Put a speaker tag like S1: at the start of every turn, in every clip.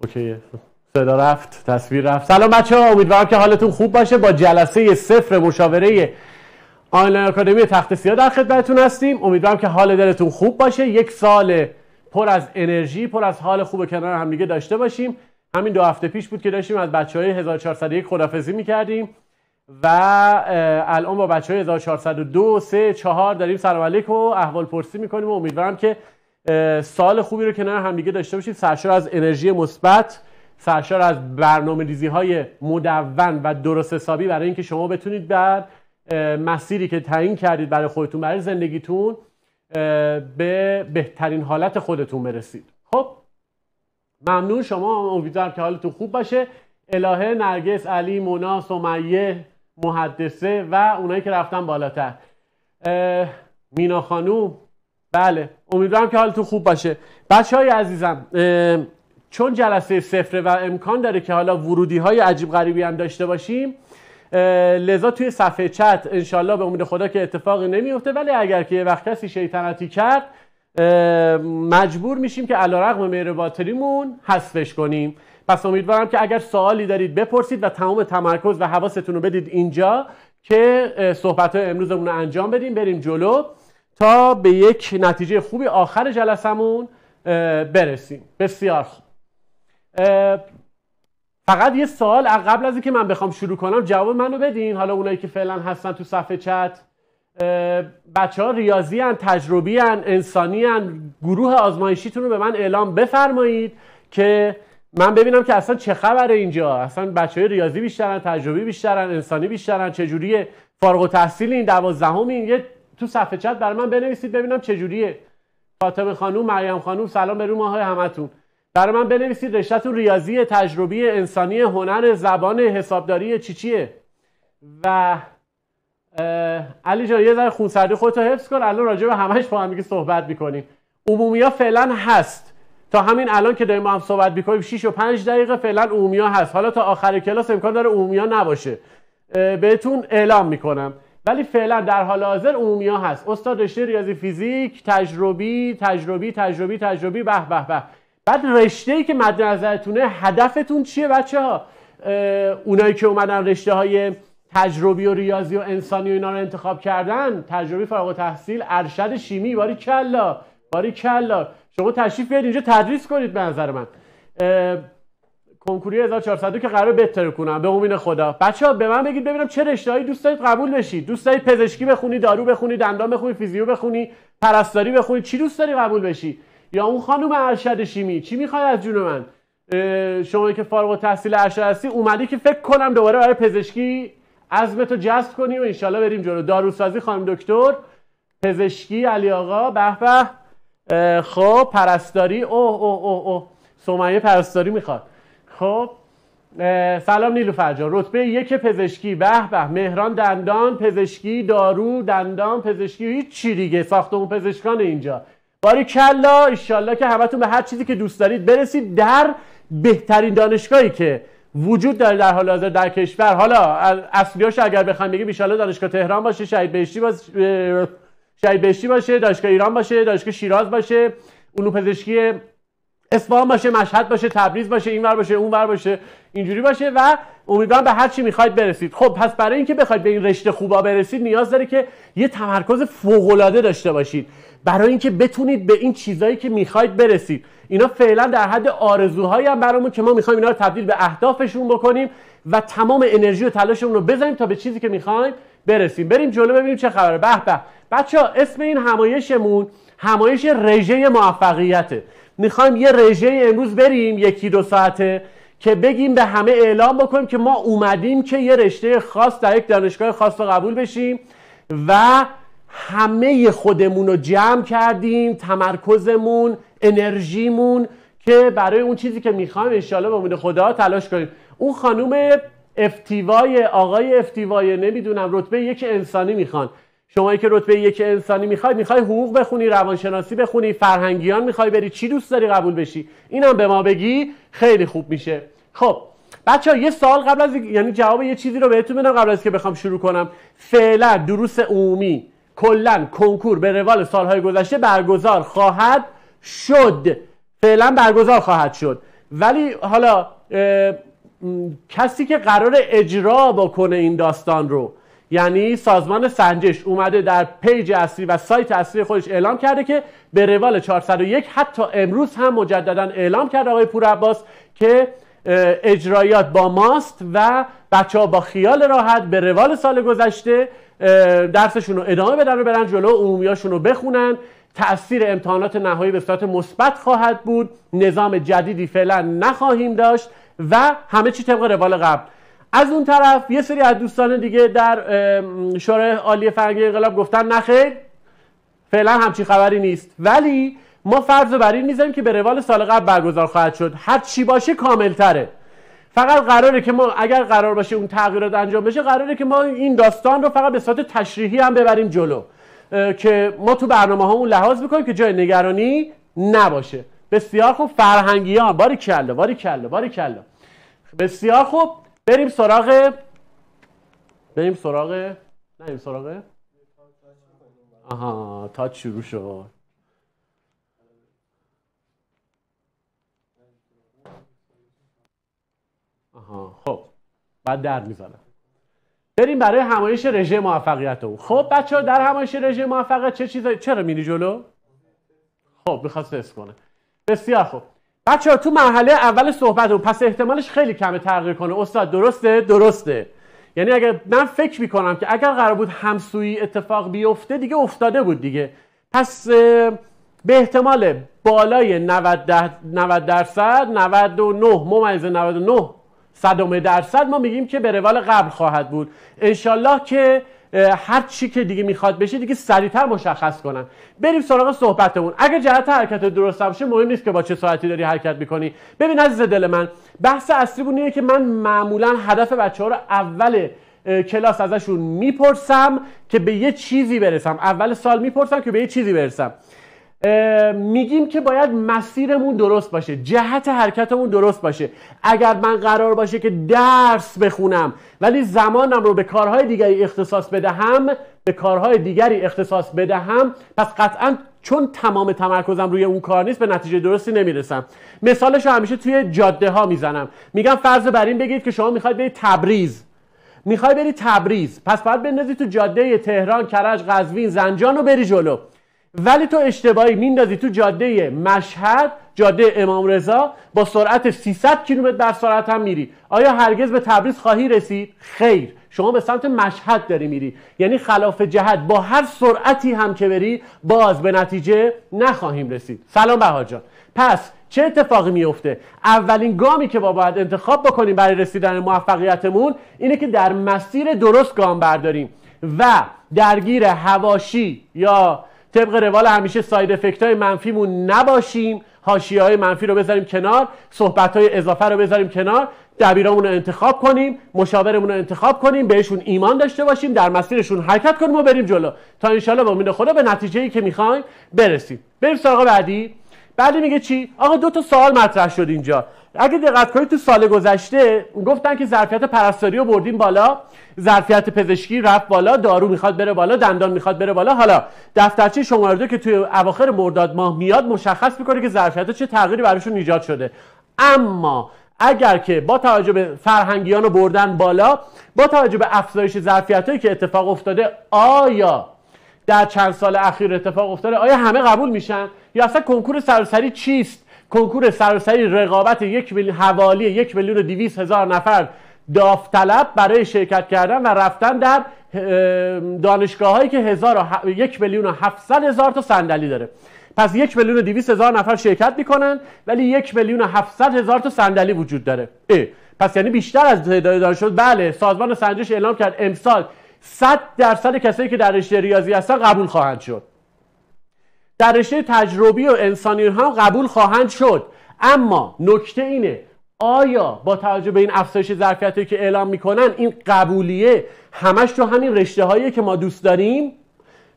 S1: اوکی، صدا رفت، تصویر رفت. سلام بچه‌ها، امیدوارم که حالتون خوب باشه. با جلسه 0 مشاوره آنلاین آکادمی تخت سیاه در خدمتتون هستیم. امیدوارم که حال دلتون خوب باشه. یک سال پر از انرژی، پر از حال خوب کنار هم دیگه داشته باشیم. همین 2 هفته پیش بود که داشتیم از بچهای 1401 خداحافظی می‌کردیم و الان با بچهای 1402 3 4 داریم سلام علیکم و احوال پرسی می‌کنیم و امیدوارم که سال خوبی رو کنار هم دیگه داشته باشیم، سرشار از انرژی مثبت، سرشار از برنامه‌ریزی‌های مدون و درست حسابی برای اینکه شما بتونید در مسیری که تعیین کردید برای خودتون، برای زندگیتون، به بهترین حالت خودتون برسید. خب ممنون. شما امیدوارم که حالتون خوب باشه. الهه، نرگس، علی، مونا، سمیه، محدثه و اونایی که رفتن بالاتر، مینا خانوم. بله، امیدوارم که حالتون خوب باشه. بچه‌های عزیزم، چون جلسه 0 و امکان داره که حالا ورودی های عجیب غریبی هم داشته باشیم، لذا توی صفحه چت انشالله به امید خدا که اتفاقی نمیفته، ولی اگر که یه وقت کسی شیطنتی کرد مجبور میشیم که علیرغم مهر باطنیمون حذفش کنیم. پس امیدوارم که اگر سوالی دارید بپرسید و تمام تمرکز و حواستون رو بدید اینجا که صحبت‌های امروزمون رو انجام بدیم، بریم جلو تا به یک نتیجه خوبی آخر جلسمون برسیم. بسیار خوب. فقط یه سوال قبل از اینکه من بخوام شروع کنم جواب منو بدین. حالا اونایی که فعلا هستن تو صفحه چت، بچه‌ها ریاضی ان، تجربی ان، انسانی ان، گروه آزمایشیتون رو به من اعلام بفرمایید که من ببینم که اصلا چه خبره اینجا. اصلا بچه‌های ریاضی بیشترن، تجربی بیشترن، انسانی بیشترن، چه جوریه؟ فارغ التحصیلین، 12مین؟ یه تو صفحه چت برای من بنویسید ببینم چه جوریه. فاطمه خانوم، مریم خانوم، سلام به روی ماهای همتون. برای من بنویسید رشته‌تون ریاضی، تجربی، انسانی، هنر، زبان، حسابداری، چیه؟ و علی جان یه ذره خونسردی خودتو حفظ کن. الان راجع به همش با هم دیگه صحبت می‌کنیم. عمومی‌ها فعلا هست. تا همین الان که داریم با هم صحبت می‌کنیم 6 و 5 دقیقه فعلا عمومی‌ها هست. حالا تا آخر کلاس امکان داره عمومی‌ها نباشه. بهتون اعلام می‌کنم. ولی فعلا در حال حاضر عمومی‌ها هست. استاد رشته ریاضی فیزیک، تجربی به به به. بعد رشته‌ای که مد نظرتونه، هدفتون چیه بچه‌ها؟ اونایی که اومدن رشته‌های تجربی و ریاضی و انسانی و اینا رو انتخاب کردن، تجربی فارغ التحصیل، ارشد شیمی، باریکلا. شما تشریف بیارید اینجا تدریس کنید. به نظر من کنکوری 1402 که قراره بهتر کنم به امید خدا. بچه‌ها به من بگید ببینم چه رشته‌ای دوست دارید قبول بشید. دوست دارید پزشکی بخونی، دارو بخونی، دندان بخونی، فیزیو بخونی، پرستاری بخونی؟ چی دوست داری قبول بشی؟ یا اون خانم ارشد شیمی چی میخوای از جون من؟ شما که فارغ التحصیل ارشد هستی اومدی که فکر کنم دوباره برای پزشکی عزمتو جذب کنی و انشالله بریم جلو. داروسازی خانم دکتر، پزشکی علی آقا، به به. خب پرستاری، اوه سمیه پرستاری میخواد. خب سلام نیلوفر جان، رتبه 1 پزشکی، به به. مهران دندان پزشکی، دارو، دندان پزشکی، هیچ چی دیگه، ساختمون پزشکان اینجا. باریکلا. انشالله که همتون به هر چیزی که دوست دارید برسید در بهترین دانشگاهی که وجود داره در حال حاضر در کشور. حالا اصلیاش اگر بخوایم بگیم ان شاءالله دانشگاه تهران باشه، شهید بهشتی باشه، دانشگاه ایران باشه، دانشگاه شیراز باشه، علوم پزشکی اصفهان باشه، مشهد باشه، تبریز باشه، اینور باشه، اونور باشه، اینجوری باشه و امیدوارم به هر چی میخواید برسید. خب پس برای اینکه بخواید به این رشته خوبا برسید نیاز داره که یه تمرکز فوق‌العاده داشته باشید برای اینکه بتونید به این چیزایی که میخواید برسید. اینا فعلا در حد آرزوهایی هم برامون که ما میخوایم اینا رو تبدیل به اهدافشون بکنیم و تمام انرژی و تلاشمون رو بذاریم تا به چیزی که میخوایم برسیم. بریم جلو ببینیم چه خبره. به به. بچه‌ها اسم این همایشمون همایش رژه موفقیته. میخوایم یه رژه امروز بریم 1-2 ساعته که بگیم به همه اعلام بکنیم که ما اومدیم که یه رشته خاص در یک دانشگاه خاص رو قبول بشیم و همه خودمون رو جمع کردیم، تمرکزمون، انرژیمون، که برای اون چیزی که میخوایم انشالله به امید خدا تلاش کنیم. اون خانوم افتیوای، آقای افتیوای، نمیدونم رتبه 1 انسانی میخوان. شمایی که رتبه 1 انسانی میخوای حقوق بخونی، روانشناسی بخونی، فرهنگیان میخوای بری، چی دوست داری قبول بشی؟ اینم به ما بگی خیلی خوب میشه. خب بچه‌ها یه سوال قبل از یعنی جواب یه چیزی رو بهتون بدم قبل از که بخوام شروع کنم. فعلا دروس عمومی کلا کنکور به روال سالهای گذشته برگزار خواهد شد. ولی حالا کسی که قرار اجرا بکنه این داستان رو، یعنی سازمان سنجش اومده در پیج اصلی و سایت اصلی خودش اعلام کرده که به روال 401 حتی امروز هم مجددا اعلام کرده آقای پورعباس که اجرایات با ماست و بچه‌ها با خیال راحت به روال سال گذشته درسشون رو ادامه بدن و برن جلو، عمومیاشون رو بخونن. تأثیر امتحانات نهایی به صورت مثبت خواهد بود، نظام جدیدی فعلا نخواهیم داشت و همه چی طبق روال قبل. از اون طرف یه سری از دوستان دیگه در شورای عالی فرهنگی انقلاب گفتن نخیر فعلا همچین خبری نیست، ولی ما فرض بر این میذاریم که به روال سال قبل برگزار خواهد شد. هر چی باشه کامل تره. فقط قراره که ما اگر قرار باشه اون تغییرات انجام بشه، قراره که ما این داستان رو فقط به صورت تشریحی هم ببریم جلو که ما تو برنامه‌هامون لحاظ می‌کنیم که جای نگرانی نباشه. بسیار خوب فرهنگیان، باریکلا باریکلا باریکلا. بسیار خوب، بریم سراغ آها تاچ شروع شد. آها خب بعد درد میزنم. بریم برای همایش رژه موفقیتمون. خب بچه‌ها در همایش رژه موفقیت چه چیزایی؟ چرا میری جلو؟ خب می‌خواست تست کنه. بسیار خوب بچه‌ها، تو مرحله اول صحبتمون پس احتمالش خیلی کمه تغییر کنه. استاد درسته. یعنی اگر من فکر میکنم که اگر قرار بود همسویی اتفاق بیفته دیگه افتاده بود دیگه. پس به احتمال بالای 90 درصد 99.99% ما میگیم که به روال قبل خواهد بود. انشالله که هر چی که دیگه میخواد بشه دیگه سریعتر مشخص کنن. بریم سراغ صحبتمون. اگه جهت حرکت درست باشه مهم نیست که با چه ساعتی داری حرکت میکنی. ببین عزیز دل من، بحث اصلی بود اینه که من معمولا هدف بچه‌ها رو اول کلاس ازشون میپرسم که به یه چیزی برسم. اول سال میپرسم که به یه چیزی برسم. میگیم که باید مسیرمون درست باشه، جهت حرکتمون درست باشه. اگر من قرار باشه که درس بخونم ولی زمانم رو به کارهای دیگری اختصاص بدهم پس قطعا چون تمام تمرکزم روی اون کار نیست به نتیجه درستی نمیرسم. مثالش رو همیشه توی جاده ها میزنم. میگم فرض بر این بگید که شما میخواید برید تبریز، پس باید بندازی تو جاده تهران، کرج، قزوین، زنجان رو بری جلو. ولی تو اشتباهی میندازی تو جاده مشهد، جاده امام رضا، با سرعت 300 کیلومتر بر ساعت هم میری. آیا هرگز به تبریز خواهی رسید؟ خیر، شما به سمت مشهد داری میری، یعنی خلاف جهت. با هر سرعتی هم که بری باز به نتیجه نخواهیم رسید. سلام بهار جان. پس چه اتفاقی میفته؟ اولین گامی که باید انتخاب بکنیم برای رسیدن موفقیتمون اینه که در مسیر درست گام برداریم و درگیر حواشی یا طبق روال همیشه ساید افکت های منفیمون نباشیم. حاشیه های منفی رو بذاریم کنار، صحبت های اضافه رو بذاریم کنار، دبیرامون رو انتخاب کنیم، مشاورمون رو انتخاب کنیم، بهشون ایمان داشته باشیم، در مسیرشون حرکت کنیم و بریم جلو تا انشالله با امید خدا به نتیجه‌ای که میخوایم برسیم. بریم سراغ بعدی میگه چی؟ آقا 2 تا سوال مطرح شد اینجا. اگه دقت کنید تو سال گذشته گفتن که ظرفیت پرستاری رو بردیم بالا، ظرفیت پزشکی رفت بالا، دارو میخواد بره بالا، دندان میخواد بره بالا. حالا دفترچه شماره 2 که توی اواخر مرداد ماه میاد مشخص میکنه که ظرفیت چه تغییری براشون ایجاد شده. اما اگر که با توجه به فرهنگیان رو بردن بالا، با توجه به افزایش ظرفیتایی که اتفاق افتاده، آیا در چند سال اخیر اتفاق افتاده، آیا همه قبول میشن؟ یا اصلا کنکور سراسری چیست؟ کنکور سراسری رقابت حوالی 1,200,000 نفر داوطلب برای شرکت کردن و رفتن در دانشگاه‌هایی که 1,700,000 تا صندلی داره. پس 1,200,000 نفر شرکت میکنن ولی 1,700,000 تا صندلی وجود داره. پس یعنی بیشتر از تعداد دانشجو. بله، سازمان سنجش اعلام کرد امسال 100% کسایی که در رشته ریاضی هستن قبول خواهند شد. در رشته تجربی و انسانی هم قبول خواهند شد. اما نکته اینه، آیا با توجه به این افزایش ظرفیتی که اعلام میکنن این قبولیه همش تو همین رشته هایی که ما دوست داریم؟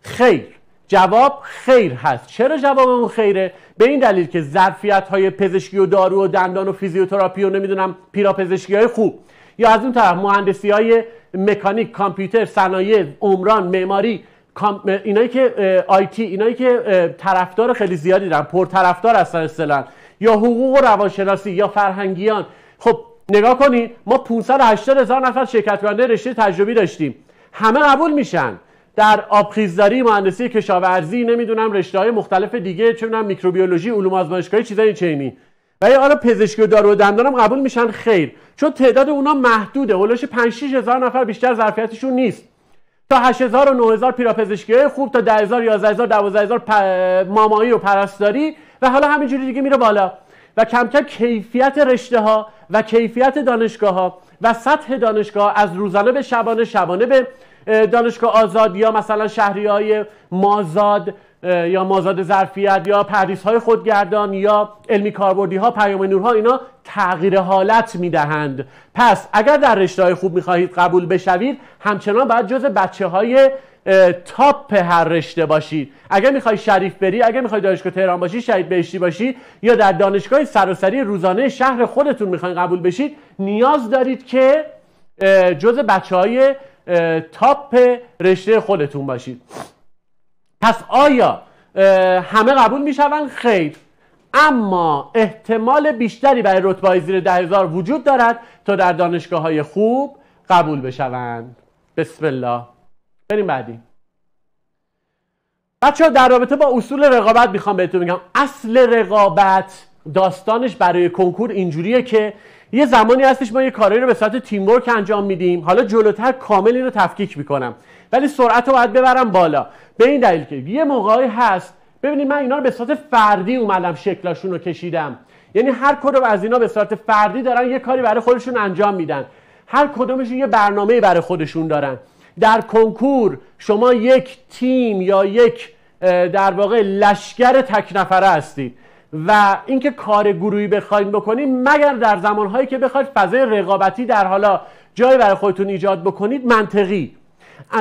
S1: خیر. جواب خیر هست. چرا جوابمون خیره؟ به این دلیل که ظرفیت های پزشکی و دارو و دندان و فیزیوتراپی و نمیدونم پیراپزشکی های خوب، یا از اون طرف مهندسی های مکانیک، کامپیوتر، صنایع، عمران، معماری، اینایی که آیتی، اینایی که طرفدار خیلی زیادی دارن، پرطرفدار هستن اصطلاحاً، یا حقوق و روانشناسی یا فرهنگیان. خب نگاه کنید، ما 580,000 نفر شرکت کننده رشته تجربی داشتیم، همه قبول میشن. در آبخیزداری، مهندسی کشاورزی، نمیدونم رشته‌های مختلف دیگه، چه میدونم میکروبیولوژی، علوم آزمایشگاهی، چیزای چینی. ولی حالا پزشکی و دارو و دندانم قبول میشن؟ خیر، چون تعداد اونا محدوده، هولوش 5-6 هزار نفر بیشتر ظرفیتشون نیست. تا 8,000 و 9,000 پیراپزشکی خوب، تا 10,000 11,000 12,000 مامایی و پرستاری و حالا همینجوری دیگه میره بالا و کم کم کیفیت رشته ها و کیفیت دانشگاه ها و سطح دانشگاه از روزانه به شبانه، شبانه به دانشگاه آزاد یا مثلا شهریه‌های مازاد یا مازاد ظرفیت یا پردیس‌های خودگردان یا علمی کاربردی‌ها، پیام نورها، اینا تغییر حالت میدهند. پس اگر در رشته‌های خوب می‌خواهید قبول بشوید، همچنان باید جز بچه‌های تاپ هر رشته باشید. اگر می‌خوای شریف بری، اگر می‌خوای دانشگاه تهران باشی، شهید بهشتی باشی یا در دانشگاه سراسری روزانه شهر خودتون می‌خواید قبول بشید، نیاز دارید که جز بچه‌های تاپ رشته خودتون باشید. پس آیا همه قبول میشوند؟ خیر، اما احتمال بیشتری برای رتبه‌های زیر 10,000 وجود دارد تا در دانشگاه‌های خوب قبول بشوند. بسم الله، بریم بعدی. بچه‌ها در رابطه با اصول رقابت میخوام بهتون بگم. اصل رقابت داستانش برای کنکور اینجوریه که یه زمانی هستش ما یه کاری رو به صورت تیم ورک انجام میدیم، حالا جلوتر کامل اینو تفکیک میکنم، ولی سرعت رو باید ببرم بالا، به این دلیل که یه موقعی هست ببینید من اینا رو به صورت فردی اومدم شکلاشون رو کشیدم، یعنی هر کدوم از اینا به صورت فردی دارن یه کاری برای خودشون انجام میدن، هر کدومشون یه برنامه‌ای برای خودشون دارن. در کنکور شما یک تیم یا یک در واقع لشکر تک نفره هستید و اینکه کار گروهی بخواید بکنید مگر در زمانهایی که بخواید فضای رقابتی در حالا جای برای خودتون ایجاد بکنید منطقی،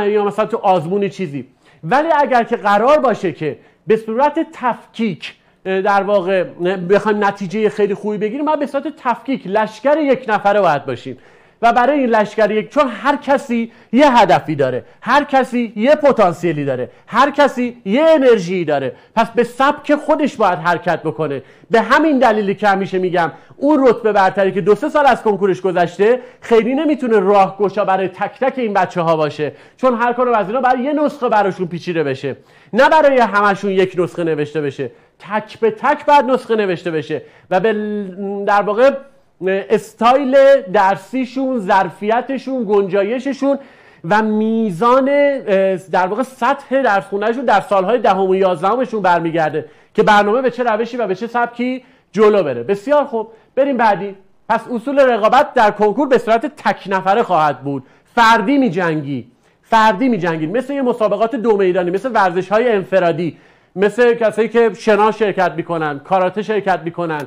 S1: یا مثلا تو آزمون چیزی. ولی اگر که قرار باشه که به صورت تفکیک در واقع بخوایم نتیجه خیلی خوبی بگیریم، ما به صورت تفکیک لشکر یک نفره باید باشیم و برای این لشکر یک، چون هر کسی یه هدفی داره، هر کسی یه پتانسیلی داره، هر کسی یه انرژی داره، پس به سبک خودش باید حرکت بکنه. به همین دلیلی که همیشه میگم اون رتبه برتری که 2-3 سال از کنکورش گذشته خیلی نمیتونه راهگشا برای تک تک این بچه‌ها باشه، چون هر کدوم از اینا برای یه نسخه براشون پیچیده بشه، نه برای همشون یک نسخه نوشته بشه، تک به تک بعد نسخه نوشته بشه و به در واقع استایل درسیشون، ظرفیتشون، گنجایششون و میزان در واقع سطح درس خوندنشون در سالهای 10 و 11 برمیگرده که برنامه به چه روشی و به چه سبکی جلو بره. بسیار خوب، بریم بعدی. پس اصول رقابت در کنکور به صورت تک نفره خواهد بود. فردی می‌جنگید، مثل یه مسابقات 2 میدانی، مثل ورزش‌های انفرادی، مثل کسایی که شنا شرکت می‌کنن، کاراته شرکت می‌کنن،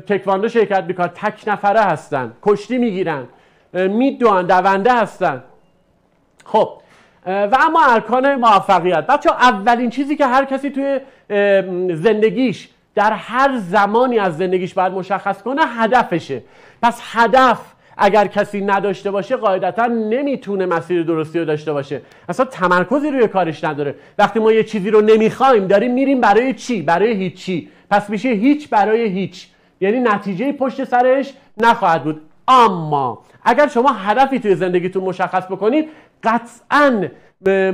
S1: تکواندو شرکت میکنن، تک نفره هستن، کشتی میگیرن، میدوئن، دونده هستن. خب و اما ارکان موفقیت بچه‌ها، اولین چیزی که هر کسی توی زندگیش در هر زمانی از زندگیش باید مشخص کنه هدفشه. پس هدف اگر کسی نداشته باشه قاعدتا نمیتونه مسیر درستی رو داشته باشه، اصلا تمرکزی روی کارش نداره. وقتی ما یه چیزی رو نمیخوایم داریم میریم برای چی؟ برای هیچی. پس میشه هیچ برای هیچ، یعنی نتیجه پشت سرش نخواهد بود. اما اگر شما هدفی توی زندگیتون مشخص بکنید قطعاً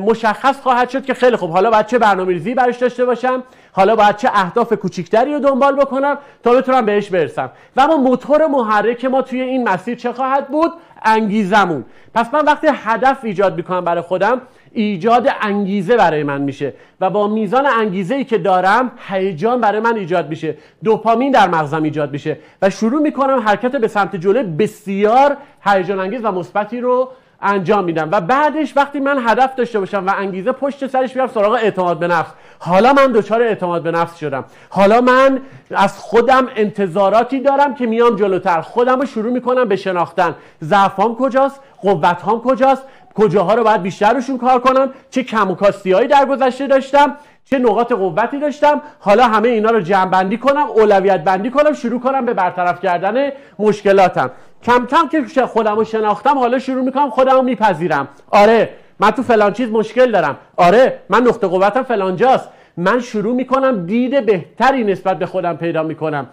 S1: مشخص خواهد شد که خیلی خوب، حالا باید چه برنامه‌ریزی براش داشته باشم، حالا باید چه اهداف کوچیکتری رو دنبال بکنم تا بتونم بهش برسم. و اما موتور محرک ما توی این مسیر چه خواهد بود؟ انگیزمون. پس من وقتی هدف ایجاد میکنم برای خودم، ایجاد انگیزه برای من میشه و با میزان انگیزه‌ای که دارم هیجان برای من ایجاد میشه، دوپامین در مغزم ایجاد میشه و شروع میکنم حرکت به سمت جلو بسیار هیجان انگیز و مثبتی رو انجام میدم. و بعدش وقتی من هدف داشته باشم و انگیزه پشت سرش بیام سراغ اعتماد به نفس، حالا من دچار اعتماد به نفس شدم، حالا من از خودم انتظاراتی دارم که میام جلوتر، خودم رو شروع میکنم به شناختن، ضعفام کجاست، قوت‌هام کجاست، کجاها رو باید بیشتر روشون کار کنم، چه کم و کاستی‌هایی در گذشته داشتم، چه نقاط قوتی داشتم، حالا همه اینا رو جمع بندی کنم، اولویت بندی کنم، شروع کنم به برطرف کردن مشکلاتم. کم کم که خودم رو شناختم، حالا شروع میکنم خودم رو میپذیرم. آره من تو فلان چیز مشکل دارم، آره من نقطه قوتم فلان جاست. من شروع میکنم دید بهتری نسبت به خودم پیدا میکنم.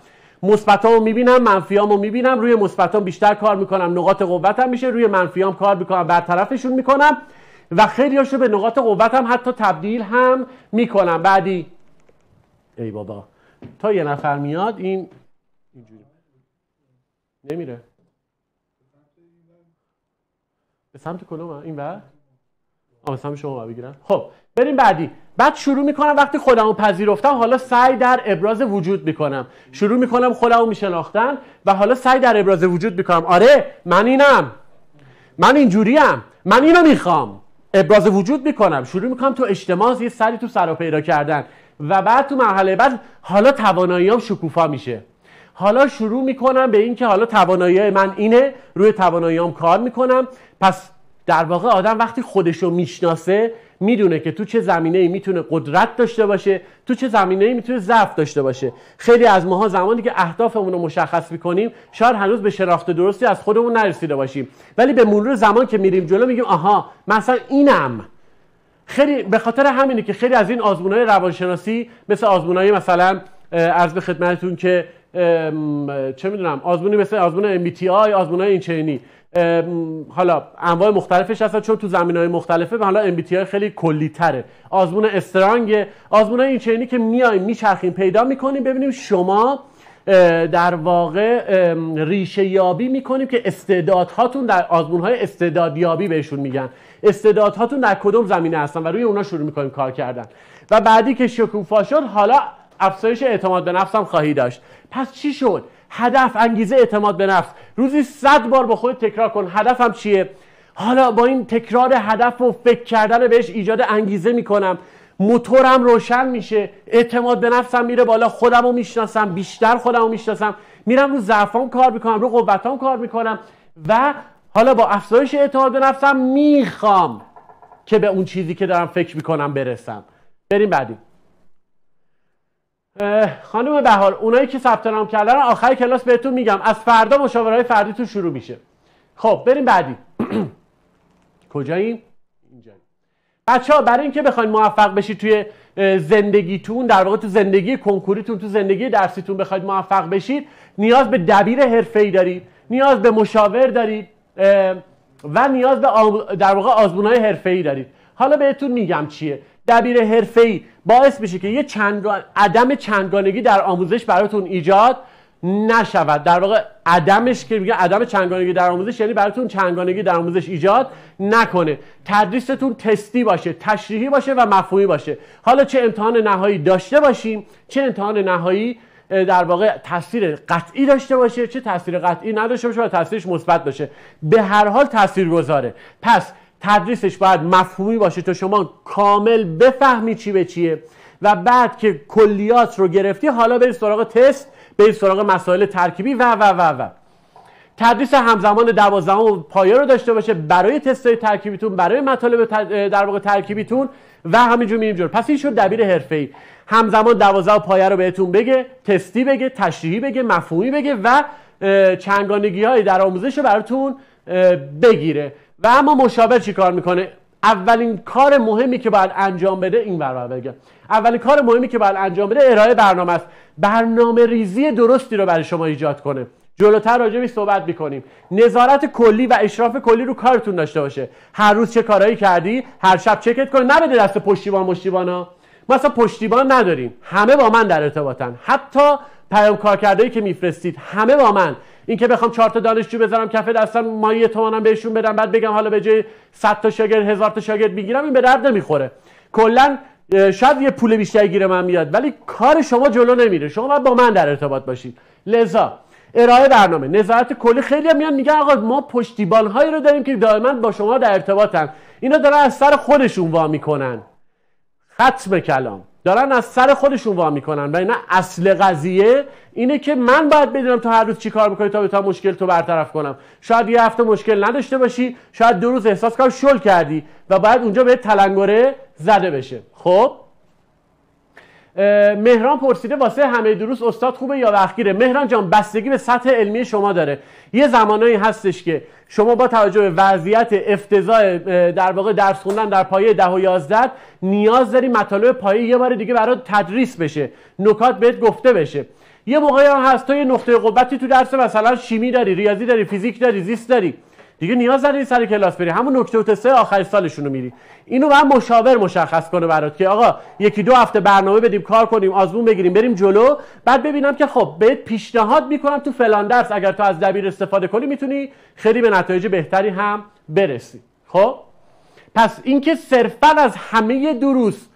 S1: مثبتامو میبینم، منفیامو میبینم، روی مثبتام بیشتر کار میکنم، نقاط قوتم میشه، روی منفیام کار میکنم، برطرفشون میکنم و خیلیاشو به نقاط قوتم حتی تبدیل هم میکنم. بعدی ای بابا تا یه نفر میاد این اینجوری نمیره به سمت کلوم این بعد به سمت شما بگیرم. خب بریم بعدی. بعد شروع میکنم وقتی خودمو پذیرفتم حالا سعی در ابراز وجود میکنم، شروع میکنم خودمو میشناختن و حالا سعی در ابراز وجود میکنم. آره من اینم، من اینجوریم، من اینو میخوام، ابراز وجود میکنم، شروع میکنم تو اجتماع یه سری تو سر و پیدا کردن و بعد تو مرحله بعد حالا تواناییام شکوفا میشه. حالا شروع میکنم به این که حالا توانایی من اینه، روی تواناییام کار میکنم. پس در واقع آدم وقتی خودشو میشناسه میدونه که تو چه زمینه‌ای میتونه قدرت داشته باشه، تو چه زمینه‌ای میتونه ضعف داشته باشه. خیلی از ماها زمانی که اهدافمون رو مشخص میکنیم شاید هنوز به شناخت درستی از خودمون نرسیده باشیم، ولی به مرور زمان که میریم جلو میگیم آها مثلا اینم. خیلی به خاطر همینه که خیلی از این آزمون‌های روانشناسی مثل آزمون‌های مثلا عرض به خدمتتون که چه میدونم آزمونی مثل آزمون MBTI، آزمون‌های این چنینی، حالا انواع مختلفش هستن چون تو زمینه‌های مختلفه، حالا MBTI خیلی کلی تره. آزمون استرانگ، آزمون‌های این چنینی که میایم میچرخیم پیدا میکنیم ببینیم شما در واقع ریشه یابی میکنیم که استعدادهاتون در آزمون‌های استعدادیابی بهشون میگن، استعدادهاتون در کدوم زمینه هستن و روی اونا شروع میکنیم کار کردن. و بعدی که شکوفا شد حالا افزایش اعتماد به نفس هم خواهی داشت. پس چی شد؟ هدف، انگیزه، اعتماد به نفس. روزی 100 بار با خودت تکرار کن هدفم چیه. حالا با این تکرار هدف و فکر کردن بهش ایجاد انگیزه میکنم، موتورم روشن میشه، اعتماد به نفسم میره بالا، خودمو میشناسم، بیشتر خودمو میشناسم، میرم رو ضعفام کار میکنم، رو قوتام کار میکنم و حالا با افزایش اعتماد به نفسم میخوام که به اون چیزی که دارم فکر میکنم برسم. بریم بعدی. خانم بهار، اونایی که ثبت نام کردن آخر کلاس بهتون میگم از فردا مشاوره‌های فردیتون شروع میشه. خب بریم بعدی. کجاییم؟ اینجاییم. بچه‌ها برای اینکه بخواید موفق بشید توی زندگیتون، در واقع تو زندگی کنکوریتون، تو زندگی درسیتون بخواید موفق بشید، نیاز به دبیر حرفه‌ای دارید، نیاز به مشاور دارید و نیاز به در واقع آزمون‌های حرفه‌ای دارید. حالا بهتون میگم چیه. دبیر حرفه‌ای باعث میشه که یه عدم چندگانگی در آموزش براتون ایجاد نشود. در واقع عدمش که میگه عدم چندگانگی در آموزش یعنی براتون چندگانگی در آموزش ایجاد نکنه. تدریستون تستی باشه، تشریحی باشه و مفهومی باشه. حالا چه امتحان نهایی داشته باشیم، چه امتحان نهایی در واقع تاثیر قطعی داشته باشه، چه تاثیر قطعی نداشته باشه و تاثیرش مثبت باشه، به هر حال تاثیرگذاره. پس تدریسش باید مفهومی باشه تا شما کامل بفهمی چی به چیه و بعد که کلیات رو گرفتی حالا برید سراغ تست، برید سراغ مسائل ترکیبی و تدریس همزمان 12 پایه رو داشته باشه برای تست‌های ترکیبیتون، برای مطالب در واقع ترکیبیتون و همینجور میریم جلو. پس این شد دبیر حرفه‌ای. همزمان 12 پایه رو بهتون بگه، تستی بگه، تشریحی بگه، مفهومی بگه و چندگانگی‌های در آموزش رو براتون بگیره. و اما مشاور چی کار میکنه؟ اولین کار مهمی که باید انجام بده این بگم. اولین کار مهمی که باید انجام بده ارائه برنامه است. برنامه ریزی درستی رو برای شما ایجاد کنه. جلوتر راجع بهش صحبت میکنیم. نظارت کلی و اشراف کلی رو کارتون داشته باشه. هر روز چه کارهایی کردی، هر شب چکت کن، نبده دست پشتیبانا. ما اصلا پشتیبان نداریم. همه با من در ارتباطن. حتی پیام کارکردهایی که میفرستید همه با من. این که بخوام 4 تا دانشجو بذارم کف دستم مایه تومانم بهشون بدم بعد بگم حالا به جای 100 تا شاگرد 1000 تا شاگرد میگیرم، این به درد نمیخوره. کلا شاید یه پول بیشتری گیر من میاد ولی کار شما جلو نمیره. شما باید با من در ارتباط باشید. لذا ارائه برنامه، نظارت کلی. خیلی میان میگن آقا ما پشتیبان‌هایی رو داریم که دائما با شما در ارتباطن. اینا دارن از سر خودشون وا میکنن. ختم کلام. دارن از سر خودشون وا میکنن و اینا اصل قضیه اینه که من باید بدونم تو هر روز چی کار میکنی تا بتونم مشکل تو برطرف کنم. شاید یه هفته مشکل نداشته باشی، شاید 2 روز احساس کنم شل کردی و باید اونجا به تلنگره زده بشه. خب مهران پرسیده واسه همه دروس استاد خوبه یا وقتگیره؟ مهران جان بستگی به سطح علمی شما داره. یه زمانایی هستش که شما با توجه به وضعیت افتضاح در واقع درس خوندن در پایه 10 و 11 نیاز داری مطالب پایه یه بار دیگه برای تدریس بشه، نکات بهت گفته بشه. یه موقعی هم هست تو یه نقطه قوتی تو درس مثلا شیمی داری، ریاضی داری، فیزیک داری، زیست داری، دیگه نیاز نداری سر کلاس بری، همون نکته و تسته آخر سالشون رو میری. اینو بعد مشاور مشخص کنه برات که آقا یکی دو هفته برنامه بدیم، کار کنیم، آزمون بگیریم، بریم جلو، بعد ببینم که خب بهت پیشنهاد میکنم تو فلان درس اگر تو از دبیر استفاده کنی میتونی خیلی به نتایج بهتری هم برسی. خب پس اینکه صرفا از همه دروس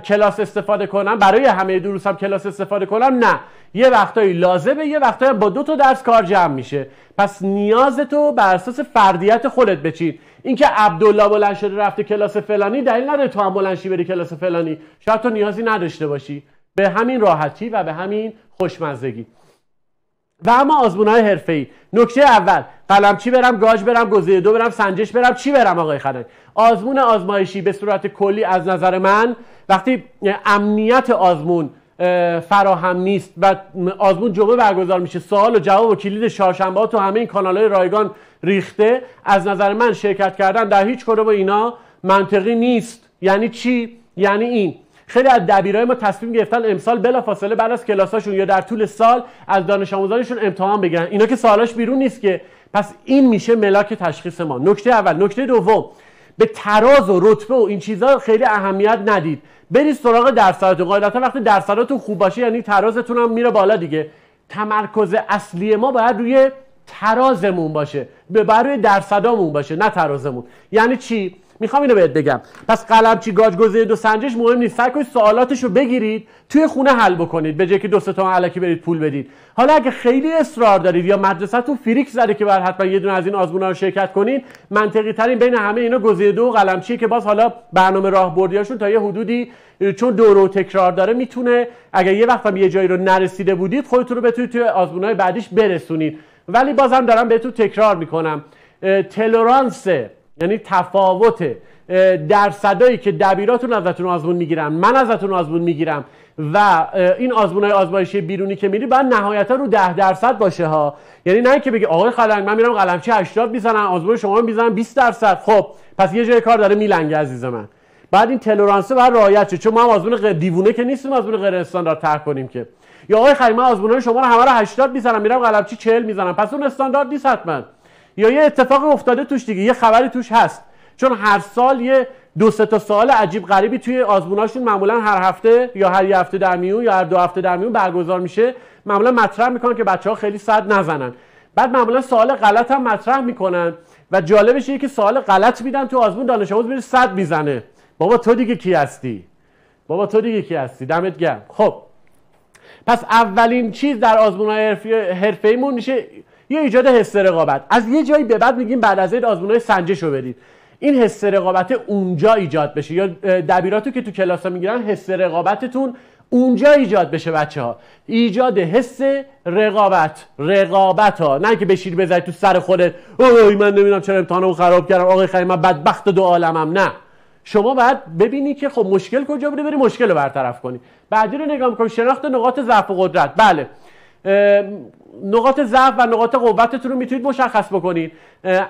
S1: کلاس استفاده کنم، برای همه دروس هم کلاس استفاده کنم، نه، یه وقتایی لازمه، یه وقتایی با 2 تا درس کار جمع میشه. پس نیازتو بر اساس فردیت خودت بچین. اینکه عبدالله بلند شده رفته کلاس فلانی دلیل نداره تو هم بلند شی بری کلاس فلانی، شاید تو نیازی نداشته باشی، به همین راحتی و به همین خوشمزگی. و اما آزمون‌های حرفه‌ای، نکته اول قلمچی برم، گاج برم، گزینه 2 برم، سنجش برم، چی برم آقای خدنگ؟ آزمون آزمایشی به صورت کلی از نظر من وقتی امنیت آزمون فراهم نیست و آزمون جمعه برگزار میشه، سوال و جواب و کلید چهارشنبه‌ها تو همه این کانال‌های رایگان ریخته، از نظر من شرکت کردن در هیچ کدوم اینا منطقی نیست. یعنی چی؟ یعنی این خیلی از دبیرای ما تصمیم گرفتن امسال بلافاصله بعد از کلاساشون یا در طول سال از دانش آموزانشون امتحان بگیرن، اینا که سوالاش بیرون نیست که. پس این میشه ملاک تشخیص ما. نکته اول. نکته دوم، به تراز و رتبه و این چیزا خیلی اهمیت ندید، برید سراغ درصداتون. قاعدتا وقتی درصداتون خوب باشه یعنی ترازتون هم میره بالا دیگه. تمرکز اصلی ما باید روی ترازمون باشه، باید روی درصدامون باشه، نه ترازمون. یعنی چی؟ میخوام اینو بهت بگم. پس قلمچی، گاج، گزینه 2، سنجش مهم نیست، سعی کنید سوالاتشو بگیرید توی خونه حل بکنید به جای که 2 تومن الکی برید پول بدید. حالا اگه خیلی اصرار دارید یا مدرسه‌تون فریک زده که باید حتما یه دونه از این آزمونا رو شرکت کنین، منطقی ترین بین همه اینا گزینه 2 و قلمچیه که باز حالا برنامه راهبردیاشون تا یه حدودی چون دوره و تکرار داره میتونه اگه یه وقت هم یه جایی رو نرسیده بودید خودتون رو بتونید توی آزمونای بعدیش برسونید. ولی بازم دارم بهتون تکرار میکنم، تلرانس یعنی تفاوت درصدایی که دبیراتون ازتون آزمون میگیرن، من ازتون آزمون میگیرم و این آزمونای آزمایشی بیرونی که میری باید نهایتا رو 10% باشه ها. یعنی نه که بگی آقای خدنگ من میرم قلمچی 80 میزنم، آزمون شما میزنم 20%، خب پس یه جای کار داره میلنگه عزیز من. بعد این تلرانس باید رعایت شه، چون ما هم آزمون دیوونه که نیستیم آزمون غیر استاندارد طرح کنیم که. یا آقای خدنگ من آزمونای شما رو همه رو 80 میزنم، میرم قلمچی 40 میزنم، پس اون استاندارد نیست حتما. یا یه اتفاقی افتاده توش دیگه، یه خبری توش هست، چون هر سال یه 2-3 تا سوال عجیب غریبی توی آزموناشون معمولا هر هفته یا هر یه هفته در میون یا هر 2 هفته در میون برگزار میشه، معمولا مطرح میکنن که بچه‌ها خیلی صد نزنن. بعد معمولا سوال غلط هم مطرح میکنن و جالبش اینه که سوال غلط میدن تو آزمون دانش آموز میره 100 میزنه. بابا تو دیگه کی هستی؟ بابا تو دیگه کی هستی؟ دمت گرم. خب پس اولین چیز در آزمون‌های حرفه‌ایمون میشه یه ایجاد حس رقابت. از یه جایی به بعد میگیم بعد از این آزمون‌های سنجش رو برید، این حس رقابت اونجا ایجاد بشه، یا دبیراتو که تو کلاس‌ها میگیرن حس رقابتتون اونجا ایجاد بشه. بچه‌ها ایجاد حس رقابت ها، نه که بشیر بزنی تو سر خودت اوه من نمیدونم چرا امتحانمو خراب کردم، آقای خیلی من بدبخت دو عالمم. نه، شما باید ببینی که خب مشکل کجا بوده، بری مشکل رو برطرف کنی. بعدی رو نگاه می‌کنی، شناخت نقاط ضعف و قدرت. بله، نقاط ضعف و نقاط قوتتون رو میتونید مشخص بکنید،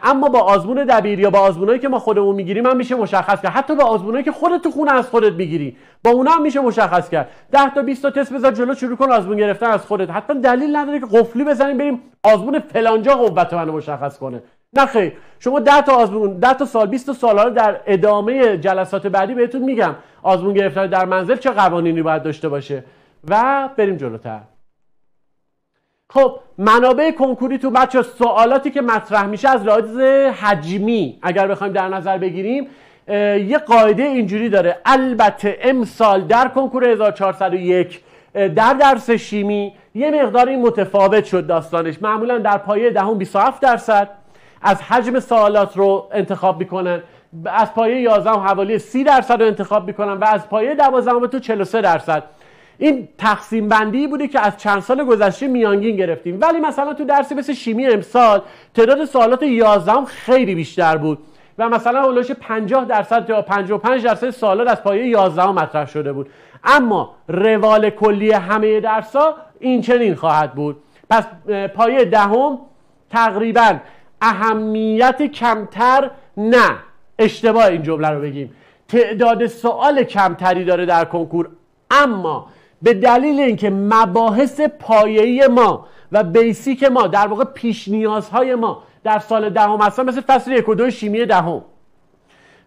S1: اما با آزمون دبیر یا با آزمونایی که ما خودمون میگیریم هم میشه مشخص کرد. حتی با آزمونایی که خودت تو خونه از خودت میگیری با اونا هم میشه مشخص کرد. 10 تا 20 تا تست بذار جلو، شروع کن آزمون گرفتن از خودت. حتما دلیل نداره که قفلی بزنیم بریم آزمون فلانجا قوت منو مشخص کنه. نه خیر، شما 10 تا آزمون، 10 تا سال، 20 تا سالا رو در ادامه جلسات بعدی بهتون میگم آزمون گرفتن در منزل چه قوانینی باید داشته باشه و بریم جلوتر. خب منابع کنکوری تو بچه، سوالاتی که مطرح میشه از لحاظ حجمی اگر بخوایم در نظر بگیریم یه قاعده اینجوری داره. البته امسال در کنکور 1401 در درس شیمی یه مقداری متفاوت شد داستانش. معمولا در پایه دهم 27% از حجم سوالات رو انتخاب میکنن، از پایه 11 حوالی 30% رو انتخاب میکنن و از پایه 12 تو 43%. این تقسیم بندی بوده که از چند سال گذشته میانگین گرفتیم، ولی مثلا تو درسی مثل شیمی امسال تعداد سوالات 11 خیلی بیشتر بود و مثلا اولش 50% یا 55% سوالات از پایه 11 مطرح شده بود. اما روال کلی همه درس‌ها این چنین خواهد بود. پس پایه دهم تقریبا اهمیت کمتر، نه اشتباه این جمله رو بگیم، تعداد سوال کمتری داره در کنکور، اما به دلیل اینکه مباحث پایه‌ای ما و بیسیک ما، در واقع پیش نیازهای ما در سال دهم هستن، مثل فصل 1 و 2 شیمی دهم،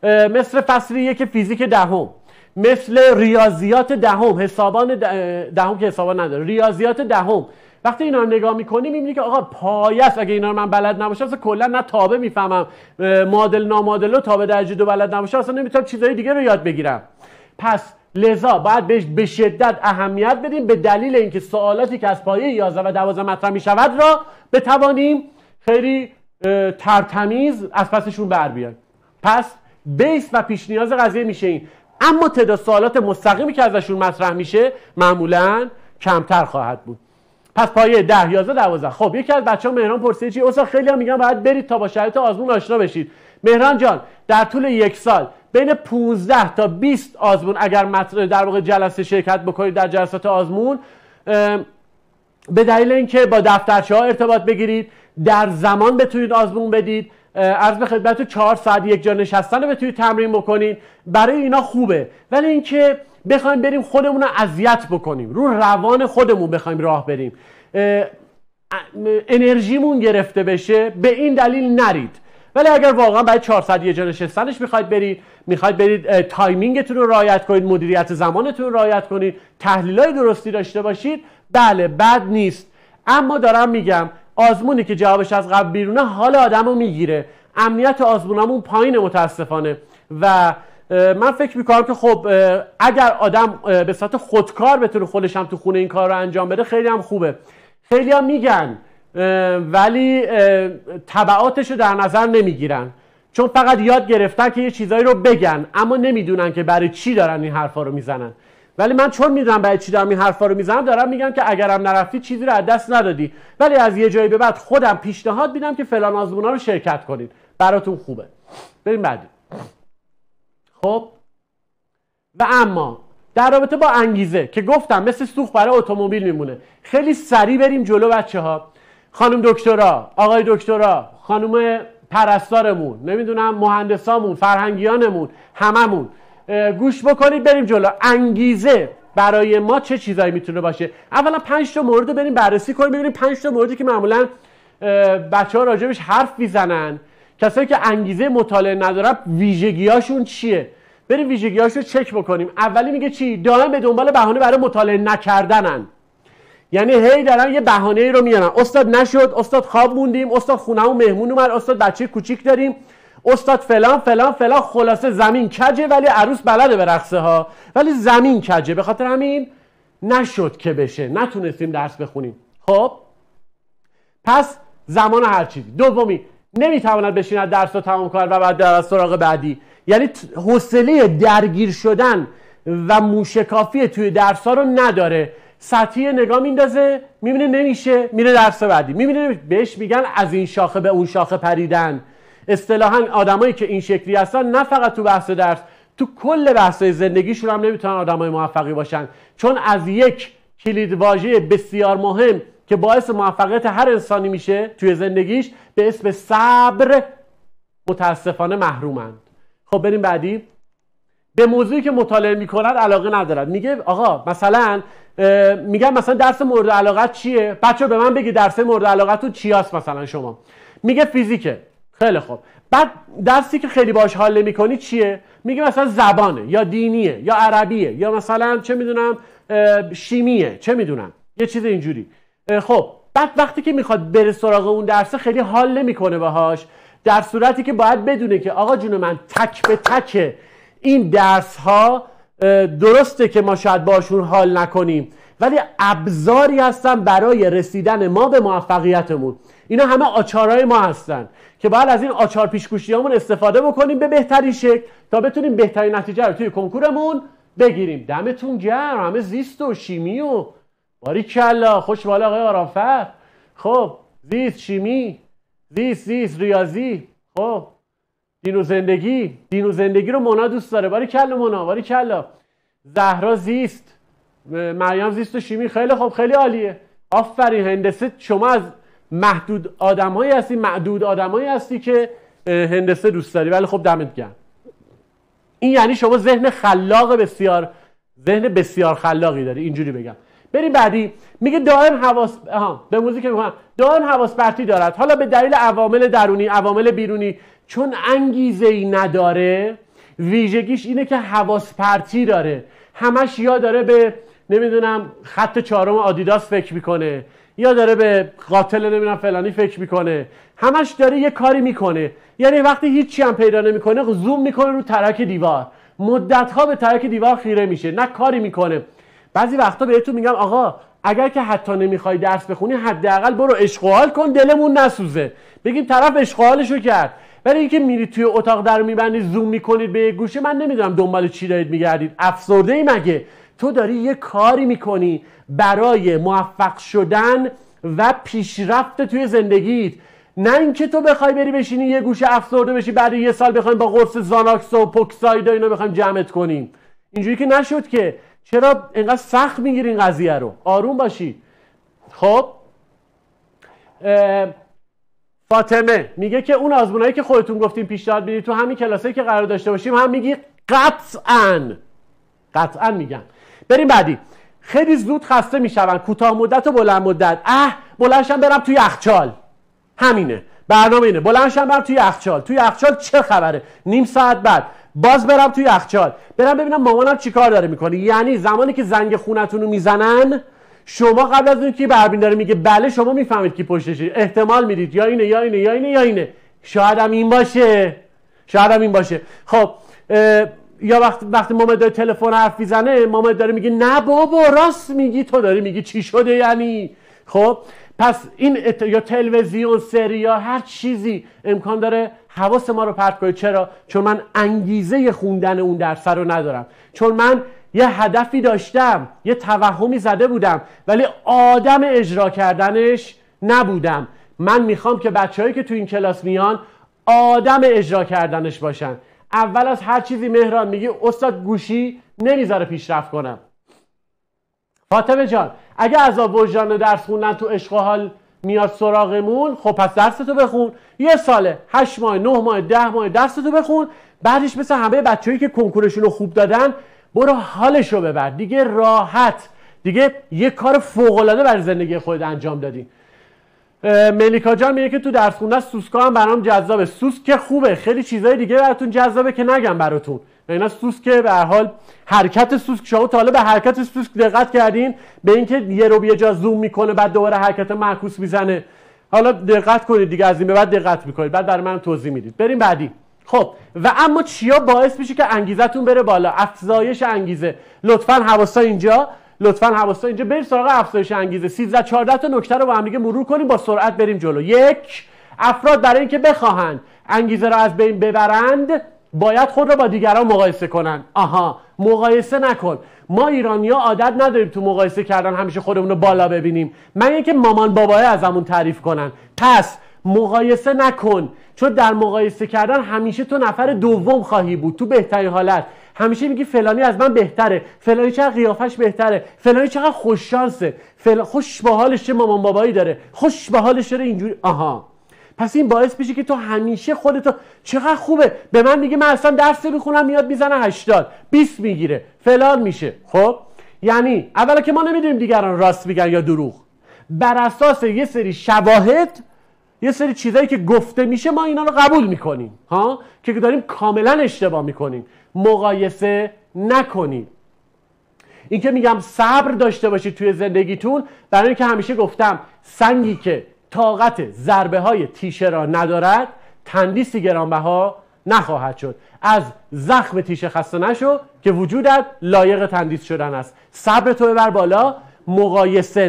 S1: مثل فصل 1 فیزیک دهم، مثل ریاضیات دهم، حسابان دهم که حسابان نداره، ریاضیات دهم. وقتی اینا رو نگاه میکنی میبینی که آقا پایه است. اگه اینا رو من بلد نباشم اصلا کلا نه تابع میفهمم، معادل نامعادل و تابع درجه 2 بلد نباشم اصلا نمیتونم چیزای دیگه رو یاد بگیرم. پس لذا باید بهش به شدت اهمیت بدیم، به دلیل اینکه سوالاتی که از پایه 11 و 12 مطرح میشود را بتوانیم خیلی ترتمیز از پسشون بر بیایم. پس بیس و پیش نیاز قضیه میشه این، اما تعداد سوالات مستقیمی که ازشون مطرح میشه معمولاً کمتر خواهد بود. پس پایه 10 11 12. خب یکی از بچه‌ها مهران پرسید چی؟ استاد خیلی هم میگن باید برید تا با شرایط آزمون آشنا بشید. مهران جان در طول یک سال بین 15 تا 20 آزمون اگر در واقع جلسه شرکت بکنید در جلسات آزمون، به دلیل اینکه با دفترچه‌ها ارتباط بگیرید، در زمان بتونید آزمون بدید، عرض به خدمتتون 4 ساعت یک جا نشستن رو بتونید تمرین بکنید، برای اینا خوبه. ولی اینکه بخوایم بریم خودمون رو اذیت بکنیم، رو روان خودمون بخوایم راه بریم، انرژیمون گرفته بشه، به این دلیل نرید. ولی اگر واقعا برای 4 ساعت یک جا نشستنش میخواید برید تایمینگتون رو رعایت کنید، مدیریت زمانتون رو رعایت کنید، تحلیلای درستی داشته باشید، بله بد نیست. اما دارم میگم آزمونی که جوابش از قبل بیرونه حال آدمو میگیره، امنیت آزمونمون پایینه متاسفانه. و من فکر میکنم که خب اگر آدم به صورت خودکار بتونه خودش هم تو خونه این کار رو انجام بده خیلی هم خوبه. خیلی هم میگن ولی تبعاتش رو در نظر نمیگیرن، چون فقط یاد گرفتن که یه چیزایی رو بگن اما نمیدونن که برای چی دارن این حرفا رو میزنن. ولی من چون میدونم برای چی دارم این حرفا رو میزنم، دارم میگم که اگرم نرفتی چیزی رو از دست ندادی، ولی از یه جایی به بعد خودم پیشنهاد میدم که فلان آزمونا رو شرکت کنید، براتون خوبه. بریم بعدی. خب و اما در رابطه با انگیزه که گفتم مثل سوخت برای اتومبیل میمونه، خیلی سریع بریم جلو بچه‌ها. خانم دکترا، آقای دکترا، خانم پرستارمون، نمیدونم مهندسامون، فرهنگیانمون، هممون گوش بکنید بریم جلو. انگیزه برای ما چه چیزایی میتونه باشه؟ اولا 5 تا مورد رو بریم بررسی کنیم، ببینیم 5 تا موردی که معمولا بچه‌ها راجبش حرف میزنن، کسایی که انگیزه مطالعه ندارن ویژگیاشون چیه، بریم ویژگیاشو رو چک بکنیم. اولی میگه چی؟ دائم به دنبال بهانه برای مطالعه نکردنن. یعنی هی دارن یه بهانه‌ای رو میارن، استاد نشد، استاد خواب موندیم، استاد خونه‌مون مهمون اومد، استاد بچه کوچیک داریم، استاد فلان فلان فلان. خلاصه زمین کجه ولی عروس بلده برقصه ها، ولی زمین کجه، به خاطر همین نشد که بشه، نتونستیم درس بخونیم. خب پس زمان هر چیزی. دومی نمیتواند بشیند درس رو تمام کند و بعد در سراغ بعدی، یعنی حوصله درگیر شدن و موشکافی توی درس ها رو نداره، سطحی نگاه میندازه، میبینه نمیشه، میره درس بعدی، میبینه بهش میگن از این شاخه به اون شاخه پریدن. اصطلاحاً آدمایی که این شکلی هستن نه فقط تو بحث درس، تو کل بحث‌های زندگیشون هم نمیتونن آدمای موفقی باشن، چون از یک کلیدواژه بسیار مهم که باعث موفقیت هر انسانی میشه توی زندگیش به اسم صبر متاسفانه محرومند. خب بریم بعدی. به موضوعی که مطالعه میکنن علاقه ندارن. میگه آقا مثلا میگن مثلا درس مورد علاقت چیه؟ بچه به من بگی درس مورد علاقتون چی هست مثلا شما؟ میگه فیزیکه. خیلی خوب. بعد درسی که خیلی باهاش حال نمی‌کنی چیه؟ میگه مثلا زبانه یا دینیه یا عربیه یا مثلا چه میدونم شیمیه، چه میدونم یه چیز اینجوری. خب بعد وقتی که میخواد بره سراغ اون درس خیلی حال نمیکنه باهاش، در صورتی که باید بدونه که آقا جون من تک به تک این درس ها درسته که ما شاید باشون حال نکنیم ولی ابزاری هستن برای رسیدن ما به موفقیتمون. اینا همه آچارهای ما هستن که باید از این آچار پیشگوشیامون استفاده بکنیم به بهترین شکل تا بتونیم بهترین نتیجه رو توی کنکورمون بگیریم. دمتون گرم، همه زیست و شیمی و باریکلا، خوش بالا آقای آرامفر. خب زیست، شیمی، زیست ریاضی، خب دین و زندگی رو مونا دوست داره. باریکلا مونا، باریکلا. زهرا زیست، مریم زیست و شیمی. خیلی خوب، خیلی عالیه، آفرین. هندسه شما از معدود آدمایی هستی که هندسه دوست داری، ولی خب دمت گرم. این یعنی شما ذهن خلاق بسیار ذهن بسیار خلاقی داری، اینجوری بگم. بریم بعدی. میگه دائم حواس به موزیک میگم دائم حواس پرتی دارد، حالا به دلیل عوامل درونی، عوامل بیرونی. چون انگیزه‌ای نداره، ویژگیش اینه که حواس پرتی داره. همش یا داره به نمیدونم خط 4 آدیداس فکر میکنه، یا داره به قاتل نمیدونم فلانی فکر میکنه، همش داره یه کاری میکنه. یعنی وقتی هیچی هم پیدا نمیکنه زوم میکنه رو ترک دیوار، مدت‌ها به ترک دیوار خیره میشه، نه کاری میکنه. بعضی وقتا بهتون میگم آقا اگر که حتی نمیخوای درس بخونی، حداقل برو عشق و حال کن، دلمون نسوزه. بگیم طرف عشق و حالشو کرد. ولی اینکه میرید توی اتاق در میبندید زوم میکنید به یک گوشه، من نمیدونم دنبال چی دارید میگردید. افسرده ای مگه؟ تو داری یه کاری میکنی برای موفق شدن و پیشرفت توی زندگیت، نه اینکه تو بخوای بری بشینی یه گوشه افسرده بشی، بعد یه سال بخوایم با قرص زاناکس و پوکساید و اینا بخوایم جمعت کنیم. اینجوری که نشد که. چرا اینقدر سخت میگیری این قضیه رو؟ آروم باشی. خب فاطمه میگه که اون آزمونایی که خودتون گفتیم پیشنهاد میدید تو همین کلاسایی که قرار داشته باشیم هم میگی قطعاً میگم. بریم بعدی. خیلی زود خسته میشون، کوتاه مدت و بلند مدت. بلندشم برم توی یخچال. همینه برنامه، اینه بلندشم برم توی یخچال. توی یخچال چه خبره؟ نیم ساعت بعد باز برم توی یخچال، برم ببینم مامانم چیکار داره میکنه. یعنی زمانی که زنگ خونتون رو میزنن، شما قبل از اینکه بربین داره میگه بله، شما میفهمید کی پشتشه، احتمال میدید یا اینه یا اینه یا اینه یا اینه. شاید هم این باشه. خب یا وقتی مامان داره تلفن حرف میزنه، مامان داره میگه نه بابا راست میگی، تو داری میگی چی شده یعنی. خب پس این یا تلویزیون، سریال، هر چیزی امکان داره حواس ما رو پرت کنه. چرا؟ چون من انگیزه خوندن اون درس رو ندارم، چون من یه هدفی داشتم، یه توهمی زده بودم ولی آدم اجرا کردنش نبودم. من میخوام که بچه‌هایی که تو این کلاس میان آدم اجرا کردنش باشن. اول از هر چیزی مهران میگی استاد گوشی نمیذاره پیشرفت کنم. فاطمه جان اگه عذاب وجدان درس خوندن تو عشق و حال میاد سراغمون، خب پس درستو بخون. یه ساله 8 ماه 9 ماه 10 ماه درستو بخون، بعدش مثل همه بچه‌ای که کنکورشون رو خوب دادن برو حالشو ببر. دیگه راحت، دیگه یه کار فوق‌العاده برای زندگی خودت انجام دادی. ملیکا جان میگه که تو درس خوندن سوسکا هم برام جذابه. سوسک که خوبه، خیلی چیزای دیگه براتون جذابه که نگم براتون. اینا سوسک به هر حال حرکت سوسک، شما تا حالا به حرکت سوسک دقت کردین؟ به اینکه یه رو یه جا زوم میکنه بعد دوباره حرکت معکوس میزنه. حالا دقت کنید دیگه، از این به بعد دقت میکنید، بعد برای من توضیح میدید. بریم بعدی. خب و اما چیا باعث میشه که انگیزتون بره بالا؟ افزایش انگیزه. لطفاً حواسا اینجا بریم سراغ افزایش انگیزه. 13 14 تا نکته رو با هم دیگه مرور کنیم، با سرعت بریم جلو. 1. افراد برای اینکه بخواهند انگیزه را از بین ببرند باید خود را با دیگران مقایسه کنن. مقایسه نکن. ما ایرانی‌ها عادت نداریم تو مقایسه کردن همیشه خودمون رو بالا ببینیم، مگر اینکه مامان بابای ازمون تعریف کنن. پس مقایسه نکن، چون در مقایسه کردن همیشه تو نفر دوم خواهی بود. تو بهترین حالت همیشه میگی فلانی از من بهتره، فلانی چقدر قیافش بهتره، فلانی چقدر خوش شانسه، خوش به حالش چه مامان بابایی داره، خوش به حالش داره اینجوری. پس این باعث میشه که تو همیشه خودتو چقدر خوبه، به من میگه من اصلا درس میخونم میاد میزنه 80 20 میگیره فلان میشه. خب یعنی اولا که ما نمیدونیم دیگران راست میگن یا دروغ، بر اساس یه سری شواهد، یه سری چیزایی که گفته میشه ما اینا رو قبول میکنیم که داریم کاملا اشتباه میکنیم. مقایسه نکنید. این که میگم صبر داشته باشید توی زندگیتون، برای اینکه همیشه گفتم سنگی که طاقت ضربه های تیشه را ندارد تندیسی گرانبها نخواهد شد. از زخم تیشه خسته نشو که وجودت لایق تندیس شدن است. صبر تو ببر بالا، مقایسه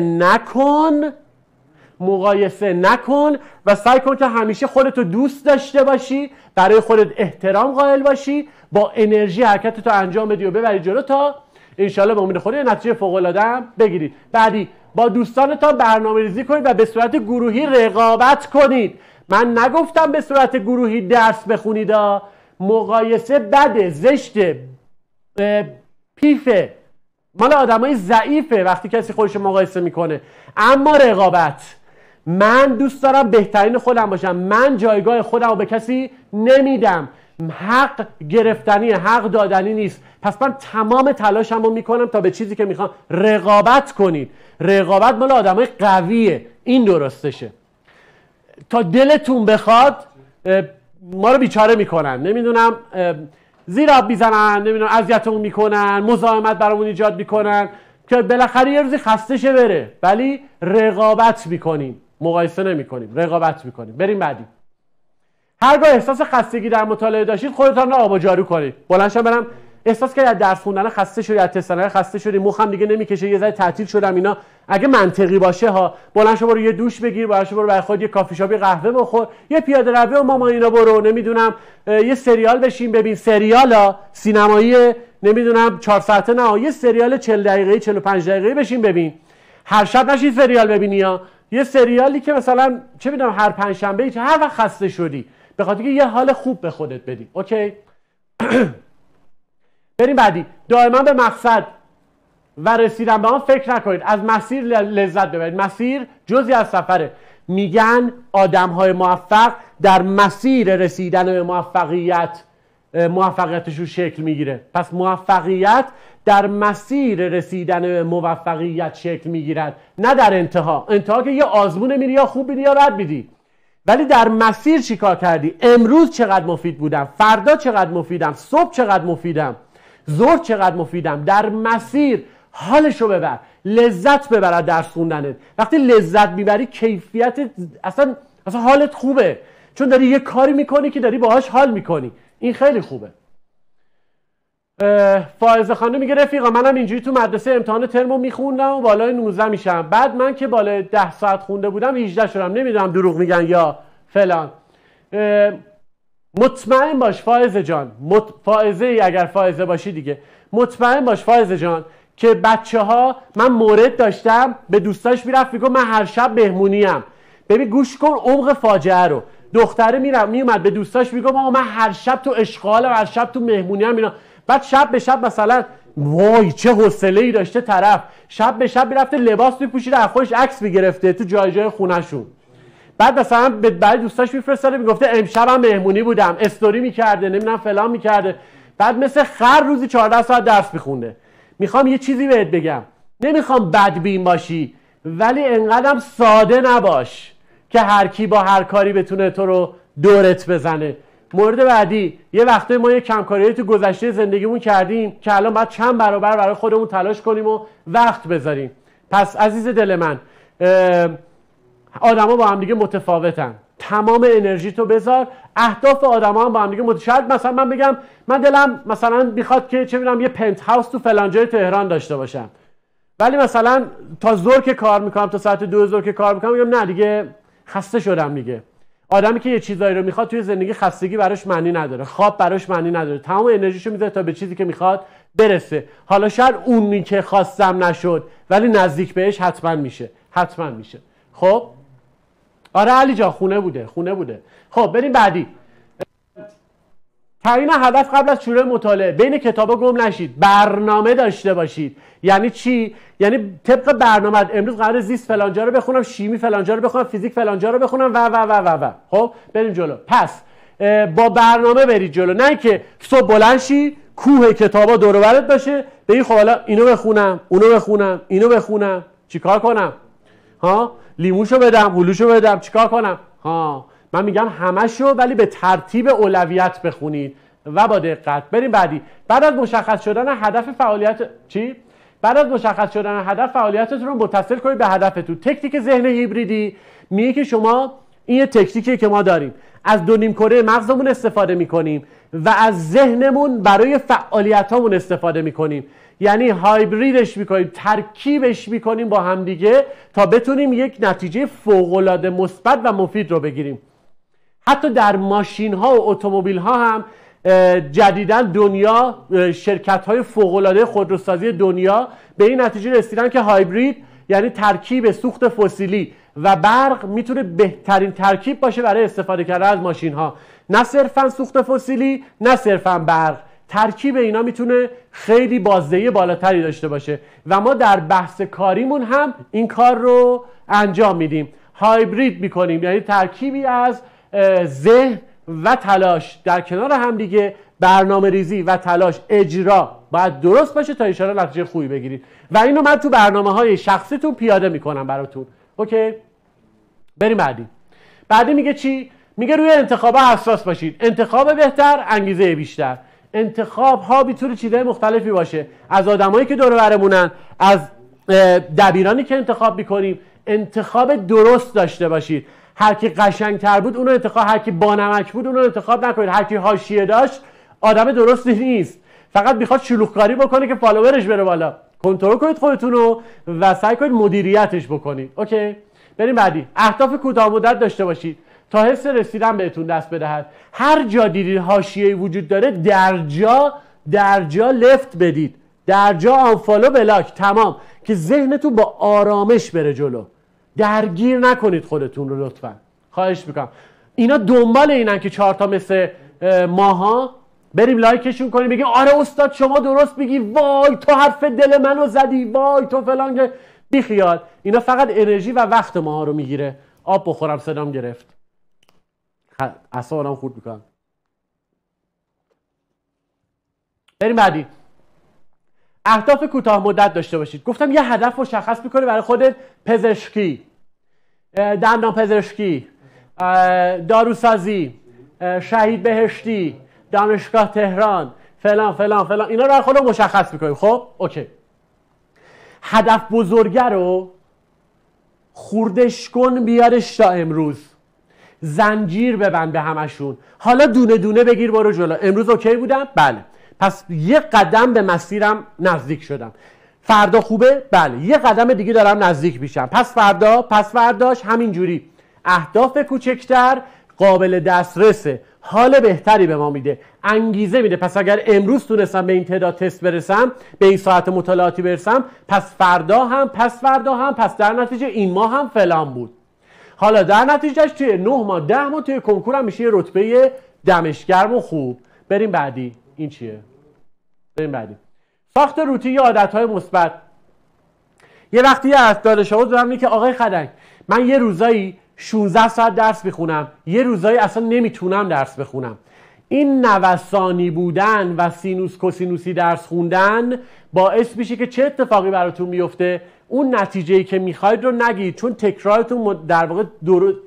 S1: نکن و سعی کن که همیشه خودتو دوست داشته باشی، برای خودت احترام قائل باشی، با انرژی حرکتتو انجام بدی و ببری جلو تا انشالله به امید خدا نتیجه فوق العاده بگیرید. بعدی با دوستانتان برنامه‌ریزی کنید و به صورت گروهی رقابت کنید. من نگفتم به صورت گروهی درس بخونید. مقایسه بده، زشته، پیفه، مال آدمای ضعیفه وقتی کسی خودش مقایسه میکنه. اما رقابت، من دوست دارم بهترین خودم باشم، من جایگاه خودم رو به کسی نمیدم، حق گرفتنی، حق دادنی نیست. پس من تمام تلاشمو میکنم تا به چیزی که میخوام. رقابت کنید. رقابت مال آدمای قویه، این درستشه. تا دلتون بخواد ما رو بیچاره میکنن، نمیدونم زیر آب میزنن، نمیدونم اذیتمون میکنن، مزاحمت برامون ایجاد میکنن که بالاخره یه روزی خسته شه بره، ولی رقابت میکنیم، مقایسه نمیکنیم، رقابت میکنیم. بریم بعدی. هرگاه احساس خستگی در مطالعه داشتید خودتان رو آب و جارو کنید. بلندشم برم احساس که از درس خوندن خسته شدی، از تستنه خسته شدی، مخم دیگه نمیکشه، یه ذره تعطیل شدم، اینا اگه منطقی باشه ها، بلند شو برو یه دوش بگیر، بلند شو برو برای خود یه کافی شاپ قهوه بخور، یه پیاده روی و ماما اینا برو، نمیدونم یه سریال بشین ببین، سریالا سینمایی نمیدونم 4 ساعته نه، یه سریال 40 دقیقه‌ای 45 دقیقه‌ای بشین ببین. هر شب نشین سریال ببینی ها، یه سریالی که مثلا چه میدونم هر پنجشنبه هر وقت خسته شدی، به خاطر که یه حال خوب به خودت بدی. اوکی. بریم بعدی. دائما به مقصد و رسیدن به آن فکر نکنید، از مسیر لذت ببرید. مسیر جزئی از سفره. میگن آدم‌های موفق در مسیر رسیدن به موفقیتشون شکل میگیره. پس موفقیت در مسیر رسیدن به موفقیت شکل میگیرد، نه در انتها. انتها که یه آزمون میری، یا خوب میری یا بد میری، ولی در مسیر چیکار کردی؟ امروز چقدر مفید بودم، فردا چقدر مفیدم، صبح چقدر مفیدم، ظهر چقدر مفیدم. در مسیر حالشو ببر، لذت ببر از درس خوندنت. وقتی لذت میبری کیفیت اصلا حالت خوبه، چون داری یه کاری میکنی که داری باهاش حال میکنی. این خیلی خوبه. فائزه خانم میگه رفیقا منم اینجوری تو مدرسه امتحان ترمو میخوندم و بالای 19 میشم، بعد من که بالای 10 ساعت خونده بودم 18 شدم. نمیدونم دروغ میگن یا فلان. مطمئن باش فائزه جان، فائزه ای اگر فائزه باشی دیگه، مطمئن باش فائزه جان که بچه ها، من مورد داشتم به دوستاش میرفت میگم من هر شب مهمونیم. ببین گوش کن عمق فاجعه رو. دختره میومد به دوستاش میگم آقا من هر شب تو اشغالم، هر شب تو مهمونیم اینا. بعد شب به شب مثلا وای چه حوصله‌ای داشته طرف، شب به شب میرفته لباس میپوشیده، از خودش عکس میگرفته تو جای جای خونه‌شون. بعد مثلا برای دوستاش میفرستاده میگفته امشبم مهمونی بودم، استوری میکرده، نمیدونم فلان میکرده. بعد مثل خر روزی 14 ساعت درس میخونده. میخوام یه چیزی بهت بگم، نمیخوام بدبین باشی، ولی انقدرم ساده نباش که هر کی با هر کاری بتونه تو رو دورت بزنه. مورد بعدی، یه وقته ما یه کمکاریایی تو گذشته زندگیمون کردیم که الان باید چند برابر برای خودمون تلاش کنیم و وقت بذاریم. پس عزیز دل من، آدما با هم دیگه متفاوتن. تمام انرژی تو بذار. اهداف آدما هم با هم دیگه شاید مثلا من بگم من دلم مثلا میخواد که چه میدونم یه پنت هاوس تو فلان جای تهران داشته باشم، ولی مثلا تا ظهر که کار میکنم، تا ساعت 2 ظهر که کار میکنم، میگم نه دیگه خسته شدم دیگه. آدمی که یه چیزایی رو میخواد توی زندگی خستگی براش معنی نداره، خواب براش معنی نداره، تمام انرژیشو میذاره تا به چیزی که میخواد برسه. حالا شاید اونی که خواستم نشد، ولی نزدیک بهش حتما میشه، حتما میشه. خب آره علی جان خونه بوده. خب بریم بعدی. تعیین هدف قبل از شروع مطالعه. بین کتابا گم نشید، برنامه داشته باشید. یعنی چی؟ یعنی طبق برنامه امروز قرار زیست فلانجا رو بخونم، شیمی فلانجا رو بخونم، فیزیک فلانجا رو بخونم و. خب بریم جلو. پس با برنامه برید جلو، نه که صبح بلند شی کوه کتابا دور و برت باشه، بگی خب حالا اینو بخونم، اینو بخونم، چیکار کنم؟ ها لیموشو بدم، هلوشو بدم، چیکار کنم؟ ها من میگم همشو، ولی به ترتیب اولویت بخونید و با دقت. بریم بعدی. بعد از مشخص شدن هدف فعالیتتون رو متصل کنید به هدفتون. تکنیک ذهن هیبریدی میگه که شما، این یه تکنیکیه که ما داریم، از 2 نیم کره مغزمون استفاده میکنیم و از ذهنمون برای فعالیتامون استفاده میکنیم. یعنی هایبریدش میکنیم، ترکیبش میکنیم با همدیگه تا بتونیم یک نتیجه فوق‌العاده مثبت و مفید رو بگیریم. حتی در ماشین ها و اتومبیل ها هم جدیداً دنیا، شرکت های فوق‌العاده خودروسازی دنیا به این نتیجه رسیدن که هایبرید یعنی ترکیب سوخت فسیلی و برق میتونه بهترین ترکیب باشه برای استفاده کردن از ماشین ها. نه صرفاً سوخت فسیلی، نه صرفاً برق، ترکیب اینا میتونه خیلی بازدهی بالاتری داشته باشه و ما در بحث کاریمون هم این کار رو انجام میدیم. هایبرید میکنیم، یعنی ترکیبی از ذهن و تلاش در کنار هم دیگه، برنامه ریزی و تلاش، اجرا باید درست باشه تا ان شاءالله نتیجه خوبی بگیرید و اینو من تو برنامه‌های شخصیتون پیاده میکنم براتون. اوکی؟ بریم بعدی میگه چی؟ میگه روی انتخابا حساس باشید. انتخاب بهتر، انگیزه بیشتر. انتخاب ها میتونه چیزهای مختلفی باشه، از آدمایی که دور و برمونن، از دبیرانی که انتخاب میکنیم. انتخاب درست داشته باشید. هر کی قشنگتر بود اونو انتخاب، هر کی بانمک بود اونو انتخاب نکنید. هر کی حاشیه داشت آدم درستی نیست، فقط میخواد شلوغکاری بکنه که فالوورش بره بالا. کنترل کنید خودتونو و سعی کنید مدیریتش بکنید. اوکی؟ بریم بعدی. اهداف کوتاه مدت داشته باشید تا حس رسیدن بهتون دست بدهد. هر جا دیدید حاشیه‌ای وجود داره در جا لفت بدید، در جا آنفالو بلاک، تمام، که ذهنتون با آرامش بره جلو. درگیر نکنید خودتون رو لطفا، خواهش میکنم. اینا دنبال اینن که 4 تا مثل ماها بریم لایکشون کنیم بگیم آره استاد شما درست میگی، وای تو حرف دل منو زدی، وای تو فلان. بی خیال، اینا فقط انرژی و وقت ماها رو میگیره. آب بخورم صدام گرفت، اعصابم خورد میکنم. بریم بعدی. اهداف کوتاه مدت داشته باشید. گفتم یه هدف مشخص میکنی برای خودت. پزشکی، دندان پزشکی، داروسازی، شهید بهشتی، دانشگاه تهران، فلان فلان فلان، اینا رو برای خودت مشخص میکنیم. خب اوکی. هدف بزرگه رو خوردش کن بیارش تا امروز. زنجیر ببند به همشون. حالا دونه دونه بگیر برو جلو. امروز اوکی بودم؟ بله. پس یه قدم به مسیرم نزدیک شدم. فردا خوبه؟ بله. یه قدم دیگه دارم نزدیک میشم. پس فردا، پس فرداش، همینجوری. اهداف کوچکتر قابل دسترسه. حال بهتری به ما میده، انگیزه میده. پس اگر امروز تونستم به این تعداد تست برسم، به این ساعت مطالعاتی برسم، پس فردا هم، پس فردا هم، پس در نتیجه این ماه هم فلان بود. حالا در نتیجهش توی 9 ماه 10 ماه توی کنکور هم میشه رتبه دمشگرم و خوب. بریم بعدی. این چیه؟ بریم بعدی. ساخت روتین یا عادت‌های مثبت. یه وقتی از دانش‌آموز دارم میگه که آقای خدنگ من یه روزایی 16 ساعت درس میخونم، یه روزایی اصلا نمیتونم درس بخونم. این نوسانی بودن و سینوس کوسینوسی درس خوندن باعث میشه که چه اتفاقی براتون میفته؟ اون نتیجه‌ای که میخواید رو نگیرید، چون تکرارتون در واقع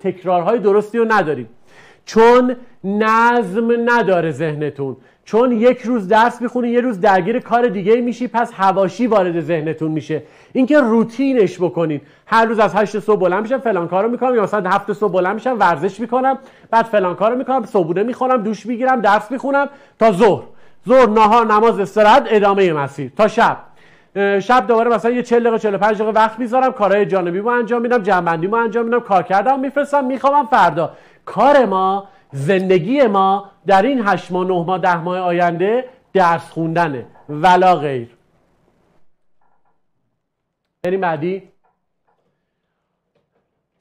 S1: تکرارهای درستی رو ندارید، چون نظم نداره ذهنتون، چون یک روز درس میخونی یه روز درگیر کار دیگه میشی، پس حواشی وارد ذهنتون میشه. اینکه روتینش بکنین، هر روز از 8 صبح بلند میشم فلان کارو میکنم، یا مثلا 7 صبح بلند میشم ورزش میکنم، بعد فلان کارو میکنم، صبحونه میخورم، دوش میگیرم، درس میخونم تا ظهر، نهار، نماز، استراحت، ادامه مسیر تا شب دوباره مثلا یه 40 دقیقه 45 دقیقه وقت میذارم، کارهای جانبیمو انجام میدم، جنبندیمو انجام میدم، کار کردم میفرستم، میخوام فردا. کار ما، زندگی ما در این 8 ماه 9 ماه 10 ماه آینده درس خوندنه ولا غیر. بریم بعدی.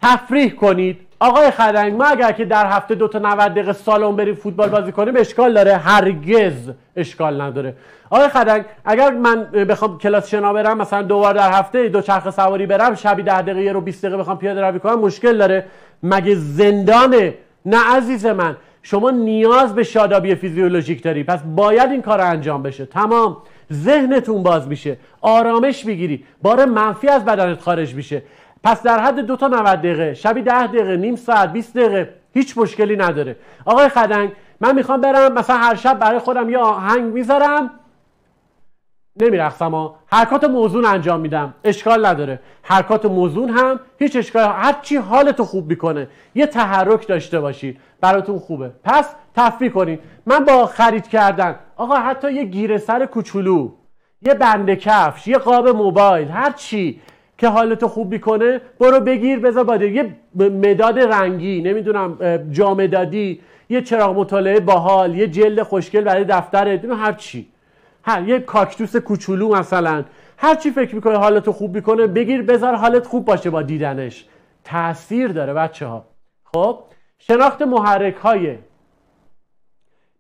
S1: تفریح کنید. آقای خدنگ ما اگر که در هفته 2 تا 90 دقیقه سالن بریم فوتبال بازی کنیم اشکال داره؟ هرگز اشکال نداره. آقای خدنگ اگر من بخوام کلاس شنا برم، مثلا 2 بار در هفته دوچرخه سواری برم، شبی 10 دقیقه رو 20 دقیقه بخوام پیاده روی کنم، مشکل داره؟ مگه زندانه؟ نه عزیز من، شما نیاز به شادابی فیزیولوژیک داری، پس باید این کار انجام بشه. تمام. ذهنتون باز میشه، آرامش میگیری، بار منفی از بدنت خارج میشه. پس در حد 2 تا 90 دقیقه، شبی 10 دقیقه، نیم ساعت، 20 دقیقه، هیچ مشکلی نداره. آقای خدنگ من میخوام برم مثلا هر شب برای خودم یه آهنگ میذارم، نمیرقصم، حرکات موزون انجام میدم، اشکال نداره. حرکات موزون هم هیچ اشکال، هر چی حالتو خوب میکنه، یه تحرک داشته باشید براتون خوبه. پس تفریح کنید. من با خرید کردن، آقا حتی یه گیره سر کوچولو، یه بنده کفش، یه قاب موبایل، هر چی که حالتو خوب میکنه برو بگیر بذار باده. یه مداد رنگی، نمیدونم جامدادی، یه چراغ مطالعه باحال، یه جلد خوشگل برای دفترت، هر چی، یه کاکتوس کوچولو مثلا، هر چی فکر میکنه حالتو خوب میکنه بگیر بذار حالت خوب باشه با دیدنش. تأثیر داره بچه‌ها. خب شناخت محرک‌های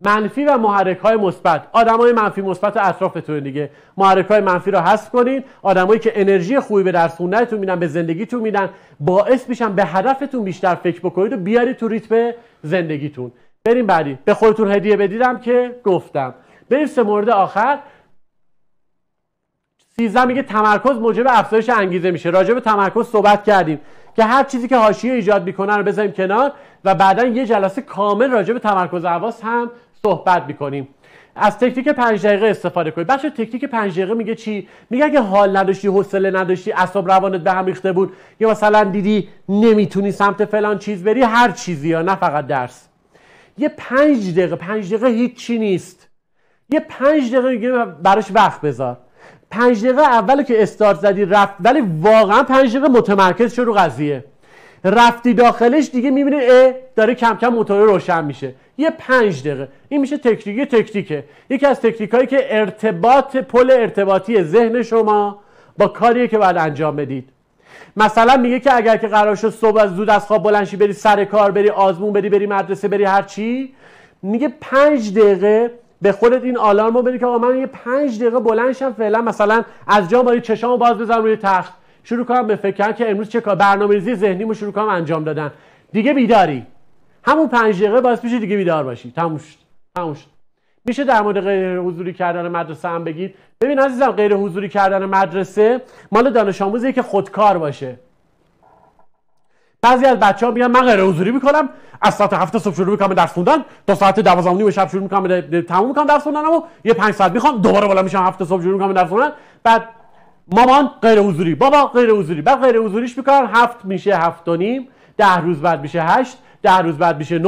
S1: منفی و محرک‌های مثبت. آدمای منفی مثبت اطرافتون دیگه. محرک‌های منفی رو حذف کنین. آدمایی که انرژی خوبی به درس خوندنتون میدن، به زندگیتون میدن، باعث میشن به هدفتون بیشتر فکر بکنید و بیارید تو ریتم زندگیتون. بریم بعدی. به خودتون هدیه بدیدم که گفتم. بریم 3 مورد آخر. 13 میگه تمرکز موجب افزایش انگیزه میشه. راجع به تمرکز صحبت کردیم که هر چیزی که حاشیه ایجاد میکنه رو بذاریم کنار و بعدا یه جلسه کامل راجع به تمرکز حواس هم صحبت میکنیم. از تکنیک 5 دقیقه استفاده کنید. بچه تکنیک 5 دقیقه میگه چی؟ میگه اگه حال نداشتی، حوصله نداشتی، اعصاب روانت به هم ریخته بود، یا مثلا دیدی نمیتونی سمت فلان چیز بری، هر چیزی یا نه فقط درس، یه 5 دقیقه هیچی نیست. یه 5 دقیقه میگه براش وقت بذار. 5 دقیقه اول که استارت زدی رفت، ولی واقعا 5 دقیقه متمرکز شو رو قضیه. رفتی داخلش دیگه میبینی داره کم کم موتور روشن میشه. یه 5 دقیقه این میشه تکنیکه. یکی از تکنیکایی که پل ارتباطی ذهن شما با کاریه که باید انجام بدید. مثلا میگه که اگر که قرار شد صبح زود از خواب بلند شی، بری سر کار، بری آزمون بدی، بری مدرسه، بری هر چی، میگه 5 دقیقه به خودت این آلارمو بدی که آقا من یه 5 دقیقه بلند شم، فعلا مثلا از جام باری چشامو باز بزنم روی تخت، شروع کنم به فکر کردن که امروز چه کار، برنامه‌ریزی ذهنیمو شروع کنم انجام دادن. دیگه بیداری. همون 5 دقیقه باعث میشه دیگه بیدار باشی. تموم شد. میشه در مورد غیر حضوری کردن مدرسه هم بگید. ببین عزیزم، غیر حضوری کردن مدرسه مال دانش آموزیه که خودکار باشه. بعضی از بچه‌ها میگن من غیر حضوری میکنم، از ساعت 7 صبح شروع میکنم درس خوندن، تا ساعت 12 شب شروع میکنم تموم میکنم درس خوندنمو، یه 5 ساعت میخوام، دوباره بالا میشم 7 صبح شروع میکنم درس خوندن، بعد مامان غیر حضوری، بابا غیر حضوری، بعد غیر حضوریش میکنن 7 میشه 7 و نیم، 10 روز بعد میشه 8، 10 روز بعد میشه 9،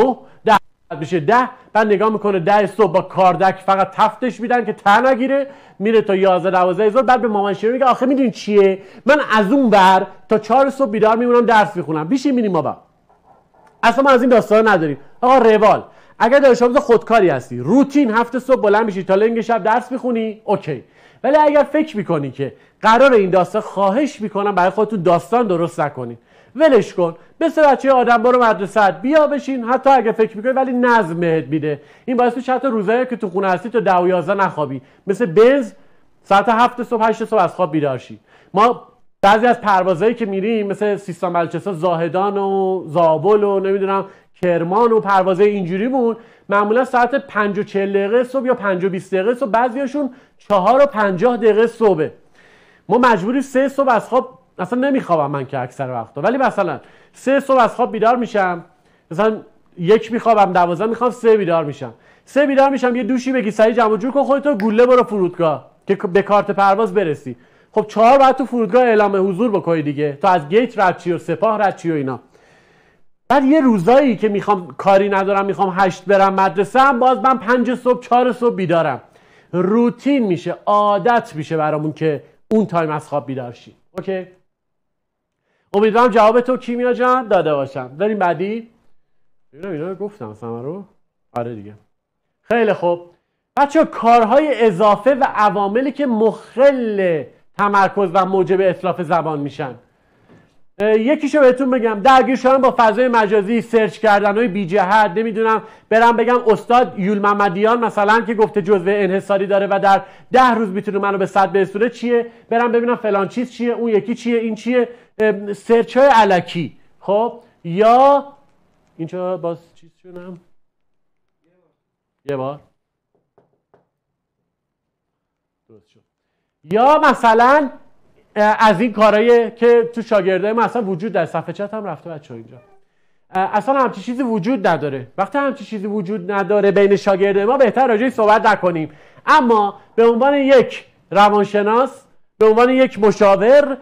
S1: 10 بعد میشه 10، بعد نگاه میکنه 10 صبح با کاردک فقط تفتش میدن که ته نگیره، میره تا 11 12 ظهر، بعد به مامانش میگه آخه میدونی چیه، من از اون ور تا 4 صبح بیدار میمونم درس میخونم. بیشی میریم بابا. اصلا ما از این داستانا نداریم. آقا روال، اگر دانش آموز خودکاری هستی، روتین 7 صبح بلند میشی تا لنگ شب درس میخونی، اوکی. ولی اگر فکر میکنی که قرار این داستان، خواهش میکنم برای خودتون داستان درست نکنین، ولش کن. مثل بچه آدم برو مدرسه، بیا بشین، حتی اگه فکر میکنی ولی نظم بهت میده. این باعث میشه حتی روزایی که تو خونه هستی تا 10 و 11 نخوابی، مثل بنز ساعت 7 صبح 8 صبح از خواب بیدار شی. ما بعضی از پروازایی که میریم مثل سیستان بلوچستان، زاهدان و زابل و نمیدونم کرمان و پروازای اینجوریمون معمولا ساعت 5 و 40 دقیقه صبح یا 5 و 20 دقیقه صبح، بعضیاشون 4 و 50 دقیقه صبح. ما مجبوری 3 صبح از خواب، اصلا نمیخوابم من که اکثر وقتا، ولی مثلا 3 صبح از خواب بیدار میشم، مثلا 1 میخوابم، 12 میخوام، 3 بیدار میشم. 3 بیدار میشم، یه دوشی بگی، سریع جمع جور کن خودتو، گوله برو فرودگاه که به کارت پرواز برسی. خب 4 بعد تو فرودگاه اعلام حضور بکنی دیگه، تا از گیت رد چی و سپاه رد چی و اینا. بعد یه روزایی که میخوام کاری ندارم، میخوام 8 برم مدرسه، هم باز من 5 صبح 4 صبح بیدارم. روتین میشه، عادت میشه برامون که اون تایم از خواب بیدار شی. اوکی؟ امیدوارم جواب تو کیمیا جان داده باشم. بریم بعدی. اینا رو گفتم اصلا رو. آره دیگه. خیلی خوب. بچه‌ها، کارهای اضافه و عواملی که مخل تمرکز و موجب اتلاف زبان میشن. یکیشو بهتون بگم، درگیر شدن با فضای مجازی، سرچ کردنهای بی جهت، نمیدونم برم بگم استاد یول محمدیان مثلا که گفته جزوه انحصاری داره و در 10 روز میتونه منو به 100 برسونه چیه، برم ببینم فلان چیز چیه، اون یکی چیه، این چیه، سرچ های الکی. خب یا اینجا باز چیز شونم یه بار درست شد. یا مثلا از این کارهایی که تو شاگردای ما اصلا وجود در صفحه چت هم رفته بچه‌ها اینجا، اصلا همچین چیزی وجود نداره. وقتی همچین چیزی وجود نداره بین شاگردای ما بهتر راجعش صحبت نکنیم. اما به عنوان یک روانشناس، به عنوان یک مشاور،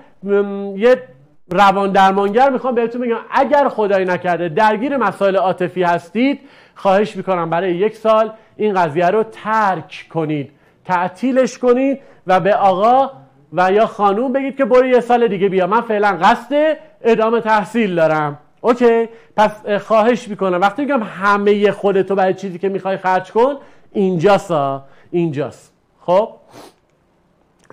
S1: یه روان درمانگر میخوام بهتون بگم اگر خدای نکرده درگیر مسائل عاطفی هستید، خواهش میکنم برای 1 سال این قضیه رو ترک کنید، تعطیلش کنید و به آقا و یا خانوم بگید که برو 1 سال دیگه بیا، من فعلا قصد ادامه تحصیل دارم. اوکی؟ پس خواهش میکنم وقتی میگم همه خودتو برای چیزی که میخوای خرج کن، اینجاست. خب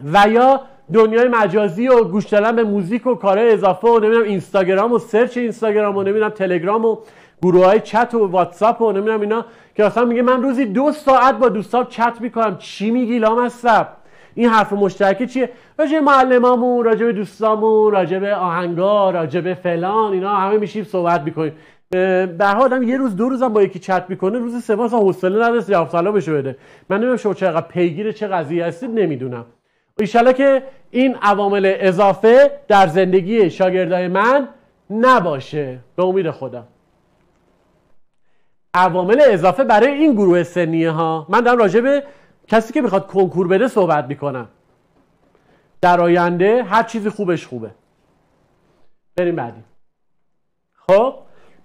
S1: و یا دنیای مجازی و گوش دادن به موزیک و کارهای اضافه و نمیدونم اینستاگرام و سرچ اینستاگرام و نمیدونم تلگرام و گروه‌های چت و واتساپ و نمیدونم اینا که اصلا میگه من روزی 2 ساعت با دوستام چت میکنم. چی میگی لامصب؟ این حرف مشترک چیه؟ راجع به معلمامون، راجع به دوستامون، راجع به آهنگا، راجع به فلان، اینا همه میشیم صحبت میکنیم. به هر آدم یه روز دو روزم با یکی چت میکنه، روز سوم اصلا حوصله نداره جواب سلامشو بده. من نمیدونم شما چقدر پیگیر چه قضیه هستید، نمیدونم. ان که این عوامل اضافه در زندگی شاگردای من نباشه به امید خدا. عوامل اضافه برای این گروه سنیه ها، من دارم راجع به کسی که میخواد کنکور بده صحبت میکنم. در آینده هر چیزی خوبش خوبه. بریم بعدی. خب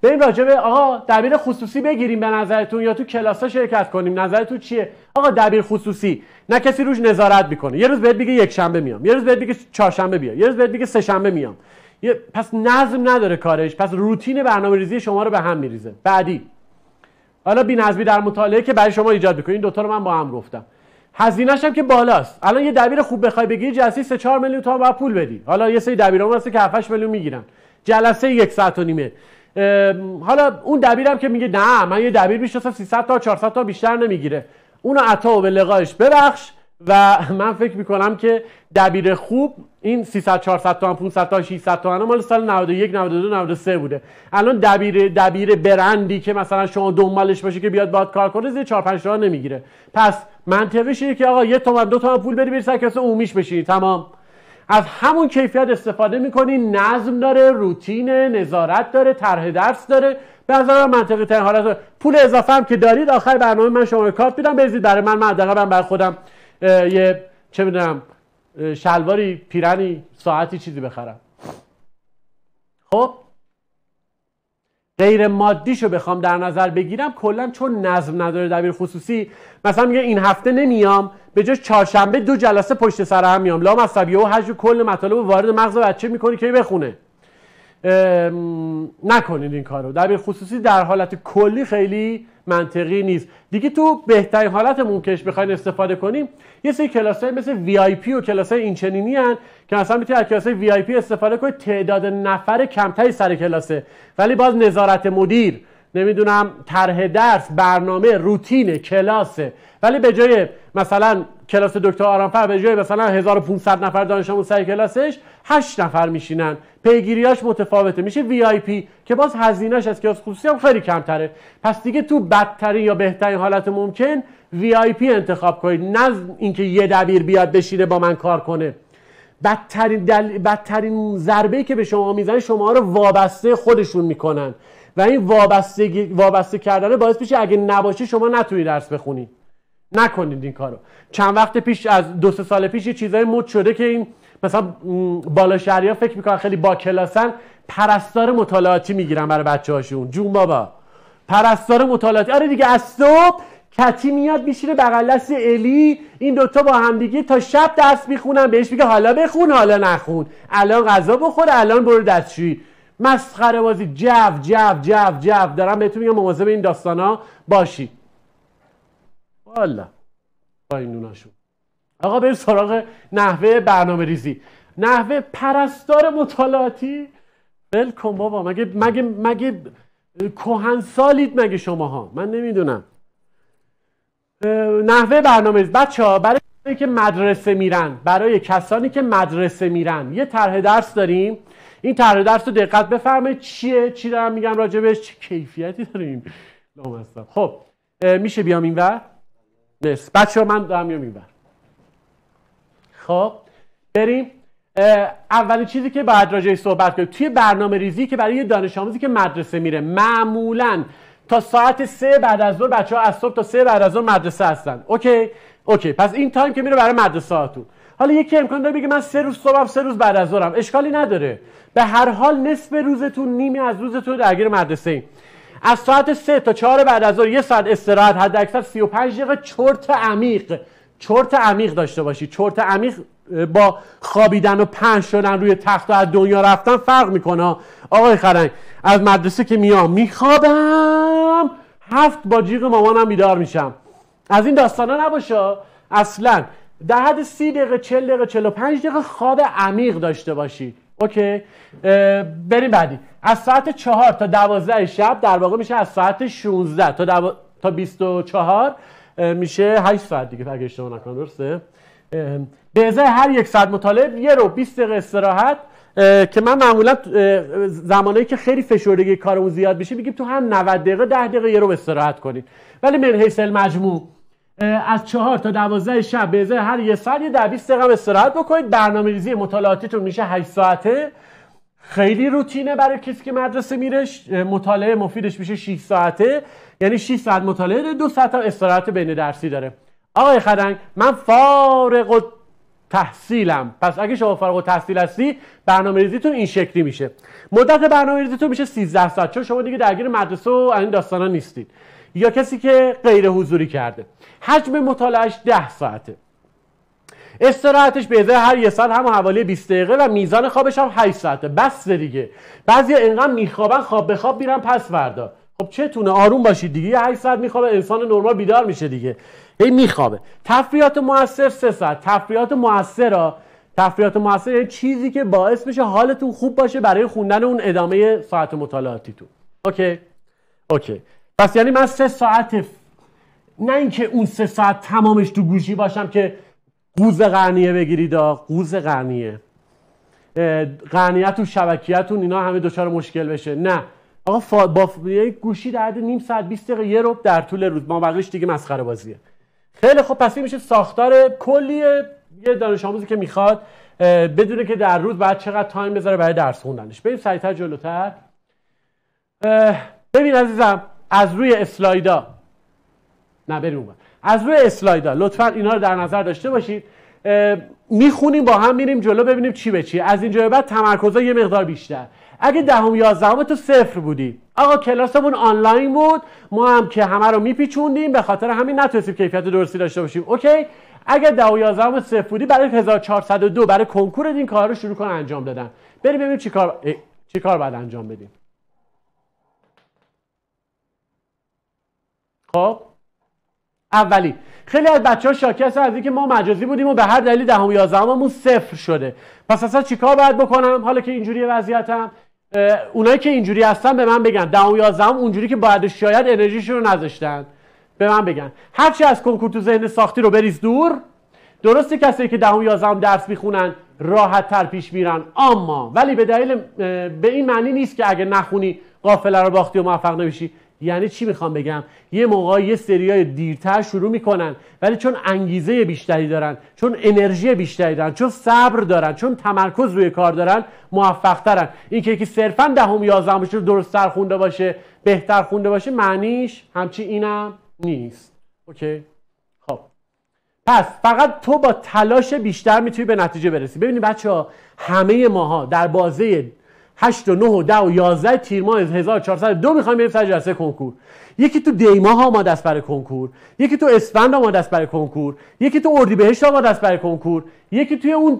S1: بریم راجع به آقا دبیر خصوصی بگیریم به نظرتون یا تو کلاس‌ها شرکت کنیم؟ نظرتون چیه؟ آقا دبیر خصوصی نه کسی روش نظارت میکنه. یه روز بهت میگه یک شنبه میام، یه روز بهت میگه چهارشنبه بیا، یه روز بهت میگه سه شنبه میام. پس نظم نداره کارش، پس روتین برنامه‌ریزی شما رو به هم میریزه. بعدی حالا بی‌نظمی در مطالعه که برای شما ایجاد میکنه. این دو تا رو من با هم گفتم. هزینه‌ش هم که بالاست. الان یه دبیر خوب بخوای بگیری جلسه 3 4 میلیون تومان باید پول بدی. حالا یه سری دبیرام هست که 7 8 میلیون میگیرن. جلسه 1 ساعت و نیمه. حالا اون دبیرم که میگه نه من یه دبیر میشناسم 300 تا 400 تا بیشتر نمیگیره، اونو عطا و به لقایش ببخش. و من فکر میکنم که دبیر خوب این 300 400 تومن 500 تا 600 تومن مال سال 91 92 93 بوده. الان دبیر برندی که مثلا شما دنبالش باشی که بیاد باهات کار کنه زیر 4 5 تومن نمیگیره. پس منطقیش اینه که آقا 1 تومن 2 تومن پول بدی بری سر کلاس عمومیش بشینی، تمام. از همون کیفیت استفاده میکنی، نظم داره، روتین، نظارت داره، طرح درس داره. به نظر من منطقی ترین حالت داره. پول اضافه هم که دارید آخر برنامه من شما کارت میدم بریزید برای من حداقل برای خودم یه چه میدونم شلواری، پیرنی، ساعتی چیزی بخرم. خب غیر مادیشو بخوام در نظر بگیرم، کلا چون نظم نداره دبیر خصوصی، مثلا میگه این هفته نمیام، به جاش چهارشنبه 2 جلسه پشت سر هم میام، لامصبیه و حجم کل مطالب وارد مغز بچه میکنی که بخونه. نکنید این کارو. دبیر خصوصی در حالت کلی خیلی منطقی نیست. دیگه تو بهترین حالت ممکنش بخواید استفاده کنیم، یه سری کلاسای مثل وی آی پی و کلاسای اینچنینی ان که مثلا میتونید از کلاسای وی آی پی استفاده کنید، تعداد نفر کمتری سر کلاسه ولی باز نظارت مدیر، نمیدونم طرح درس، برنامه، روتین کلاسه. ولی به جای مثلا کلاس دکتر آرامفر به جای مثلا 1500 نفر دانش آموز سر کلاسش 8 نفر میشینن، پیگیریاش متفاوته، میشه وی آی پی که باز هزینه‌اش از کلاس خصوصی هم خیلی کمتره. پس دیگه تو بدترین یا بهترین حالت ممکن وی آی پی انتخاب کنید، نه اینکه یه دبیر بیاد بشینه با من کار کنه. بدترین ضربه‌ای که به شما میزنه شما رو وابسته خودشون میکنن و این وابسته کردن باعث میشه اگه نباشه شما نتونی درس بخونی. نکنید این کارو. چند وقت پیش از 2-3 سال پیش یه چیزای مد شده که این مثلا بالا شهریا فکر میکنن خیلی با کلاسن، پرستار مطالعاتی میگیرن برای بچه‌هاشون. جون بابا، پرستار مطالعاتی. آره دیگه، از صبح کتی میاد میشینه بغل دست الی، این دوتا با هم دیگه تا شب درس میخونن، بهش میگه حالا بخون حالا نخون، الان غذا بخور الان برو دستشویی. مسخره بازی، جو جو جو جو. دارم بهتون میگم مواظب این داستانا باشی. والا با این نوناشون. آقا بریم سراغ نحوه برنامه ریزی. نحوه پرستار مطالعاتی؟ ول کن بابا، مگه کهنسالید مگه شماها؟ من نمیدونم. نحوه برنامه ریزی بچه‌ها برای کسانی که مدرسه میرن یه طرح درس داریم. این طرح درس رو دقت بفرمایید چی دارم میگم راجبش، چه کیفیتی داریم. لامصب. خب میشه بیام اینور؟ مرسی بچه‌ها، من دارم میام اینور. خب بریم. اولین چیزی که باید راجعش صحبت کنیم توی برنامه ریزی که برای یه دانش آموزی که مدرسه میره، معمولاً تا ساعت 3 بعد از ظهر بچه‌ها از صبح تا 3 بعد از ظهر مدرسه هستن. اوکی پس این تایم که میره برای مدرسه هاتون. حالا یکی امکان داره بگه من 3 روز صبحم 3 روز بعد از ظهرم، اشکالی نداره. به هر حال نصف روزتون، نیمی از روزتون درگیر مدرسه ایم. از ساعت 3 تا 4 بعد از ظهر 1 ساعت استراحت، حد اکثر 35 دقیقه چرت عمیق داشته باشید. چرت عمیق با خوابیدن و پهن شدن روی تخت و از دنیا رفتن فرق میکنه. آقای خرنگ، از مدرسه که میام میخوابم، 7 با جیغ مامانم بیدار میشم. از این داستانا نباشه اصلا. در حد 30 دقیقه 40 دقیقه 45 دقیقه خواب عمیق داشته باشید. اوکی. بریم بعدی. از ساعت 4 تا 12 شب، در واقع میشه از ساعت 16 تا 24 میشه 8 ساعت دیگه اگه اشتباه نکنم، درسته؟ به ازای هر 1 ساعت مطالعه 1 رو 20 دقیقه استراحت که من معمولا زمانایی که خیلی فشردگی کارمون زیاد میشه میگیم تو هر 90 دقیقه 10 دقیقه یه رو استراحت کنید. ولی من حیث المجموع از 4 تا 12 شب به ازای هر یه ساعت یه 20 دقیقه استراحت بکنید. برنامه‌ریزی مطالعاتیتون میشه 8 ساعته. خیلی روتینه برای کسی که مدرسه میره. مطالعه مفیدش میشه 6 ساعته، یعنی 6 ساعت مطالعه داره، 2 ساعت هم استراحت بین درسی داره. آقای خدنگ من فارغ تحصیلم، پس اگه شما فارغ التحصیل هستی برنامه‌ریزیتون این شکلی میشه. مدت برنامه‌ریزیتون میشه 13 ساعت، چون شما دیگه درگیر مدرسه و این داستانا نیستید، یا کسی که غیر حضوری کرده. حجم مطالعهش 10 ساعته. استراحتش به ازای هر یه ساعت هم حوالی 20 دقیقه و میزان خوابش هم 8 ساعته. بس دیگه. بعضیا اینقدر میخوابن خواب به خواب میرن پس فردا. خب چتونه آروم باشید دیگه. 8 ساعت میخوابه انسان نرمال بیدار میشه دیگه. هی میخوابه. تفریحات مؤثر 3 ساعت. تفریحات مؤثر یعنی چیزی که باعث بشه حالتون خوب باشه برای خوندن اون ادامه ساعت مطالعاتیتون. اوکی. پس یعنی من 3 ساعت نه اینکه اون 3 ساعت تمامش تو گوشی باشم که قوز قرنیه بگیرید. قوز قرنیه تو شبکیه‌تون اینا همه دچار مشکل بشه. نه آقا با یک گوشی در حد نیم ساعت 20 دقیقه یه ربع در طول روز، ما بقیش دیگه مسخره بازیه. خیلی خب پس این میشه ساختار کلی یه دانش آموزی که میخواد بدونه که در روز بعد چقدر تایم بذاره برای درس خوندنش. بریم سریعتر جلوتر. ببین عزیزم از روی اسلایدا لطفا اینا رو در نظر داشته باشید. میخونیم با هم میریم جلو ببینیم چی به چی. از اینجا به بعد تمرکزا یه مقدار بیشتر. اگه دهم 11 تو 0 بودی، آقا کلاسمون آنلاین بود، ما هم که همه رو میپیچوندیم، به خاطر همین نتونستیم کیفیت درستی داشته باشیم. اوکی. اگه 10 و 11 0 بودی، برای 1402 برای کنکور این کار رو شروع کن انجام دادن. بریم ببینیم چیکار باید انجام بدیم. خب اولی، خیلی از بچه‌ها شاکی هستن از اینکه ما مجازی بودیم و به هر دلیلی 10 و 11 0 شده. پس اصلا چیکار باید بکنم حالا که اینجوری وضعیتم؟ اونایی که اینجوری هستن به من بگن 10 و 11 اونجوری که باید شاید انرژیشون رو نذاشتن. به من بگن هرچی از کنکور تو ذهن ساختی رو بریز دور. درسته کسایی که 10 و 11 درس میخونن راحت تر پیش میرن، اما ولی به دلیل به این معنی نیست که اگه نخونی قافله رو باختی و موفق نمیشی. یعنی چی میخوام بگم؟ یه موقع یه سریای دیرتر شروع میکنن، ولی چون انگیزه بیشتری دارن، چون انرژی بیشتری دارن، چون صبر دارن، چون تمرکز روی کار دارن، موفق ترن. این که یکی صرفا 10 و 11 رو درست‌تر خونده باشه، بهتر خونده باشه، معنیش همچی اینم نیست. اوکی؟ خب پس فقط تو با تلاش بیشتر میتونی به نتیجه برسی. ببینید بچه‌ها، همه ماها در بازه 8 و 9 و 10 و 11 تیر ماه 1402 میخوایم بریم سر جلسه کنکور. یکی تو دی ماه آماده است برای کنکور، یکی تو اسفند آماده است برای کنکور، یکی تو اردیبهشت آماده است برای کنکور، یکی توی اون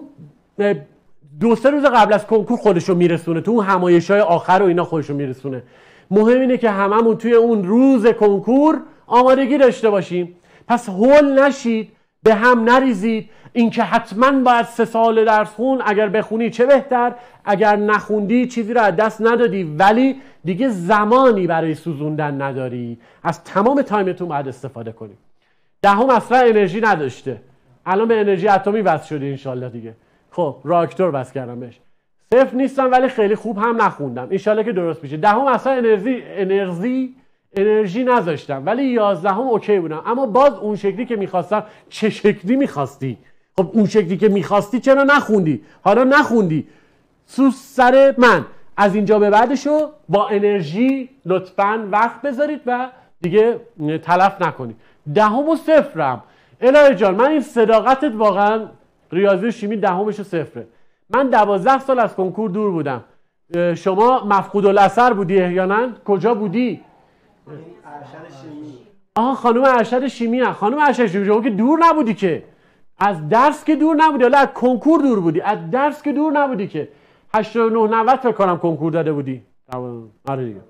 S1: 2-3 روز قبل از کنکور خودشو میرسونه، تو اون همایش‌های آخر و اینا خودشو میرسونه. مهم اینه که هممون توی اون روز کنکور آمادگی داشته باشیم. پس هول نشید، به هم نریزید. اینکه حتما باید 3 سال درس خون، اگر بخونی چه بهتر، اگر نخوندی چیزی رو از دست ندادی، ولی دیگه زمانی برای سوزوندن نداری. از تمام تایمتون باید استفاده کنی. 10 اصلا انرژی نداشته، الان به انرژی اتمی وصل شدی انشالله دیگه. خب راکتور وصل کردم بهش. 0 نیستم ولی خیلی خوب هم نخوندم، انشالله که درست میشه. 10 اصلا انرژی نذاشتم، ولی 11 اوکی بودم. اما باز اون شکلی که میخواستم. چه شکلی میخواستی؟ خب اون شکلی که میخواستی چرا نخوندی؟ حالا نخوندی، سوس سر من. از اینجا به بعدشو با انرژی لطفاً وقت بذارید و دیگه تلف نکنید. 10 و 0 الهی جان، من این صداقتت واقعا ریاضی و شیمی 10 0. من 12 سال از کنکور دور بودم. شما مفقود الاثر بودی احیانا؟ کجا بودی؟ ارشد شیمی. خانم ارشد شیمی. خانم ارشد شیمی شما که دور نبودی که، از درس که دور نبودی، حالا از کنکور دور بودی، از درس که دور نبودی که. 89-90 فکر کنم کنکور داده بودی. آره دیگه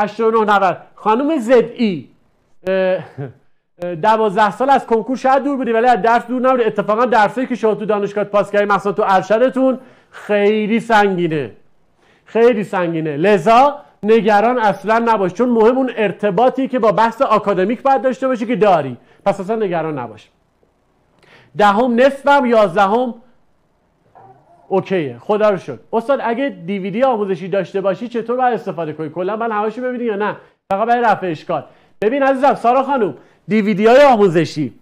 S1: 89-90. خانم زدئی 12 سال از کنکور شاید دور بودی ولی از درس دور نبودی. اتفاقا درسایی که شما تو دانشگاه پاس کردی مثلا تو ارشدتون خیلی سنگینه، خیلی سنگینه. لذا نگران اصلا نباش، چون مهم اون ارتباطی که با بحث آکادمیک باید داشته باشی که داری. پس اصلا نگران نباش. 10 نصفم 11 اوکیه، خدا رو شکر. استاد اگه دیویدی آموزشی داشته باشی چطور باید استفاده کنی؟ کلا من همه‌شو ببینی یا نه فقط برای رفع اشکال؟ ببین عزیزم سارا خانم، دیویدی های آموزشی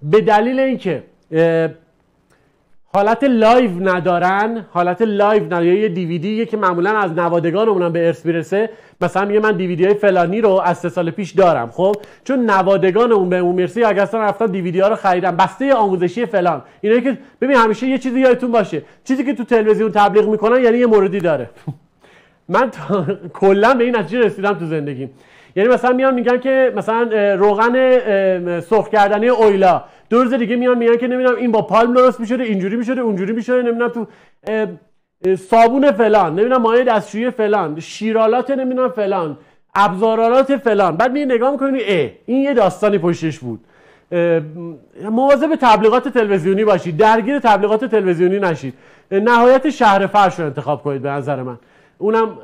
S1: به دلیل اینکه حالت لایو ندارن، حالت لایو ندارن، یه دیویدیه که معمولا از نوادگانمون به ارث میرسه، مثلا میگه من دیویدی های فلانی رو از 3 سال پیش دارم، خب چون نوادگانمون بهمون میرسه اگه اصلا رفتن دیویدی ها رو خریدن، بسته آموزشی فلان، اینایی که ببین همیشه یه چیزی یادتون باشه، چیزی که تو تلویزیون تبلیغ میکنن یعنی یه موردی داره. من کلا به این نتیجه رسیدم تو زندگیم. یعنی مثلا میان میگن که مثلا روغن سرخ کردنی اویلا، 2 روز دیگه میان میگن که نمیدونم این با پالم درست میشده، اینجوری میشده، اونجوری میشده، نمیدونم تو صابون فلان، نمیدونم مایع دستشویی فلان، شیرالات نمیدونم فلان، ابزارالات فلان. بعد می نگاه میکنید این یه داستانی پشتش بود. مواظب تبلیغات تلویزیونی باشید، درگیر تبلیغات تلویزیونی نشید. نهایت شهر فرش رو انتخاب کنید به نظر من، اونم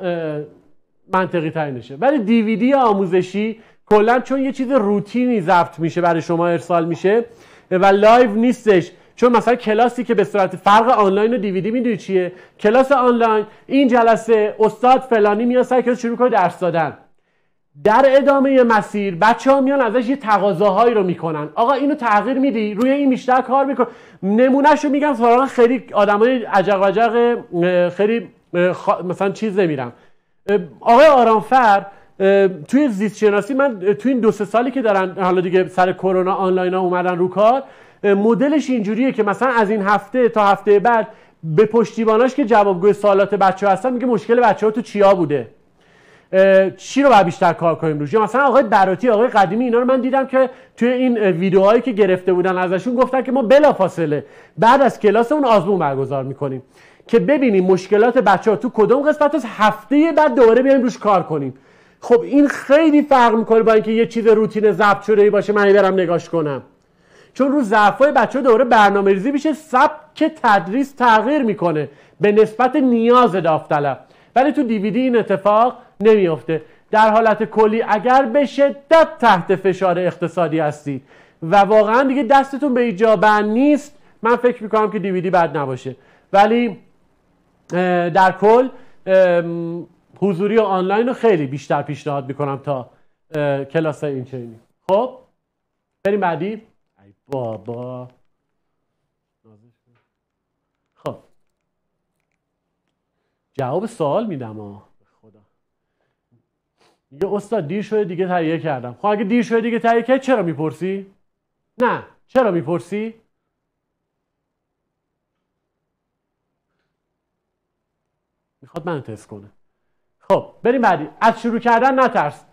S1: منطقی ترینشه. ولی دیویدی آموزشی کلا چون یه چیز روتینی ضبط میشه برای شما ارسال میشه و لایو نیستش، چون مثلا کلاسی که به صورت فرق آنلاین و دیویدی میدونی چیه؟ کلاس آنلاین این جلسه استاد فلانی میاد سر کلاس شروع کنه درس دادن، در ادامه مسیر بچه‌ها میان ازش یه تقاضاهایی رو میکنن، آقا اینو تغییر میدی، روی این بیشتر کار میکن. نمونهشو میگم سراغ خیلی آدمای عجق وجق، خیلی مثلا چیز نمیرم. آقای آرامفر توی زیست شناسی، من توی این 2-3 سالی که دارن حالا دیگه سر کرونا آنلاین ها اومدن رو کار، مدلش اینجوریه که مثلا از این هفته تا هفته بعد به پشتیباناش که جوابگوی سوالات بچه‌ها هستن میگه مشکل بچه‌ها تو چیا بوده، چی رو باید بیشتر کار کنیم روش. یا مثلا آقای براتی، آقای قدیمی، اینا رو من دیدم که توی این ویدیوهایی که گرفته بودن ازشون گفتن که ما بلافاصله بعد از کلاس اون آزمون برگزار میکنیم که ببینیم مشکلات بچه‌ها تو کدوم قسمت از هفته بعد دوباره بیایم روش کار کنیم. خب این خیلی فرق میکنه با اینکه یه چیز روتین ضبط شده‌ای باشه من برم نگاش کنم، چون رو ضعف‌های بچه‌ها دوباره برنامه‌ریزی میشه، سبک تدریس تغییر میکنه به نسبت نیاز داوطلب. ولی تو دیویدی این اتفاق نمیفته. در حالت کلی اگر به شدت تحت فشار اقتصادی هستید و واقعا دیگه دستتون به ایجا بند نیست، من فکر میکنم که دیویدی بد نباشه. ولی در کل حضوری و آنلاین رو خیلی بیشتر پیشنهاد میکنم تا کلاس این چنینی. خب بریم بعدی. ای بابا، خب جواب سوال میدم خدا. میگه استاد دیر شده دیگه تهیه کردم. خب اگه دیر شده دیگه تهیه کردی چرا میپرسی؟ نه چرا میپرسی؟ میخواد منو تست کنه. خب بریم بعدی. از شروع کردن نترس.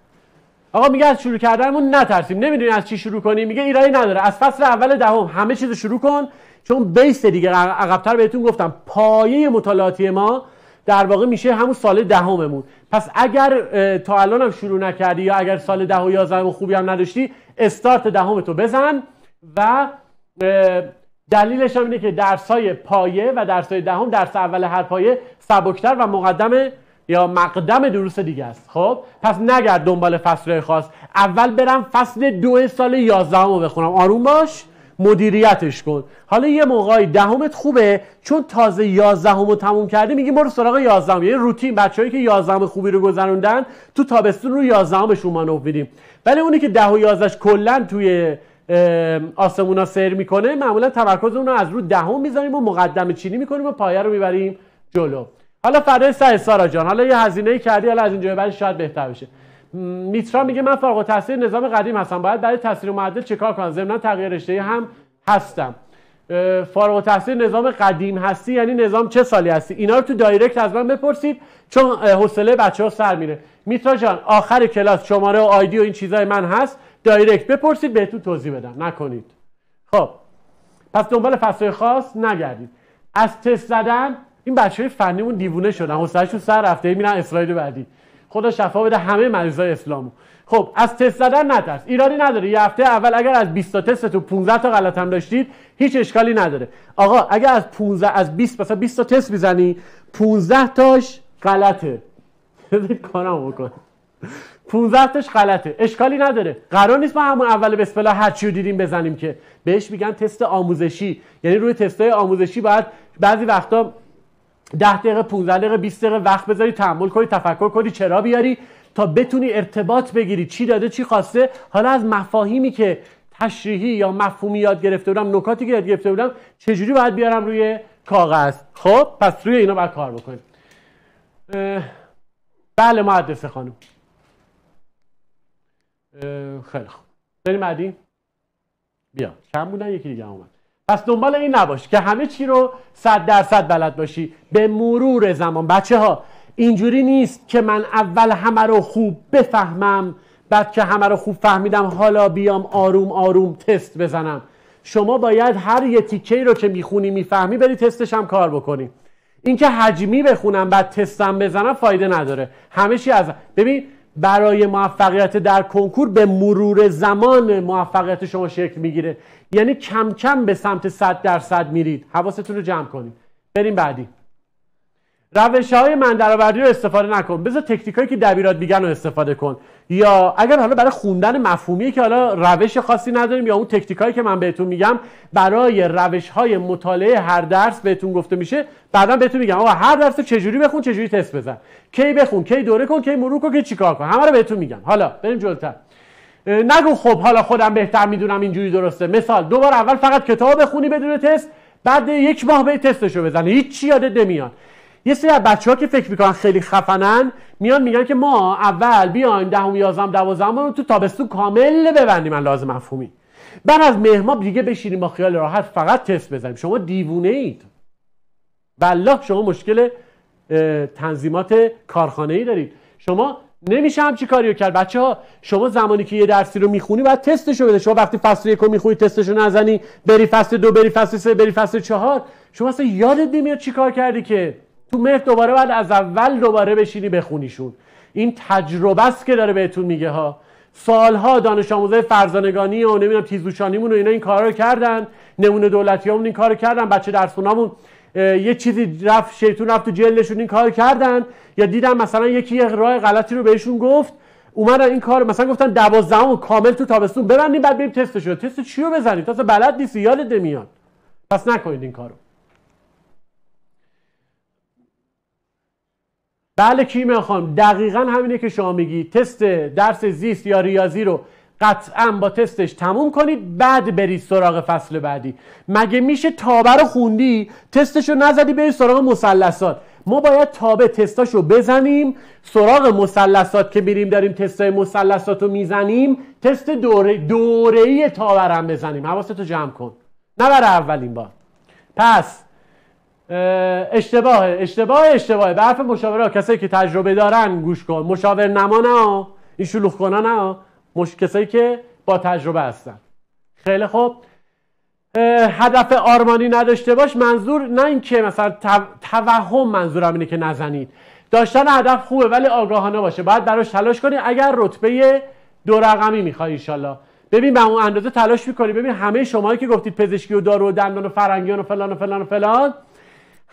S1: آقا میگه از شروع کردنمون نترسیم، نمیدونی از چی شروع کنیم. میگه ایرادی نداره، از فصل اول دهم همه چیز شروع کن، چون بیس دیگه عقب‌تر بهتون گفتم پایه مطالعاتی ما در واقع میشه همون سال دهممون. پس اگر تا الان هم شروع نکردی یا اگر سال 10 و 11 خوبی هم نداشتی، استارت دهمتو بزن. و دلیلش هم اینه که درسای پایه و درسای دهم، درس اول هر پایه سبکتر و مقدم یا مقدم دروس دیگه است. خب پس نگرد دنبال فصل خاص، اول برم فصل 2 سال 11 رو بخونم، آروم باش، مدیریتش کن. حالا یه موقعی دهمت خوبه چون تازه 11 رو تموم کردی، میگی برو سراغ 11. یه روتین، بچه‌ای که 11 خوبی رو گذروندن تو تابستون رو 11 بهشون مانو میدیم. ولی اونی که 10 و 11 کلا توی آسمونا سیر میکنه، معمولا تمرکز اون رو از رو دهم میذاریم و مقدمه چینی میکنیم و پایه رو میبریم جلو. حالا فردای سعی سارا جان، حالا یه هزینه‌ای کردی، حالا از اینجا به بعد شاید بهتر بشه. میترا میگه من فارغ التحصیل نظام قدیم هستم، باید برای تسهیل معدل چیکار کنم؟ ضمن تغییر رشته‌ای هم هستم. فارغ التحصیل نظام قدیم هستی یعنی نظام چه سالی هستی؟ اینا رو تو دایرکت از من بپرسید، چون حوصله بچه‌ها سر میره. میترا جان آخر کلاس شماره و آیدی و این چیزای من هست، دایرکت بپرسید بهتون توضیح بدم، نکنید. خب پس دنبال فصل خاص نگردید. از تست زدن، این بچه‌های فنیمون دیوونه شدن، حوصله‌شون سر رفته، میرن اسلاید بعدی. خدا شفا بده همه مریضای اسلامو. خب از تست زدن نترس، ایرادی نداره. یه هفته اول اگر از 20 تا تستتون 15 تا غلط هم داشتید هیچ اشکالی نداره. آقا اگر از 15 از 20 مثلا 20 تا تست میزنی 15 تاش غلطه، کارم بکن. 15 تاش غلطه، اشکالی نداره. قرار نیست ما همون اول بسم الله هر چی رو دیدیم بزنیم که. بهش میگن تست آموزشی. یعنی روی تستای آموزشی باید بعضی وقتا 10 دقیقه 15 دقیقه 20 دقیقه وقت بذاری، تأمل کنی، تفکر کنی، چرا بیاری تا بتونی ارتباط بگیری چی داده چی خواسته. حالا از مفاهیمی که تشریحی یا مفهومی یاد گرفته بودم، نکاتی که یاد گرفته بودم، چجوری باید بیارم روی کاغذ. خب پس روی اینا باید کار بکنیم. بله مهندس خانم. خیلی خوب، بریم بعدی. بیا کم بودن، یکی دیگه اومد. پس دنبال این نباش که همه چی رو 100% بلد باشی. به مرور زمان بچه ها اینجوری نیست که من اول همه رو خوب بفهمم، بعد که همه رو خوب فهمیدم حالا بیام آروم آروم تست بزنم. شما باید هر یه تیکه‌ای رو که میخونی میفهمی بری تستش هم کار بکنی. این که حجمی بخونم بعد تستم بزنم فایده نداره. همه چی از ببین، برای موفقیت در کنکور به مرور زمان موفقیت شما شکل میگیره. یعنی کم کم به سمت 100% میرید. حواستون رو جمع کنید. بریم بعدی. روش‌های من درآوردی رو استفاده نکن. بذار تکنیکایی که دبیرات میگن رو استفاده کن. یا اگر حالا برای خوندن مفهومی که حالا روش خاصی نداریم، یا اون تکنیکایی که من بهتون میگم برای روش‌های مطالعه هر درس بهتون گفته میشه، بعدا بهتون میگم آقا هر درس چجوری بخون، چجوری تست بزن، کی بخون، کی دوره کن، کی مرور کن، کی چیکار کن، همه رو بهتون میگم. حالا بریم جلوتر. نگو خب حالا خودم بهتر میدونم اینجوری درسته. مثال دو بار اول فقط کتاب بخونی بدون تست، بعد یک ماه به تستشو بزنی، هیچ چی یادت نمیاد. یه سری از بچه‌ها که فکر میکنن خیلی خفنن میان میگن که ما اول بیایم 10ام 11ام 12ام رو تو تابستون کامل ببندیم من لازم مفهومی، بعد از مهر دیگه بشینیم با خیال راحت فقط تست بزنیم. شما دیوونه اید والله. شما مشکل تنظیمات کارخانه‌ای دارید. شما نمیشه همچی کاریو کرد. بچه‌ها شما زمانی که یه درسی رو میخونی باید تستشو بده. شما وقتی فصل 1 رو میخونی تستشو نزنی، بری فصل 2، بری فصل 3، بری فصل 4، شما اصلا یادت نمیاد چی کار کردی که تو مهر دوباره بعد از اول دوباره بشینی بخونیشون. این تجربه است که داره بهتون میگه ها. سالها دانش آموزای فرزانگانی و نمیدونم تیزهوشانیمون و اینا این کارا رو کردن، نمونه دولتیامون این کارو کردن، بچه درسخونامون یه چیزی رفت شیطون رفت تو جلدشون این کار کردن، یا دیدم مثلا یکی یه راه غلطی رو بهشون گفت اومدن این کار مثلا گفتن 12ام کامل تو تابستون ببندیم بعد بریم تستشو. تست چی رو بزنید؟ تازه بلد نیستی، یادت نمیاد. پس نکنید این کارو. بله کیمیا خانم، دقیقاً همینه که شما میگی. تست درس زیست یا ریاضی رو قطعاً با تستش تموم کنید، بعد برید سراغ فصل بعدی. مگه میشه تابه رو خوندی تستشو نزدی برید سراغ مثلثات؟ ما باید تابه تستاشو بزنیم، سراغ مثلثات که میریم داریم تستای مثلثات رو میزنیم، تست دوره‌ای تابه رو هم بزنیم. حواستو جمع کن، نه برای اولین بار. پس اشتباه به حرف مشاوره. کسایی که تجربه دارن گوش کن، مشاور نما نه، این شلوغ کنه نه، کسایی که با تجربه هستن. خیلی خوب. هدف آرمانی نداشته باش، منظور نه این که مثلا توهم، منظورم اینه که نزنید. داشتن هدف خوبه ولی آگاهانه باشه، باید براش تلاش کنی. اگر رتبه 2 رقمی میخوای انشالله، ببین به اون اندازه تلاش میکنی. ببین همه شماهایی که گفتید پزشکی و دارو و دندان و فرنگیان و فلان و فلان و فلان،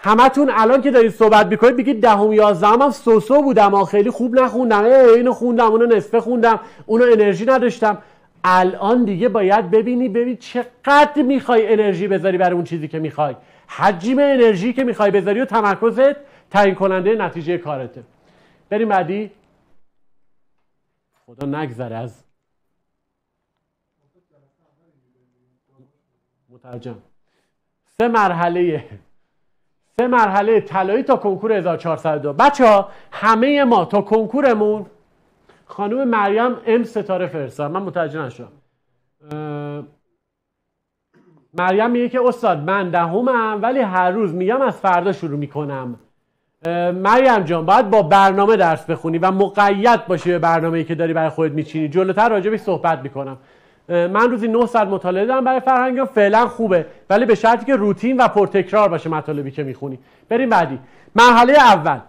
S1: همتون الان که دارید صحبت میکنید بگید 10ام 11ام هم سوسو بودم، خیلی خوب نخوندم، اینو خوندم اونو نصفه خوندم، اونو انرژی نداشتم. الان دیگه باید ببین چقدر میخوای انرژی بذاری برای اون چیزی که میخوای. حجم انرژی که میخوای بذاری و تمرکزت تعیین کننده نتیجه کارته. بریم بعدی. خدا نگذره از مترجم. سه مرحله طلایی تا کنکور 1402. بچه‌ها همه ما تا کنکورمون، خانم مریم ام ستاره فرستاد، من متوجه نشدم. مریم میگه که استاد من 10ام ولی هر روز میگم از فردا شروع میکنم. مریم جان باید با برنامه درس بخونی و مقید باشی به برنامه‌ای که داری برای خودت میچینی. جلوتر راجع بهش صحبت میکنم. من روزی 9 ساعت مطالعه دارم برای فرهنگیان، فعلا خوبه ولی به شرطی که روتین و پرتکرار باشه مطالبی که میخونی. بریم بعدی. مرحله اول.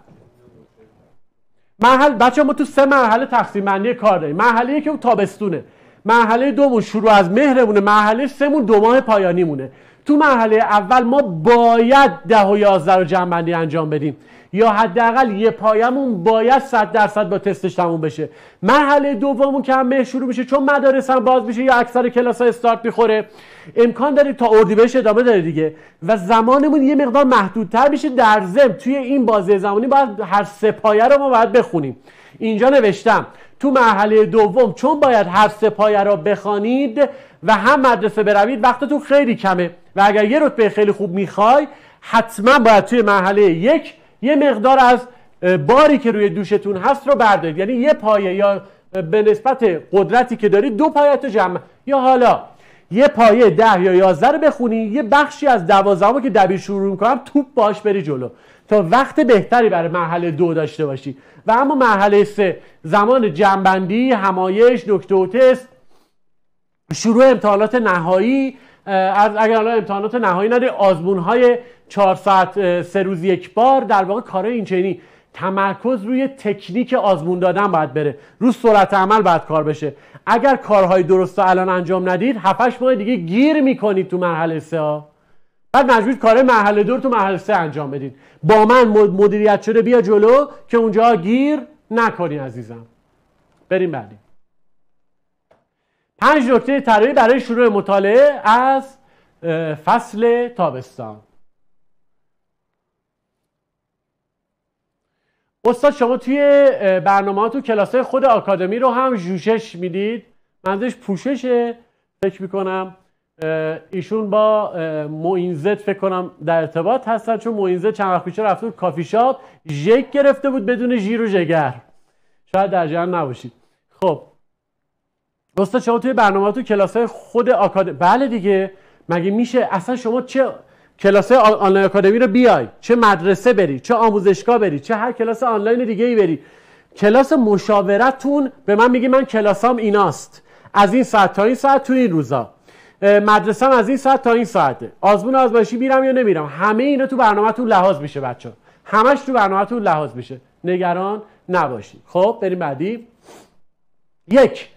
S1: بچه‌ها ما تو 3 مرحله تقسیم بندی کار داریم. مرحله 1 اون تابستونه، مرحله 2 شروع از مهرمونه، مرحله 3 2 ماه پایانی مونه. تو مرحله اول ما باید 10 و 11 رو جمع بندی انجام بدیم یا حداقل یه پایمون باید 100% با تستش تموم بشه. مرحله دوممون که هم شروع میشه، چون مدارس هم باز میشه یا اکثر کلاس‌ها استارت میخوره، امکان داره تا اردیبهشت ادامه داره دیگه و زمانمون یه مقدار محدودتر میشه. در ضمن توی این بازه زمانی باید هر 3 پایه رو ما باید بخونیم. اینجا نوشتم تو مرحله دوم چون باید هر 3 پایه رو بخوانید و هم مدرسه بروید وقتتون خیلی کمه و اگر یه رتبه خیلی خوب میخوای حتما باید توی مرحله 1 یه مقدار از باری که روی دوشتون هست رو بردارید، یعنی یه پایه یا به نسبت قدرتی که دارید 2 پایه تو جمع، یا حالا یه پایه 10 یا 11 رو بخونی، یه بخشی از 12 که دبیر شروع میکنم توپ باش بری جلو تا وقت بهتری برای مرحله 2 داشته باشی. و اما مرحله 3 زمان جمع‌بندی، همایش، نکته و تست، شروع امتحانات نهایی. اگر الان امتحانات نهایی نده، آزمون‌های 4 ساعت 3 روز یک بار، در واقع کارهای اینچنینی تمرکز روی تکنیک آزمون دادن باید بره، رو سرعت عمل باید کار بشه. اگر کارهای درست رو الان انجام ندید 7-8 ماه دیگه گیر میکنید تو مرحله 3 ها، بعد مجبورید کارهای مرحله 2 رو تو مرحله 3 انجام بدید. با من مدیریت شده بیا جلو که اونجا گیر نکنی عزیزم. بریم بعدی. 5 نکته طراحی برای شروع مطالعه از فصل تابستان. استاد شما توی برنامه‌هاتون کلاس‌های خود آکادمی رو هم جوشش میدید؟ منظورش پوششه. فکر میکنم ایشون با معین فکر کنم در ارتباط هستن، چون معین چند وقت پیش رفته بود کافی شاپ ژک گرفته بود بدون ژیر و جگر. شاید در جریان نباشید. خب استاد شما توی برنامه‌هاتون کلاس‌های خود آکادمی، بله دیگه، مگه میشه اصلا شما چه کلاس آنلاین آکادمی رو بیای، چه مدرسه بری، چه آموزشگاه بری، چه هر کلاس آنلاین دیگه ای بری، کلاس مشاورتون به من میگی من کلاسام ایناست، از این ساعت تا این ساعت تو این روزا، مدرسه‌ام از این ساعت تا این ساعته، آزمون آزمایشی میرم یا نمیرم، همه اینا تو برنامه‌تون لحاظ میشه بچه‌ها، همش تو برنامه‌تون لحاظ میشه، نگران نباشید. خب بریم بعدی. 1.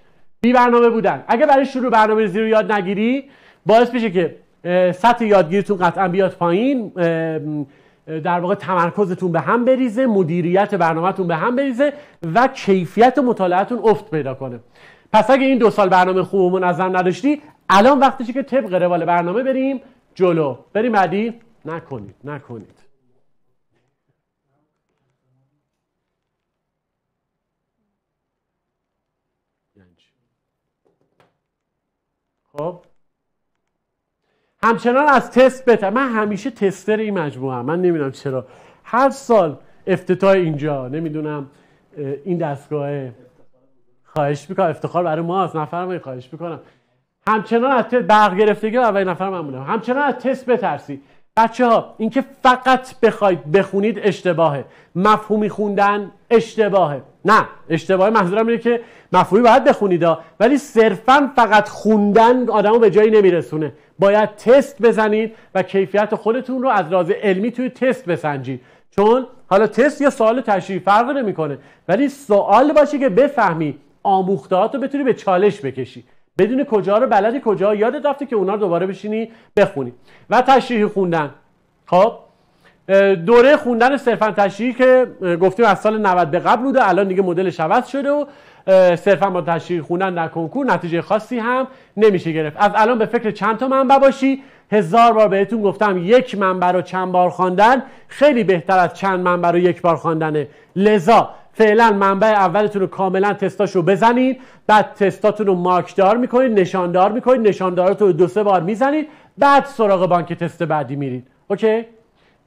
S1: بی برنامه بودن. اگه برای شروع برنامه‌ریزی رو یاد نگیری باعث میشه که سطح یادگیریتون قطعا بیاد پایین، در واقع تمرکزتون به هم بریزه، مدیریت برنامه‌تون به هم بریزه و کیفیت مطالعه‌تون افت پیدا کنه. پس اگه این 2 سال برنامه خوب و منظم نداشتی، الان وقتشه که طبق روال برنامه بریم جلو. بریم بعدی. نکنید. خب همچنان از تست بهتر. من همیشه تستر این مجموعه هم. من نمیدونم چرا هر سال افتتاح اینجا، نمیدونم این دستگاه، خواهش میکنم افتخار برای ماست، نفرمایید، خواهش میکنم همچنان از تست برق گرفتگی اولین نفر من بودم. همچنان از تست بترسی بچه ها. اینکه فقط بخواید بخونید اشتباهه، مفهومی خوندن اشتباهه. نه، اشتباهه منظورم اینه که مفهومی باید بخونید ولی صرفا فقط خوندن آدمو به جایی نمیرسونه. باید تست بزنید و کیفیت خودتون رو از لحاظ علمی توی تست بسنجید. چون حالا تست یا سوال تشریحی فرق نمیکنه، ولی سوال باشه که بفهمی، آموخته‌هات رو بتونی به چالش بکشی، بدون کجا رو بلدی، کجا یادت رفته که اونا رو دوباره بشینی بخونی. و تشریحی خوندن. خب دوره خوندن صرفا تشریحی که گفتیم از سال 90 به قبل بوده، الان دیگه مدلش عوض شده و صرفا با تشریحی خوندن در کنکور نتیجه خاصی هم نمیشه گرفت. از الان به فکر چند تا منبع باشی. 1000 بار بهتون گفتم یک منبع رو چند بار خواندن خیلی بهتر از چند منبع رو یک بار خواندنه. لذا فعلا منبع اولتون رو کاملا تستاشو بزنید، بعد تستاتون رو مارکدار میکنید، نشاندار میکنید، نشانداراتون رو 2-3 بار میزنید، بعد سراغ بانک تست بعدی میرید. اوکی؟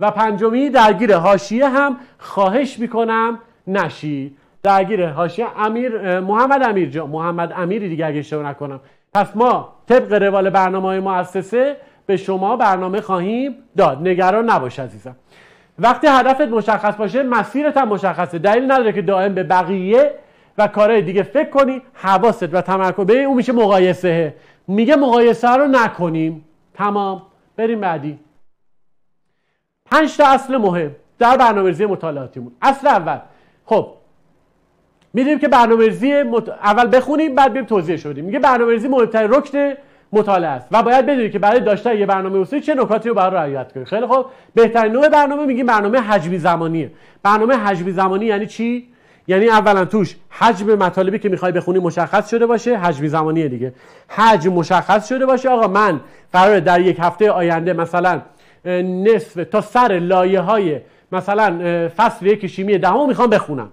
S1: و پنجمی درگیر حاشیه هم خواهش میکنم نشید. درگیر حاشیه محمد امیری دیگه اگه اشتباه نکنم. پس ما طبق روال برنامه‌های مؤسسه به شما برنامه خواهیم داد. نگران نباش عزیزم. وقتی هدفت مشخص باشه مسیرت هم مشخصه. دلیل نداره که دائم به بقیه و کارهای دیگه فکر کنی. حواست و تمرکز به اون میشه مقایسه. میگه مقایسه رو نکنیم. تمام. بریم بعدی. 5 تا اصل مهم در برنامه‌ریزی مطالعاتیمون. اصل اول، خب می‌دونیم که برنامه‌ریزی اول بخونیم بعد بریم توضیحش بدیم. میگه برنامه‌ریزی مهمترین رکن مطالعه است و باید بدونید که برای داشتن یه برنامه اصولی چه نکاتی رو باید رعایت کنید. خیلی خوب، بهترین نوع برنامه میگیم برنامه حجمی زمانیه. برنامه حجمی زمانی یعنی چی؟ یعنی اولا توش حجم مطالبی که میخوای بخونی مشخص شده باشه، حجمی زمانیه دیگه. حجم مشخص شده باشه. آقا من قراره در یک هفته آینده مثلا نصف تا سر لایه‌های مثلا فصل 1 شیمی دهم میخوام بخونم.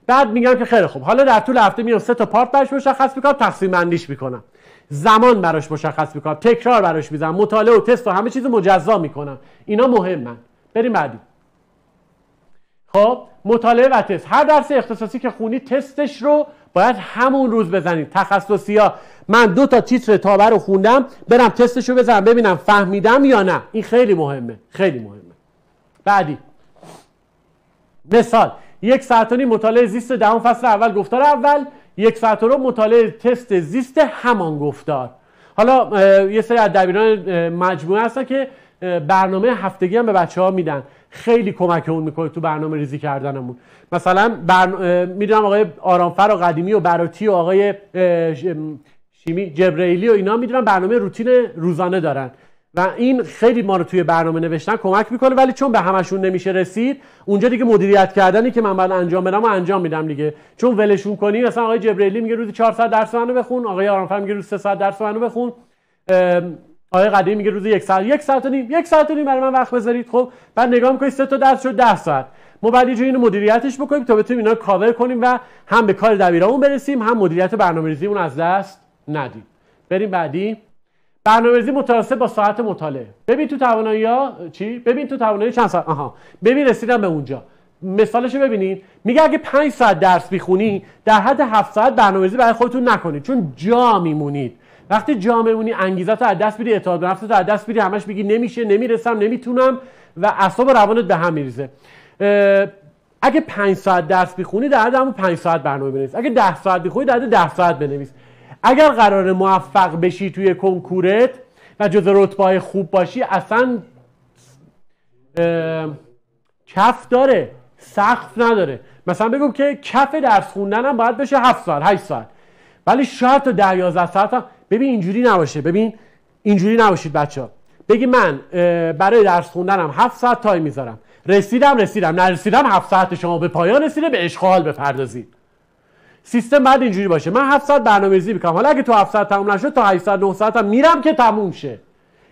S1: بعد میگم که خیلی خوب، حالا در طول هفته میام 3 تا پارت براش مشخص میکنم، تقسیم بندیش میکنم، زمان براش مشخص میکنم، تکرار براش میذارم، مطالعه و تست و همه چیز مجزا میکنم. اینا مهمن. بریم بعدی. خب مطالعه و تست. هر درس اختصاصی که خونی تستش رو باید همون روز بزنید. تخصصی‌ها من 2 تا تیتر تابع رو خوندم، برم تستش رو بزنم ببینم فهمیدم یا نه. این خیلی مهمه، خیلی مهمه. بعدی مثال 1 ساعت و نیم مطالعه زیست دهم فصل اول گفتار اول، 1 ساعت و ربع مطالعه تست زیست همان گفتار. حالا یه سری از دبیران مجموعه هستن که برنامه هفتگی هم به بچه‌ها میدن، خیلی کمکمون میکنه تو برنامه ریزی کردنمون. مثلا میدونم آقای آرامفر و قدیمی و براتی و آقای شیمی جبرئیلی و اینا میدونم برنامه روتین روزانه دارن و این خیلی ما رو توی برنامه نوشتن کمک میکنه، ولی چون به همشون نمیشه رسید اونجا دیگه مدیریت کردنی که من باید انجام بدم و انجام میدم دیگه. چون ولشون کنی مثلا آقای جبرئیلی میگه روزی 4 ساعت درس منو بخون، آقای آرامفر میگه روزی 3 ساعت درس منو بخون، آقای قدیمی میگه روزی 1 ساعت، 1 ساعت و نیم برای من وقت بذارید. خب بعد نگاه میکنید 3 تا درس شد 10 ساعت. ما بعد یه جوری اینو مدیریتش بکنیم تا بتونیم اینا رو کاور کنیم و هم به کار دبیرامون برسیم هم مدیریت برنامه‌ریزیمون از دست ندیم. بریم بعدی. برنامه‌ریزی متناسب با ساعت مطالعه. ببین تو توانایی‌ها چی؟ ببین تو توانایی چند ساعت. ببین رسیدم به اونجا. مثالشو ببینید. میگه اگه 5 ساعت درس بخونی در حد 7 ساعت برنامه‌ریزی برای خودتون نکنید چون جا میمونید. وقتی جا میمونی انگیزه‌تو از دست میدی، اعتماد به نفستو از دست میدی، همش میگی نمیشه، نمیرسم، نمیتونم و اعصاب و روانت به هم میریزه. اگه 5 ساعت درس بخونی در حد همون 5 ساعت برنامه بنویس. اگه 10 ساعت بخونی در حد 10 ساعت بنویس. اگر قرار موفق بشی توی کنکورت و جزو رتبه‌های خوب باشی اصلا کف داره، سقف نداره. مثلا بگم که کف درس خوندنم باید بشه 7 ساعت 8 ساعت، ولی شاید تا 10 11 ساعت هم. ببین اینجوری نباشه. ببین اینجوری نباشید بچه‌ها. بگی من برای درس خوندنم 7 ساعت تایم میذارم، رسیدم نرسیدم 7 ساعت شما به پایان رسیده، به اشغال بپردازید. سیستم بعد اینجوری باشه. من 7 ساعت برنامه‌ریزی میکنم، حالا اگه تو 7 ساعت تموم نشد تا 8 ساعت 9 ساعت هم میرم که تموم شه.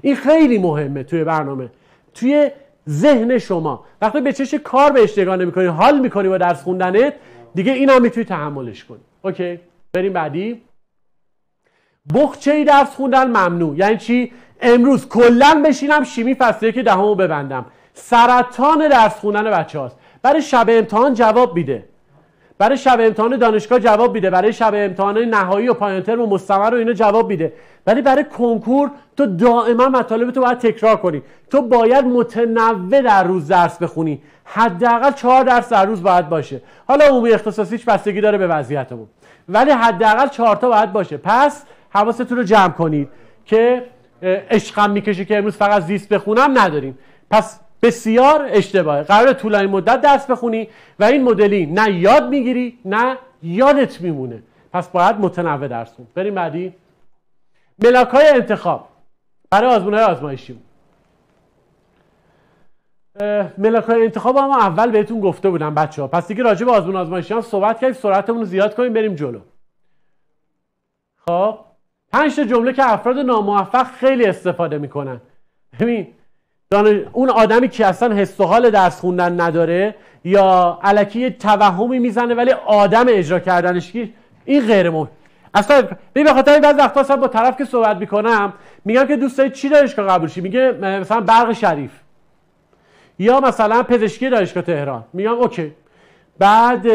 S1: این خیلی مهمه توی برنامه، توی ذهن شما. وقتی به چش کار بهش نگاه نمی‌کنی، حال می‌کنی با درس خوندنت، دیگه اینم میتونی تحملش کنی. اوکی، بریم بعدی. بخچه‌ای درس خوندن ممنوع. یعنی چی؟ امروز کلا بشینم شیمی فصل 1 دهمو ببندم. سرطان درس خوندن بچه‌هاست. برای شب امتحان جواب میده، برای شب امتحان دانشگاه جواب میده، برای شب امتحان نهایی و پایان ترم و مستمر و اینا جواب میده، ولی برای کنکور تو دائما مطالب تو باید تکرار کنی. تو باید متنوع در روز درس بخونی، حداقل 4 درس در روز باید باشه. حالا عمومی اختصاصیش بستگی داره به وضعیتمون، ولی حداقل 4 تا باید باشه. پس حواستون رو جمع کنید که عشقم میکشه که امروز فقط زیست بخونم نداریم. پس بسیار اشتباهه. قراره طولانی مدت درس بخونی و این مدلی نه یاد میگیری نه یادت میمونه. پس باید متنوع درس خون. بریم بعدی. ملاک‌های انتخاب برای آزمون‌های آزمایشی. ملاک‌های انتخاب هم اول بهتون گفته بودم بچه‌ها. پس دیگه راجع به آزمون آزمایشی هم صحبت کردیم، سرعتمون رو زیاد کنیم بریم جلو. خب 5 تا جمله که افراد ناموفق خیلی استفاده میکنن. ببین اون آدمی که اصلا حس و حال درس خوندن نداره یا الکی توهمی میزنه ولی آدم اجرا کردنش این غیر ممکن. اصلا ببین بخاطر این بعضی وقتا اصلا با طرف که صحبت میکنم میگم که دوست داری چی دانشگاه قبول شی، میگه مثلا برق شریف یا مثلا پزشکی دانشگاه تهران. میگم اوکی. بعد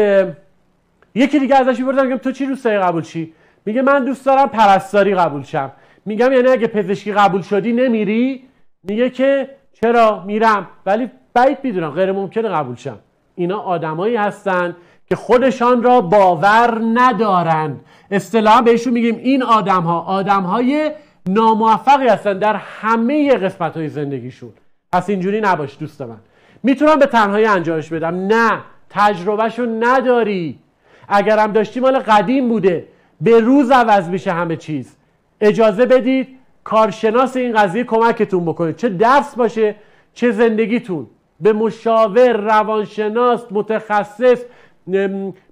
S1: یکی دیگه ازش میپرسم میگم تو چی دوست داری قبول شی؟ میگه من دوست دارم پرستاری قبول شم. میگم یعنی اگه پزشکی قبول شدی نمیری؟ میگه که چرا میرم ولی بعید میدونم، غیر ممکنه قبول شم. اینا آدمایی هستن که خودشان را باور ندارند. اصطلاحا بهشون میگیم این آدمهای ناموفقی هستن در همه قسمت‌های زندگیشون. پس اینجوری نباش دوست من. میتونم به تنهایی انجامش بدم؟ نه، تجربهشو نداری. اگرم داشتی مال قدیم بوده، به روز عوض میشه همه چیز. اجازه بدید کارشناس این قضیه کمکتون بکنه، چه درس باشه چه زندگیتون. به مشاور، روانشناس، متخصص.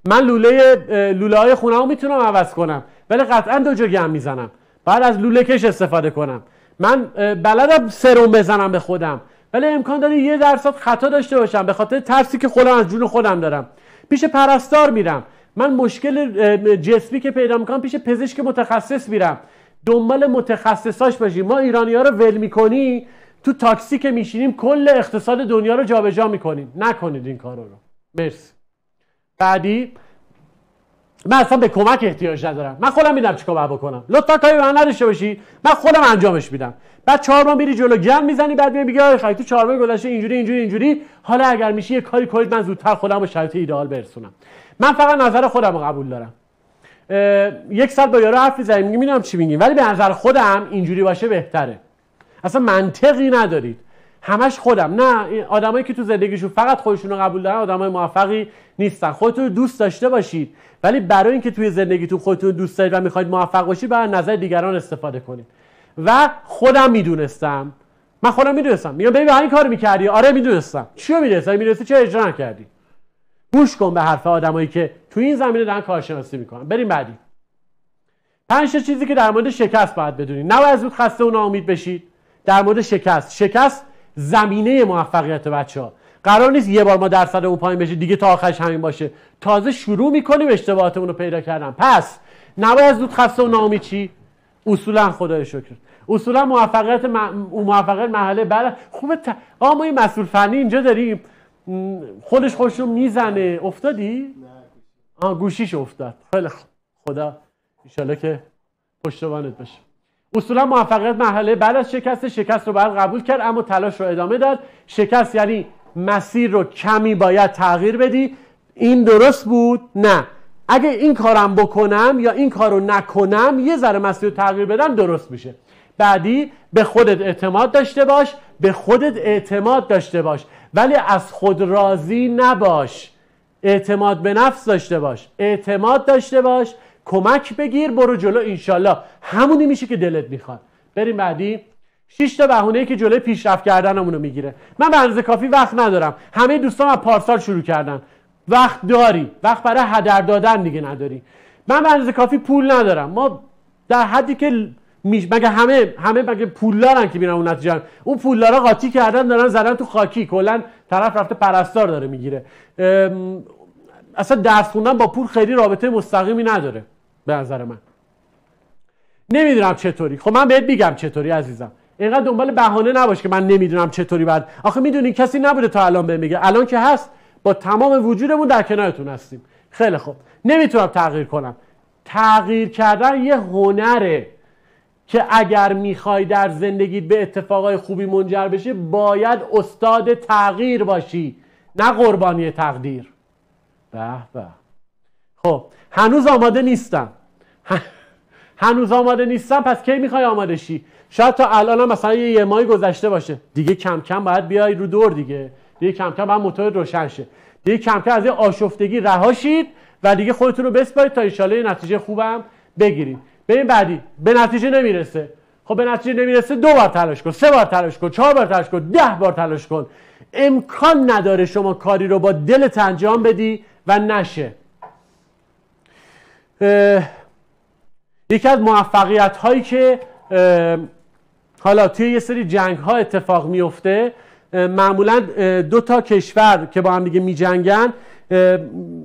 S1: من لوله های خونه‌مو میتونم عوض کنم ولی قطعا 2 جو گم میزنم، بعد از لوله کش استفاده کنم. من بلدم سرم بزنم به خودم ولی امکان داره 1% خطا داشته باشم به خاطر ترسی که خودم از جون خودم دارم. پیش پرستار میرم، من مشکل جسمی که پیدا میکنم پیش پزشک متخصص میرم. دنبال متخصصاش باشیم. ما ایرانی‌ها رو ول میکنی تو تاکسی که میشینیم کل اقتصاد دنیا رو جابجا میکنیم. نکنید این کارو رو. مرسی. بعدی، من اصلا به کمک احتیاج ندارم، من خودم میدونم چیکار باید بکنم. لطفا کاری به من نداشته باشی، من خودم انجامش میدم. بعد 4 ماه میری جلو گم میزنی، بعد میگی آخه خیلی تو 4 ماه گذشته اینجوری، حالا اگر میشه یه کاری کنید من زودتر خودم به شرایط ایدئال برسونم. من فقط نظر خودم رو قبول دارم. 1 ساعت با یارو حرف میزنیم میگم میدونم چی میگیم ولی به نظر خودم اینجوری باشه بهتره. اصلا منطقی ندارید. همش خودم. نه، آدمایی که تو زندگیشون فقط خودشون رو قبول دارن آدمای موفقی نیستن. خودتون رو دوست داشته باشید ولی برای اینکه توی زندگیتون خودتون رو دوست دارید و میخواید موفق باشید باید نظر دیگران استفاده کنید. و خودم میدونستم، میگم ببین این کارو میکردی؟ آره میدونستم. چیو میدونستی چه اجرا نکردی؟ گوش کن به حرف آدمایی که تو این زمینه دارن کارشناسی میکنن. بریم بعدی. 5 تا چیزی که در مورد شکست باید بدونید. نباید زود خسته و ناامید بشید. در مورد شکست زمینه موفقیت بچه‌ها. قرار نیست یه بار ما درصدمون پایین بشه دیگه تا آخرش همین باشه. تازه شروع میکنیم اشتباهاتمون رو پیدا کردن. پس نباید زود خسته و ناامید چی؟ اصولا خدای شکر. اصولا موفقیت مرحله بعد خوبه. ما این مسئول فنی اینجا داریم خودش رو میزنه. افتادی؟ گوشیش افتاد. خیلی خدا انشالله که پشتوانت باشه. اصولا موفقیت مرحله بعد از شکست رو باید قبول کرد اما تلاش رو ادامه داد. شکست یعنی مسیر رو کمی باید تغییر بدی. این درست بود؟ نه. اگه این کارم بکنم یا این کارو نکنم یه ذره مسیر رو تغییر بدم درست میشه. بعدی، به خودت اعتماد داشته باش ولی از خود راضی نباش. اعتماد به نفس داشته باش، کمک بگیر، برو جلو، انشالله همونی میشه که دلت میخواد. بریم بعدی. 6 تا بهونه‌ای که جلوی پیشرفت کردنمون رو میگیره. من به اندازه کافی وقت ندارم. همه دوستام از پارسال شروع کردن. وقت داری، وقت برای هدر دادن دیگه نداری. من به اندازه کافی پول ندارم. ما در حدی که مگه همه پولدارن که میرن اون نتیجه، اون پولدارا قاطی کردن دارن زدن تو خاکی، کلا طرف رفته پرستار داره میگیره. اصلا درس خوندن با پول خیلی رابطه مستقیمی نداره به نظر من. نمیدونم چطوری. خب من بهت میگم چطوری عزیزم. اینقدر دنبال بهانه نباش که من نمیدونم چطوری. بعد آخه میدونی کسی نبوده تا الان بهم میگه. الان که هست با تمام وجودمون در کنارتون هستیم. خیلی خوب. نمیتونم تغییر کنم. تغییر کردن یه هنره که اگر میخوای در زندگیت به اتفاقای خوبی منجر بشی باید استاد تغییر باشی، نه قربانی تقدیر. به به. خب هنوز آماده نیستم. پس کی میخوای آماده شی؟ شاید تا الان مثلا یه ماهی گذشته باشه. دیگه کم کم باید بیای رو دور دیگه کم کم باید موتور روشن شه. دیگه کم کم از این آشفتگی رها شید و دیگه خودتون رو بسپارید تا ان شاءالله نتیجه خوبم بگیرید. ببین بعدی به نتیجه نمیرسه. خب به نتیجه نمیرسه 2 بار تلاش کن، 3 بار تلاش کن، 4 بار تلاش کن، 10 بار تلاش کن. امکان نداره شما کاری رو با دلت انجام بدی و نشه. یکی از موفقیت هایی که حالا توی یه سری جنگ ها اتفاق میفته، معمولا 2 تا کشور که با هم دیگه میجنگن،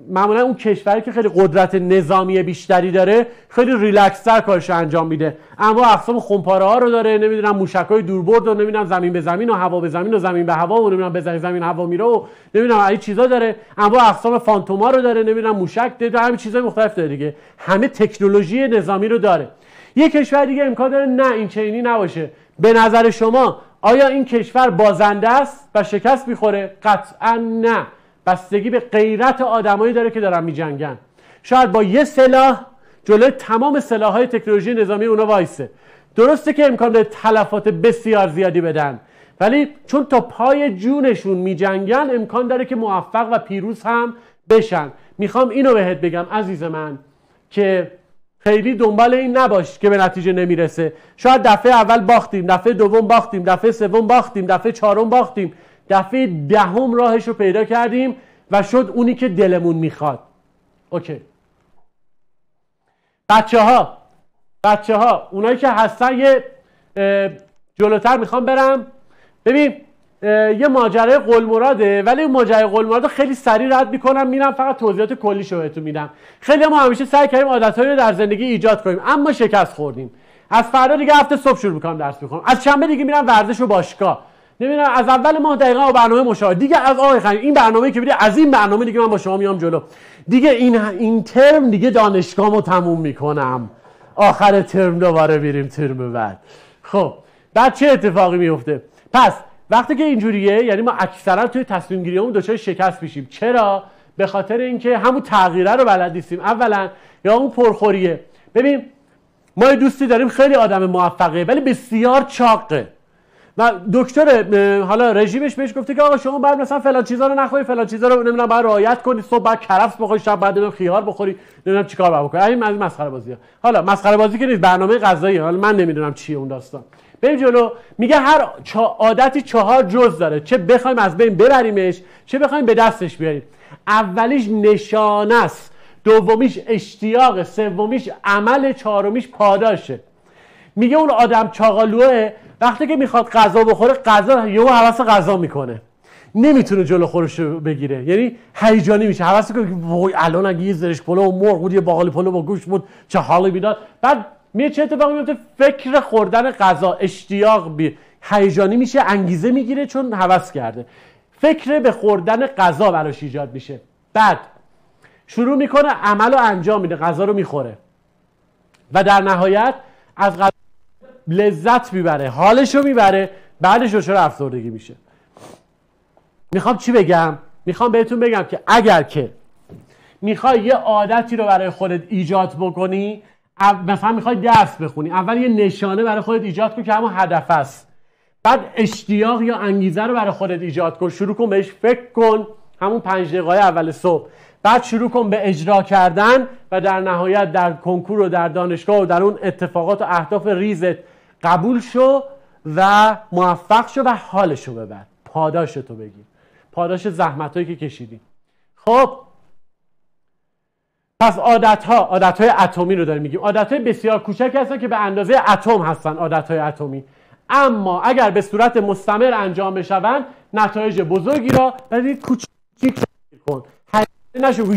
S1: معمولا اون کشوری که خیلی قدرت نظامی بیشتری داره خیلی ریلکس تر کارش انجام میده. اما اقسام خمپاره ها رو داره، نمیدونم موشکای دوربرد و نمیدونم زمین به زمین و هوا به زمین و زمین به هوا و نمیدونم بزنی زمین هوا میره و نمیدونم این چیزا داره. اما اقسام فانتوما رو داره، نمیدونم موشک داره، همین چیزای مختلف داره دیگه. همه تکنولوژی نظامی رو داره. یه کشور دیگه امکان داره نه این چنینی نباشه. به نظر شما آیا این کشور بازنده است و شکست میخوره؟ قطعا نه. بستگی به غیرت آدمایی داره که دارن میجنگن. شاید با یه سلاح جلوی تمام سلاح‌های تکنولوژی نظامی اونا وایسه. درسته که امکان داره تلفات بسیار زیادی بدن، ولی چون تا پای جونشون میجنگن امکان داره که موفق و پیروز هم بشن. میخوام اینو بهت بگم عزیز من که خیلی دنبال این نباش که به نتیجه نمیرسه. شاید دفعه اول باختیم، دفعه دوم باختیم، دفعه سوم باختیم، دفعه چهارم باختیم، دفعه دهم راهش رو پیدا کردیم و شد اونی که دلمون میخواد. اوکی. بچه ها اونایی که هستن یه جلوتر میخوام برم. ببین یه ماجرای قلمراده، ولی این ماجرای قلمراد خیلی سریع رد میکنم میرم، فقط توضیحات کلیشو بهتون میدم. خیلی ما همیشه سعی کردیم عادتایی رو در زندگی ایجاد کنیم، اما شکست خوردیم. از فردا دیگه هفته صبح شروع میکنم درس میخونم، از شنبه دیگه میرم ورزش و باشگاه، نمیدونم از اول ماه دقیقاً با برنامه مشاهده دیگه، از آقای خنی این برنامه‌ای که میده، از این برنامه دیگه من با شما میام جلو دیگه. این ترم دیگه دانشگاهمو تموم میکنم، آخر ترم دوباره میریم ترم بعد. خب بعد چه اتفاقی میفته؟ پس وقتی که اینجوریه یعنی ما اکثرا توی تصمیم گیریمون دچار شکست میشیم. چرا؟ به خاطر اینکه همون تغییره رو بلد نیستیم اولا، یا اون پرخوریه. ببین ما یه دوستی داریم خیلی آدم موفقه ولی بسیار چاقه و دکتر حالا رژیمش بهش گفته که آقا شما باید مثلا فلان چیزا رو نخوری، فلان چیزا رو نمیدونم باید رعایت کنی، صبح باید کرفس بخوری، شب باید نمیدونم خیار بخوری، نمیدونم چیکار باید بکنی. این مسخره بازیه. حالا مسخره بازی که نیست، برنامه غذایی، حالا من نمیدونم چیه اون داستان. بریم جلو. میگه هر عادتی 4 جزء داره، چه بخوایم از بین ببریمش چه بخوایم به دستش بیاریم. اولیش نشانه است، دومیش اشتیاق، سومیش عمل، چهارمیش پاداشه. میگه اون آدم چاقالوه وقتی که میخواد غذا بخوره، غذا یهو هوس غذا میکنه، نمیتونه جلو خودش رو بگیره، یعنی هیجانی میشه، هوس میکنه که وای الان اگه یه زرش پلو و مرغ بود، یه باقالی پلو با گوشت بود، چه حالی میداد. بعد میگه چه اتفاقی میفته؟ فکر خوردن غذا، اشتیاق هیجانی میشه، انگیزه میگیره چون هوس کرده، فکر به خوردن غذا براش ایجاد میشه. بعد شروع میکنه عمل رو انجام میده، غذا رو میخوره و در نهایت از غذا لذت میبره، حالش رو میبره، بعدش دچار افسردگی میشه. میخوام چی بگم؟ میخوام بهتون بگم که اگر که میخوای یه عادتی رو برای خودت ایجاد بکنی، مثلا میخوای درس بخونی، اول یه نشانه برای خودت ایجاد کن که همون هدف است، بعد اشتیاق یا انگیزه رو برای خودت ایجاد کن، شروع کن بهش فکر کن همون 5 دقیقه اول صبح، بعد شروع کن به اجرا کردن و در نهایت در کنکور و در دانشگاه و در اون اتفاقات و اهداف ریزت قبول شو و موفق شو و حالشو ببر، پاداشتو بگیر، پاداش زحمتایی که کشیدی. خب پس عادتهای اتمی رو داریم میگیم. عادتهای بسیار کوچک هستن که به اندازه اتم هستن عادتهای اتمی، اما اگر به صورت مستمر انجام بشون نتایج بزرگی را برای کوچیک کن، نشو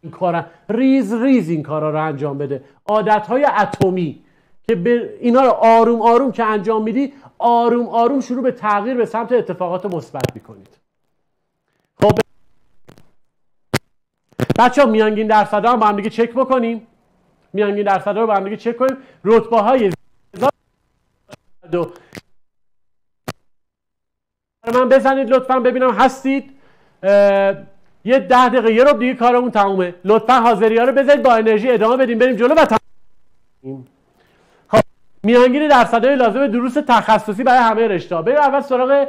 S1: این کارا ریز این کارا رو انجام بده. عادتهای اتمی که اینا رو آروم آروم که انجام میدی، آروم آروم شروع به تغییر به سمت اتفاقات مثبت میکنید. خب بچه‌ها میانگین درصدها هم با هم دیگه چک بکنیم. میانگین درصدها رو با هم دیگه چک کنیم. رتبه‌های من بزنید لطفاً ببینم هستید. یه 10 دقیقه یه رو دیگه کارمون تمومه. لطفاً حاضری‌ها رو بذارید با انرژی ادامه بدیم، بریم جلو و خب میانگین درصدهای لازم دروس تخصصی برای همه رشته‌ها. بریم اول سراغ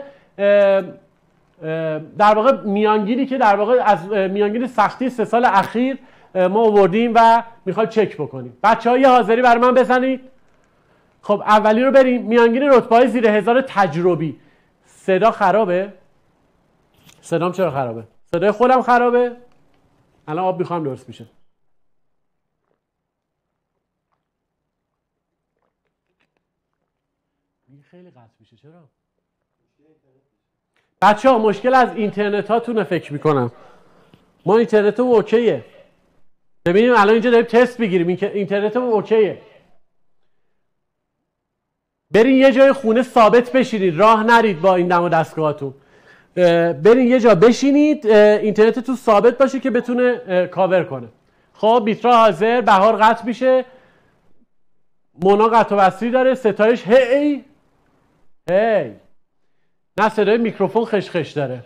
S1: در واقع میانگینی که در واقع از میانگین سختی 3 سال اخیر ما آوردیم و میخوایم چک بکنیم. بچه‌ها یه حاضری برای من بزنید. خب اولی رو بریم. میانگین رتبه‌های زیر 1000 تجربی. صدا خرابه؟ صدام چرا خرابه؟ صدای خودم خرابه؟ الان آب میخوام درست میشه. خیلی قطع میشه چرا؟ بچه‌ها مشکل از اینترنت هاتونه فکر میکنم. ما اینترنتمون اوکیه. ببینیم الان اینجا داریم تست بگیریم اینترنتمون اوکیه. برین یه جای خونه ثابت بشینید، راه نرید با این دم و دستگاهاتون. برین یه جا بشینید، اینترنتتون ثابت باشه که بتونه کاور کنه. خب بیترا حاضر، بهار قطع میشه، مونا قطع و وصلی داره، ستایش هی نه صدای میکروفون خشخش داره.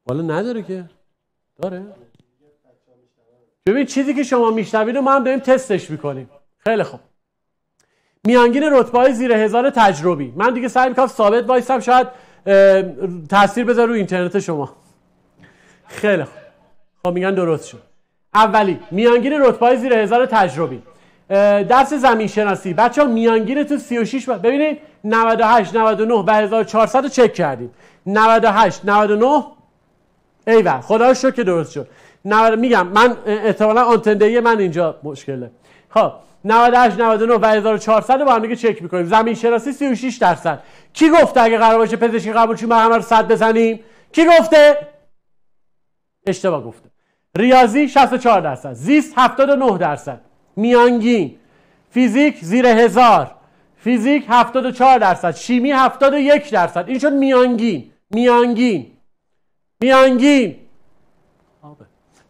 S1: والا نداره که داره. ببین چیزی که شما میشنوید ما هم داریم تستش میکنیم. خیلی خوب. میانگین رتبه‌های زیر 1000 تجربی. من دیگه سعی میکنم ثابت وایسم، شاید تاثیر بذاره رو اینترنت شما. خیلی خوب. خب میگن درست شد. اولی میانگین رتبه‌های زیر 1000 تجربی. درس زمین شناسی بچه‌ها میانگین تو 36 ببینید 98 99 و 1400 رو چک کردیم. 98 99 ایول خدا رو شکر که درست شد. میگم من احتمالاً آنتندهی من اینجا مشکله. خب 98 99 و 1400 رو با هم دیگه چک می‌کنیم. زمین شناسی 36%. کی گفته اگه قرار باشه پزشکی قبول شیم همه رو 100 بزنیم؟ کی گفته؟ اشتباه گفته. ریاضی 64%، زیست 79%، میانگین. فیزیک زیر 1000، فیزیک 74%، شیمی 71%. این شد میانگین. میانگین.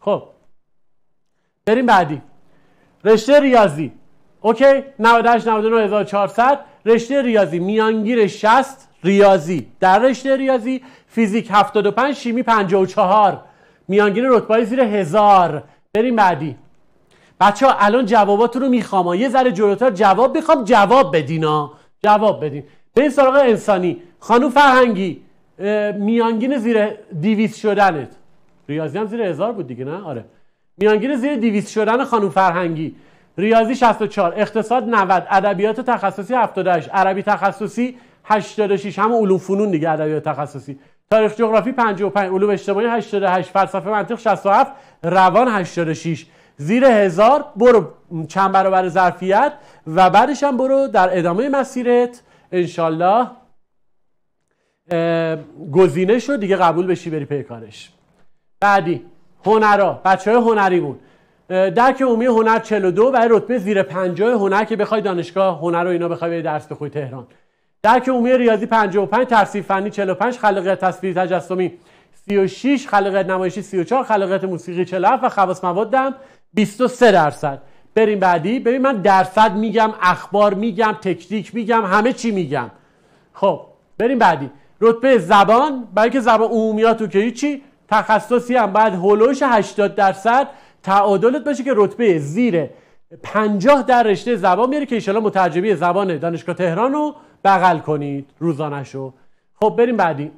S1: خب بریم بعدی. رشته ریاضی اوکی 98 99 1400. رشته ریاضی میانگین 60 ریاضی در رشته ریاضی، فیزیک 75، شیمی 54، میانگین رتبه‌های زیر 1000. بریم بعدی. بچه‌ها الان جواباتون رو میخوام، یه ذره جلوتر جواب میخوام، جواب بدین جواب بدین. بریم سراغ انسانی. خانم فرهنگی میانگین زیر 200 شدنت، ریاضی هم زیر 1000 بود دیگه نه؟ آره. میانگین زیر 200 شدن خانم فرهنگی. ریاضی 64، اقتصاد 90، ادبیات تخصصی 78، عربی تخصصی 86، همون علوم فنون دیگه ادبیات تخصصی. تاریخ جغرافی 55، علوم اجتماعی 88، فلسفه منطق 67، روان 86. زیر 1000 برو چند برابر ظرفیت و بعدش هم برو در ادامه مسیرت انشالله گزینه شد دیگه قبول بشی بری پی کارش. بعدی هنرا، بچهای هنریمون. درک عمومی هنر 42 برای رتبه زیر 50 هنر که بخوای دانشگاه هنر و اینا بخوای بری درس بخونی تهران. درک عمومی ریاضی 55، ترسیم فنی 45، خلاقیت تصویری تجسمی 36، خلاقیت نمایشی 34، خلاقیت موسیقی 47 و خواص موادم 23%. بریم بعدی. ببین من درصد میگم، اخبار میگم، تکنیک میگم، همه چی میگم. خب بریم بعدی. رتبه زبان برای که زبان عمومیاتو که هیچی، تخصصی هم باید هولوش 80% تعادلت باشه که رتبه زیر 50 در رشته زبان میاری که انشالله مترجمی زبان دانشگاه تهران رو بغل کنید روزانه‌شو. خب بریم بعدی.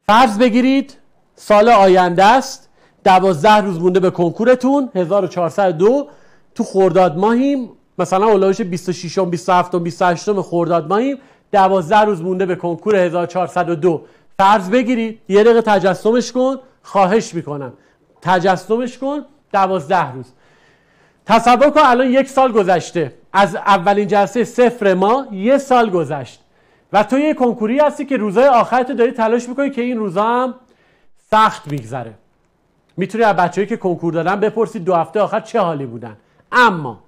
S1: فرض بگیرید سال آینده است، 12 روز مونده به کنکورتون، 1402 تو خرداد ماهیم، مثلا اولوش 26 27 28 خرداد ماهیم، 12 روز مونده به کنکور 1402. فرض بگیرید یه دقیقه تجسمش کن، خواهش میکنم تجسمش کن. 12 روز تصور کن الان 1 سال گذشته از اولین جلسه 0 ماه، 1 سال گذشت و تو یه کنکوری هستی که روزهای آخرت داری تلاش میکنی که این روزا هم سخت میگذره. میتونی از بچه‌ای که کنکور دادن بپرسید 2 هفته آخر چه حالی بودن. اما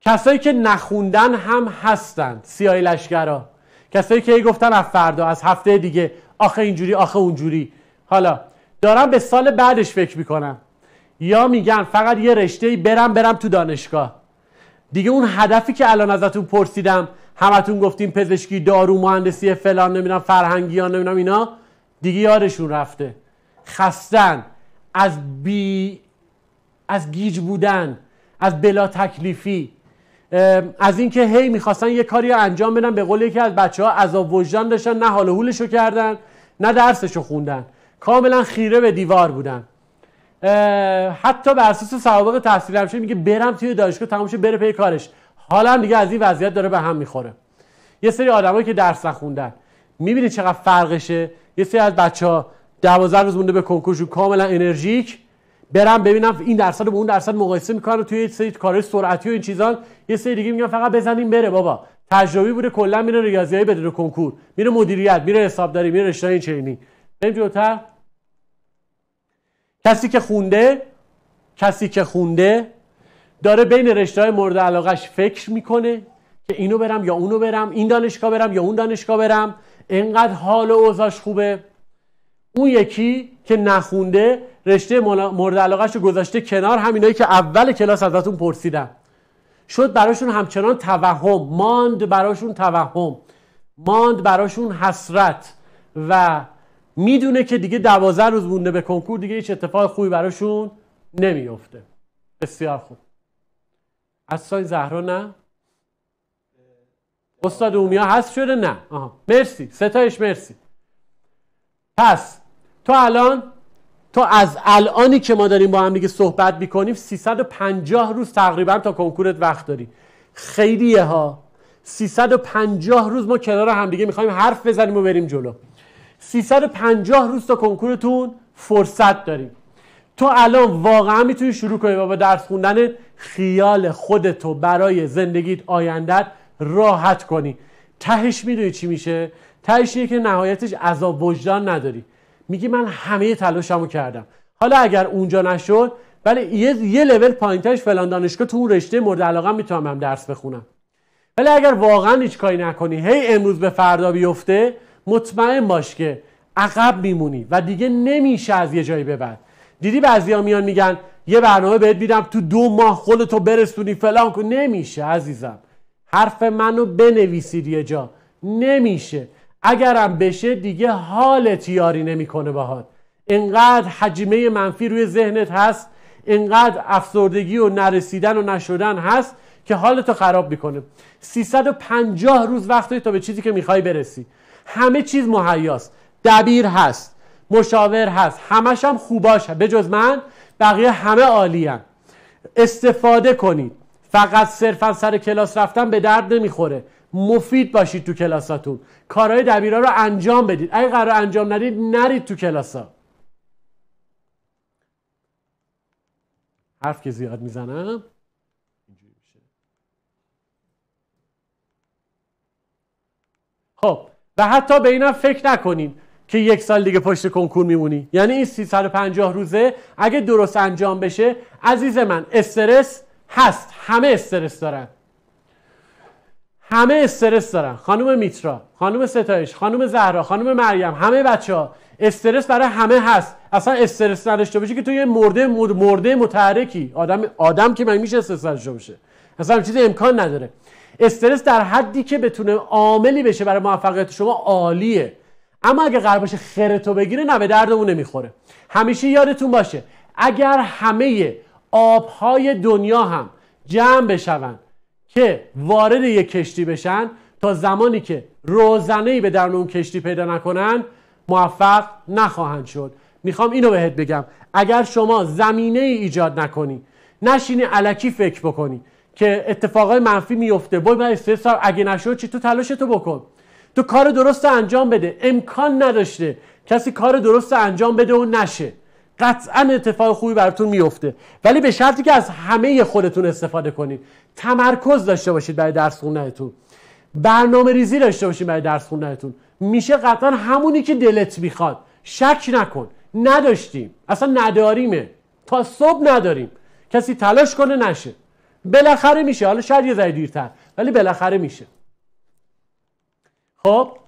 S1: کسایی که نخوندن هم هستن، سیاهی لشکرها، کسایی که گفتن از فردا از هفته دیگه آخه اینجوری آخه اونجوری، حالا دارم به سال بعدش فکر میکنم یا میگن فقط یه رشته‌ای برم تو دانشگاه دیگه. اون هدفی که الان ازتون پرسیدم همتون گفتیم پزشکی، دارو، مهندسی فلان، نمیدونم فرهنگیان، نمیدونم اینا، دیگه یادشون رفته. خستن از گیج بودن، از بلا تکلیفی، از اینکه هی میخواستن یه کاری رو انجام بدن، به قول یکی از بچه‌ها عذاب وجدان داشتن، نه حال و حولشو کردن نه درسشو خوندن، کاملا خیره به دیوار بودن. حتی بر اساس سوابق تحصیلی همشه میگه برم توی دانشگاه تموم شه بره پی کارش. حالا هم دیگه از این وضعیت داره به هم میخوره. یه سری آدمایی که درس نخوندن، میبینید چقدر فرقشه. یه سری از بچه‌ها 12 روز مونده به کنکورشون کاملا انرژیک، برم ببینم این درصد رو با اون درصد مقایسه میکنن توی یه سری کارهای سرعتی و این چیزا. یه سری دیگه میگن فقط بزنیم بره بابا، تجربی بوده کلا میره ریاضیایی بده کنکور، میره مدیریت، میره حسابداری، میره رشته این چینی. بریم جلوتر. کسی که خونده داره بین رشته‌های مورد علاقهش فکر میکنه که اینو برم یا اونو برم، این دانشگاه برم یا اون دانشگاه برم، اینقدر حال و اوضاعش خوبه. اون یکی که نخونده رشته مورد علاقهش رو گذاشته کنار، همینایی که اول کلاس ازتون پرسیدم. شد براشون همچنان توهم، ماند براشون حسرت و میدونه که دیگه 12 روز مونده به کنکور، دیگه هیچ اتفاق خوبی براشون نمیفته. بسیار خوب. اصلا زهرا نه؟ استاد اومیا هست شده؟ نه. آها. مرسی. ستایش مرسی. پس تو از الانی که ما داریم با هم دیگه صحبت میکنیم 350 روز تقریبا تا کنکورت وقت داری. خیلیه ها. 350 روز ما کنار هم دیگه میخوایم حرف بزنیم و بریم جلو. 350 روز تا کنکورتون فرصت داریم. تو الان واقعا میتونی شروع کنی و با درس خوندن خیال خودتو برای زندگیت آیندت راحت کنی. تهش میدونی چی میشه؟ تهش اینه که نهایتش عذاب وجدان نداری. میگی من همه تلاشمو کردم. حالا اگر اونجا نشد ولی یه لول پایینترش فلان دانشگاه تو اون رشته مورد علاقه میتونم هم درس بخونم. ولی اگر واقعا هیچ کاری نکنی هی امروز به فردا بیفته مطمئن باش که عقب میمونی و دیگه نمیشه از یه جایی به بعد. دیدی بعضیا میان میگن یه برنامه بهت میدم تو 2 ماه خودتو برسونی فلان کن. نمیشه عزیزم. حرف منو بنویسید یه جا. نمیشه. اگرم بشه دیگه حالت یاری نمیکنه باهات. اینقدر حجمه منفی روی ذهنت هست، اینقدر افسردگی و نرسیدن و نشدن هست که حالتو خراب میکنه. 350 روز وقت داری تا به چیزی که میخوای برسی. همه چیز مهیاست. دبیر هست، مشاور هست، همش هم خوباش هست. به جز من بقیه همه عالیان. استفاده کنید. فقط صرفا سر کلاس رفتن به درد نمیخوره. مفید باشید تو کلاساتون. کارهای دبیرا رو انجام بدید. اگه قرار انجام ندید نرید تو کلاسا. حرف که زیاد میزنم خب و حتی به اینم فکر نکنین که 1 سال دیگه پشت کنکور میمونی. یعنی این 350 روزه اگه درست انجام بشه عزیز من استرس هست. همه استرس دارن. همه استرس دارن. خانم میترا، خانم ستایش، خانم زهرا، خانم مریم، همه بچه‌ها استرس برای همه هست. اصلا استرس نداشته باشی که تو یه مرده متحرکی. آدم که من میشه استرس نداشته باشه. اصلا هم چیزی امکان نداره. استرس در حدی که بتونه عاملی بشه برای موفقیت شما عالیه. اما اگه قرار باشه خرتو بگیره نه به دردمون نمیخوره. همیشه یادتون باشه اگر همه آبهای دنیا هم جمع بشون که وارد یک کشتی بشن تا زمانی که روزنه‌ای به درون اون کشتی پیدا نکنن موفق نخواهند شد. میخوام اینو بهت بگم اگر شما زمینه ای ایجاد نکنی، نشینی الکی فکر بکنی که اتفاقای منفی میفته، وای من استرس اگه نشد چی، تو تلاشتو بکن. تو کار درست انجام بده. امکان نداشته کسی کار درست انجام بده و نشه. قطعا اتفاق خوبی براتون میفته ولی به شرطی که از همه خودتون استفاده کنید. تمرکز داشته باشید برای درس خوندنتون. برنامه ریزی داشته باشید برای درس خوندنتون. میشه قطعا همونی که دلت میخواد. شک نکن. نداشتیم. اصلا نداریمه. تا صبح نداریم. کسی تلاش کنه نشه. بالاخره میشه. حالا شاید یه ذره دیرتر ولی بالاخره میشه. خب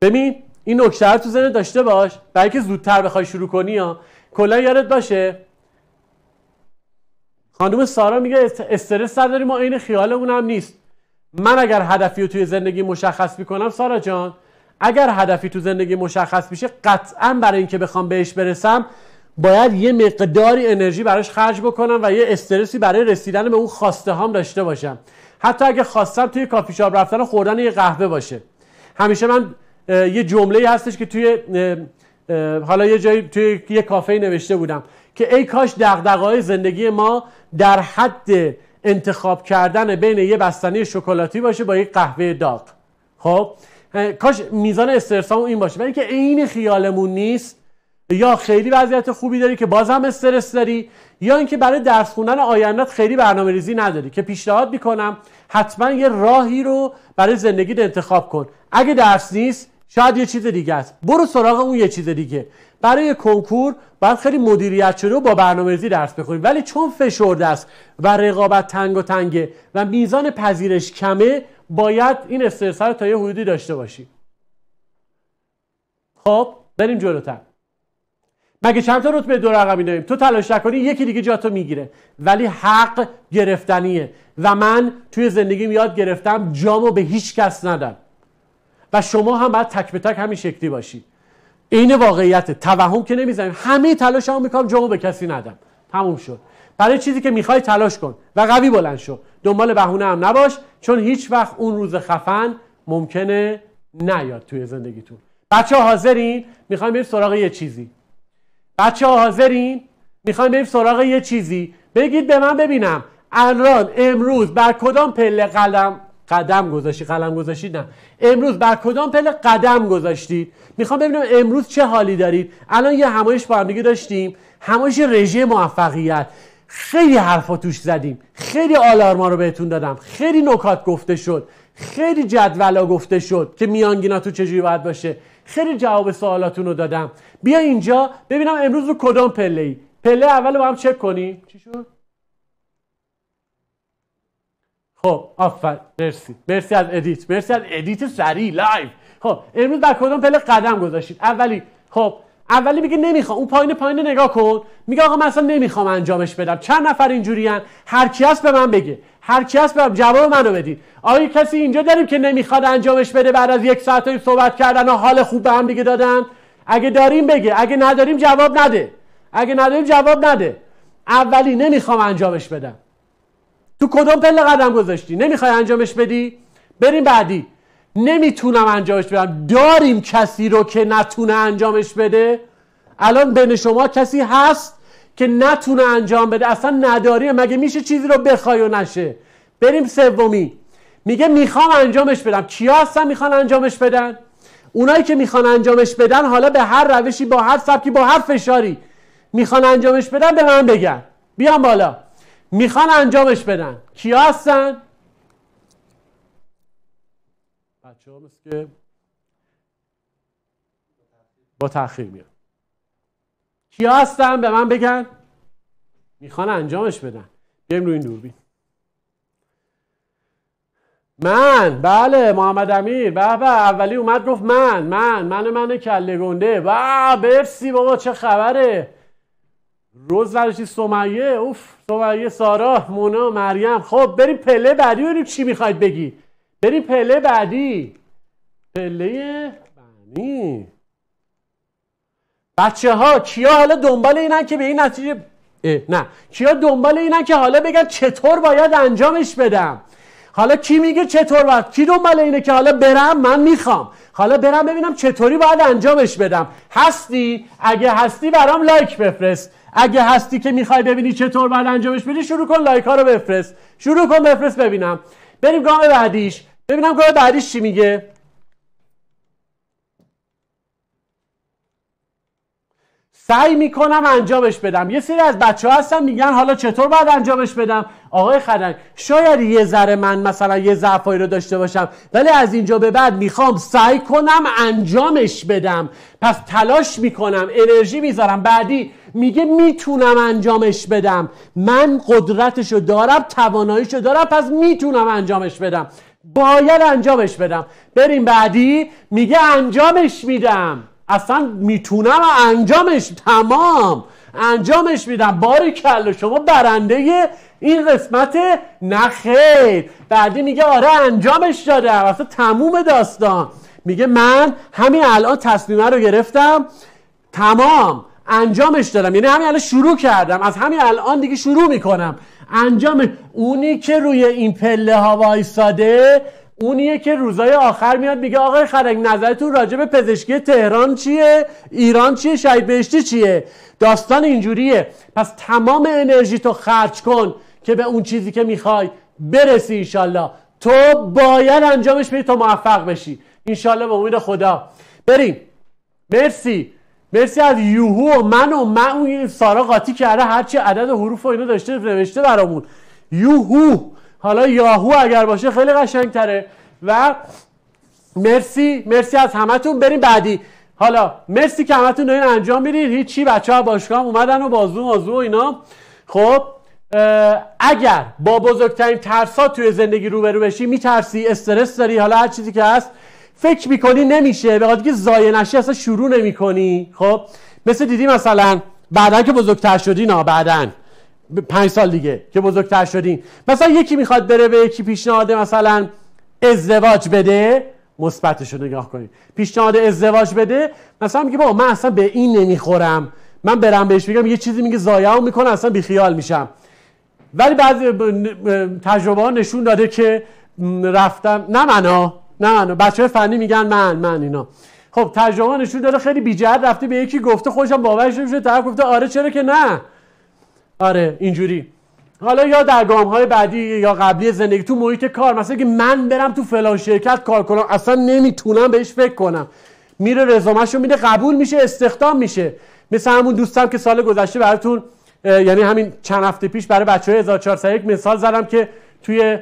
S1: ببین این نکته رو تو ذهنت داشته باش برای که زودتر بخوای شروع کنی. ها کلا یادت باشه خانم سارا میگه استرس نداریم ما عین خیالمون هم نیست. من اگر هدفی رو توی زندگی مشخص میکنم سارا جان، اگر هدفی تو زندگی مشخص میشه قطعا برای اینکه بخوام بهش برسم باید یه مقداری انرژی براش خرج بکنم و یه استرسی برای رسیدن به اون خواسته هام داشته باشم. حتی اگه خواستم توی کافی شاپ رفتن و خوردن یه قهوه باشه. همیشه من یه جمله‌ای هستش که توی حالا یه جایی توی یه کافه نوشته بودم که ای کاش دغدغه‌های زندگی ما در حد انتخاب کردن بین یه بستنی شکلاتی باشه با یک قهوه داغ. خب کاش میزان استرسامون این باشه. ولی که عین خیالمون نیست. یا خیلی وضعیت خوبی داری که باز هم استرس داری، یا اینکه برای درس خوندن آینده‌ات خیلی برنامه‌ریزی نداری، که پیشنهاد میکنم حتما یه راهی رو برای زندگیت انتخاب کن. اگه درس نیست شاید یه چیز دیگه است، برو سراغ اون یه چیز دیگه. برای کنکور باید خیلی مدیریت شده و با برنامه‌ریزی درس بخونی، ولی چون فشرده است و رقابت تنگ و تنگه و میزان پذیرش کمه باید این استرس رو تا یه حدودی داشته باشی. خب بریم جلوتر. مگه چند تا رتبه 2 رقمی داریم؟ تو تلاش نکنی یکی دیگه جاتو میگیره، ولی حق گرفتنیه و من توی زندگیم یاد گرفتم جامو به هیچ کس ندم و شما هم باید تک به تک همین شکلی باشی. این واقعیت. توهم که نمیزنیم. همه تلاشمو میکنم جامو به کسی ندم. تموم شد. برای چیزی که میخوای تلاش کن و قوی بلند شو. دنبال بهونه هم نباش، چون هیچ وقت اون روز خفن ممکنه نیاد توی زندگیتون. بچه ها حاضرین؟ میخوایم بریم سراغ یه چیزی. بچه ها حاضرین؟ میخوایم بریم سراغ یه چیزی. بگید به من ببینم الان امروز بر کدام پله قدم گذاشتید؟ نه، امروز بر کدام پله قدم گذاشتید؟ میخوام ببینم امروز چه حالی دارید. الان یه همایش با هم دیگه داشتیم، همایش رژه موفقیت. خیلی حرفا توش زدیم، خیلی آلارما رو بهتون دادم، خیلی نکات گفته شد، خیلی جدولا گفته شد که میانگینا تو چجوری باید باشه، خیلی جواب سوالاتون رو دادم. بیا اینجا ببینم امروز رو کدام پله‌ای. پله اول با هم چک کنیم. چی شد؟ خب آفر، مرسی از ادیت سریع لایو. خب امروز بر کدام پله قدم گذاشتید؟ اولی میگه نمیخوام. اون پایین نگاه کن، میگه آقا من اصلا نمیخوام انجامش بدم. چند نفر اینجوریان؟ هر کی هست به من بگه، هر کی هست جواب منو بدید. آیا کسی اینجا داریم که نمیخواد انجامش بده بعد از 1 ساعت صحبت کردن و حال خوب به هم دیگه دادن؟ اگه داریم بگه، اگه نداریم جواب نده. اولی نمیخوام انجامش بدم. تو کدوم پله قدم گذاشتی؟ نمیخوای انجامش بدی؟ بریم بعدی. نمیتونم انجامش بدم. داریم کسی رو که نتونه انجامش بده؟ الان بین شما کسی هست که نتونه انجام بده؟ اصلا نداریم. مگه میشه چیزی رو بخوای و نشه؟ بریم سومی. میگه میخوام انجامش بدم. کیا هستن میخوان انجامش بدن؟ اونایی که میخوان انجامش بدن، حالا به هر روشی، با هر سبکی، با هر فشاری میخوان انجامش بدن، به من بگن. بیام بالا. میخوان انجامش بدن. کیا هستن؟ بچه ها مثل که با تأخیر میان. کیا هستن؟ به من بگن. میخوان انجامش بدن. بیایم روی این دوربین. من، بله، محمد امیر، به اولی اومد گفت من کله گنده. برسی بابا، چه خبره؟ روز نداشتی؟ سمیه، سمیه، سارا، مونا، مریم. خب بریم پله بعدی بریم چی میخواید بگی. بریم پله بعدی. پله بعدی. بچه ها کیا حالا دنبال اینن که به این نتیجه کیا دنبال اینن که حالا بگن چطور باید انجامش بدم؟ حالا کی میگه چطور باید؟ کی دنبال اینه که حالا برم؟ من میخوام حالا برم ببینم چطوری باید انجامش بدم. هستی؟ اگه هستی برام لایک بفرست. اگه هستی که میخوای ببینی چطور باید انجامش بدی، شروع کن لایک ها رو بفرست. بفرست ببینم. بریم گام بعدیش. ببینم گام بعدیش چی میگه. سعی میکنم انجامش بدم. یه سری از بچه ها هستن میگن حالا چطور باید انجامش بدم؟ آقای خدنگ، شاید یه ذره من مثلا یه ضعفایی رو داشته باشم، ولی از اینجا به بعد میخوام سعی کنم انجامش بدم. پس تلاش میکنم، انرژی میذارم. بعدی میگه میتونم انجامش بدم. من قدرتشو دارم، تواناییشو دارم، پس میتونم انجامش بدم. باید انجامش بدم. بریم بعدی. میگه انجامش میدم. اصلا میتونم انجامش میدم. باریکلا، شما برنده این قسمت. نخیر. بعدی میگه آره انجامش دادم. اصلا تموم داستان. میگه من همین الان تصمیمه رو گرفتم، تمام انجامش دادم. یعنی همین الان شروع کردم، از همین الان دیگه شروع میکنم انجام. اونی که روی این پله ها وایساده، اونیه که روزای آخر میاد میگه آقای خدنگ نظرتون راجع به پزشکی تهران چیه؟ ایران چیه؟ شهید بهشتی چیه؟ داستان اینجوریه. پس تمام انرژی تو خرج کن که به اون چیزی که میخوای برسی. انشالله تو باید انجامش بدی تا موفق بشی. انشالله به امید خدا. بریم. مرسی از یوهو و من اون سارا قاطی کرده، هرچی عدد حروف و اینو داشته نوشته برامون. یوهو، حالا یاهو اگر باشه خیلی قشنگ تره. و مرسی از همتون. بریم بعدی. حالا مرسی که همتون دارین انجام میدید. هیچی، بچه ها باشگاه اومدن و بازو و اینا. خب اگر با بزرگترین ترسات توی زندگی روبرو بشی، میترسی، استرس داری، حالا هر چیزی که هست، فکر میکنی نمیشه، به خاطر که ضایع نشی اصلا شروع نمیکنی. خب مثل دیدی مثلا بعدن که بزرگتر شدی، بعدن 5 سال دیگه که بزرگتر شدین، مثلا یکی میخواد بره به یکی پیشنهاد مثلا ازدواج بده، مثبتش رو نگاه کنید، پیشنهاد ازدواج بده، مثلا میگه بابا من اصلا به این نمیخورم، من برم بهش بگم یه چیزی میگه ضایعم میکنه، اصلا بیخیال میشم. ولی بعضی تجربه ها نشون داده که رفتم، نه نه بچه‌های فنی میگن من اینا. خب ترجمه نشون داره خیلی بی‌جهت رفته به یکی گفته خوشم باورش نمیشه، طرف گفته آره چرا که نه. آره اینجوری. حالا یا در گام‌های بعدی یا قبلی زندگی تو محیط کار، مثلا که من برم تو فلان شرکت کار کنم اصلا نمیتونم بهش فکر کنم، میره رزومه‌شو میده قبول میشه استخدام میشه. مثل همون دوستم که سال گذشته براتون یعنی همین چند هفته پیش برای بچه‌های 1401 مثال زدم که توی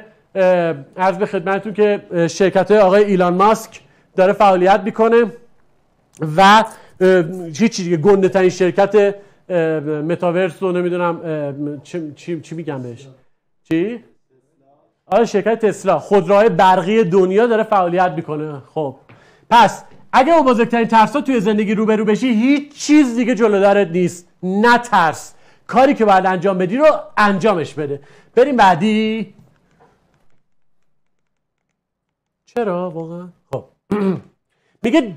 S1: عرض به خدمتتون که شرکت آقای ایلان ماسک داره فعالیت میکنه و هیچ دیگه گنده ترین شرکت متاورس رو نمیدونم چی میگم بهش چی؟ آره شرکت تسلا خودروهای برقی دنیا داره فعالیت میکنه. خب پس اگه با بزرگترین ترسا توی زندگی روبرو بشی هیچ چیز دیگه جلودارت نیست، نترس، کاری که باید انجام بدی رو انجامش بده. بریم بعدی. چرا واقعا؟ خب میگه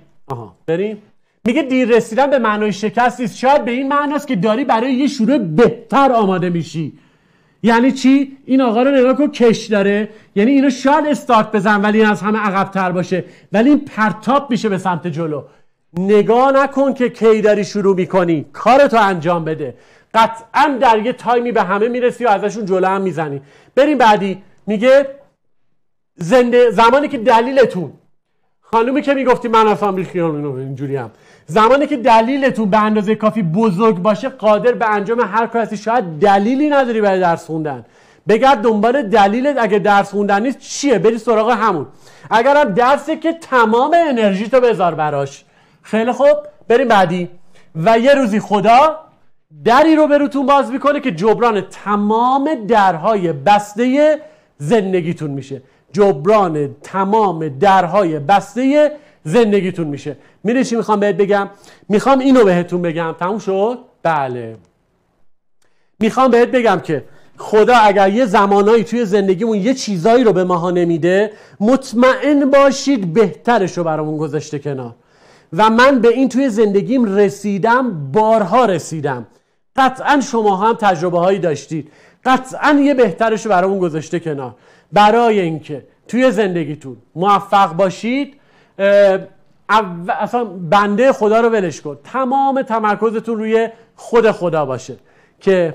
S1: بریم. میگه دیر رسیدن به معنای شکست نیست، شاید به این معناست که داری برای یه شروع بهتر آماده میشی. یعنی چی؟ این آقا رو نگاه کن کش داره، یعنی اینو شاید استارت بزن ولی این از همه عقب‌تر باشه، ولی این پرتاب میشه به سمت جلو. نگاه نکن که کی داری شروع میکنی، کارتو انجام بده، قطعا در یه تایمی به همه میرسی و ازشون جلو هم میزنی. بریم بعدی. میگه زمانی که دلیلتون، خانومی که میگفتی من اصلا بیخیال اینجوری هم، زمانی که دلیلتون به اندازه کافی بزرگ باشه قادر به انجام هر کاری هستی. شاید دلیلی نداری برای درس خوندن، بگرد دنبال دلیلت. اگه درس خوندن نیست چیه؟ بری سراغ همون. اگرم درسه که تمام انرژیتو بذار براش. خیلی خوب بریم بعدی. و یه روزی خدا دری رو بروتون باز میکنه که جبران تمام درهای بسته زندگیتون میشه. جبران تمام درهای بسته زندگیتون میشه. میره چی میخوام بهت بگم؟ میخوام اینو بهتون بگم. تموم شد؟ بله. میخوام بهت بگم که خدا اگر یه زمانایی توی زندگیمون یه چیزایی رو به ماها نمیده، مطمئن باشید بهترش رو برامون گذاشته کنار. و من به این توی زندگیم رسیدم، بارها رسیدم. قطعا شما هم تجربه هایی داشتید، قطعا یه بهترش رو برامون گذاشته کنار. برای اینکه توی زندگیتون موفق باشید اصلا بنده خدا رو ولش کن، تمام تمرکزتون روی خود خدا باشه که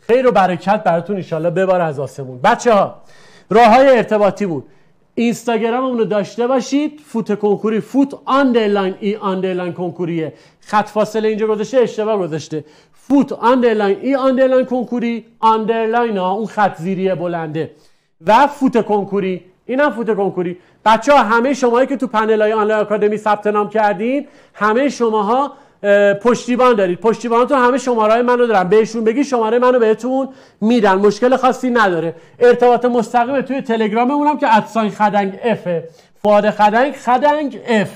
S1: خیر و برکت براتون انشالله بباره از آسمون. بچه ها راه های ارتباطی بود. اینستاگراممون رو داشته باشید، فوت کنکوری، فوت آندرلاین ای آندرلاین کنکوریه، خط فاصله اینجا گذاشته اشتباه گذاشته، فوت آندرلاین ای آندرلاین کنکوری، آندرلاین ها اون خط زیریه بلنده، و فوت کنکوری، اینم فوت کنکوری. بچه ها همه شماهایی که تو پنل های آنلاین آکادمی ثبت نام کردین، همه شماها پشتیبان دارید، پشتیباناتون همه شماره های منو دارن، بهشون بگی شماره منو بهتون میدن، مشکل خاصی نداره. ارتباط مستقیم توی تلگراممونم که @خدنگ اف، فؤاد خدنگ اف،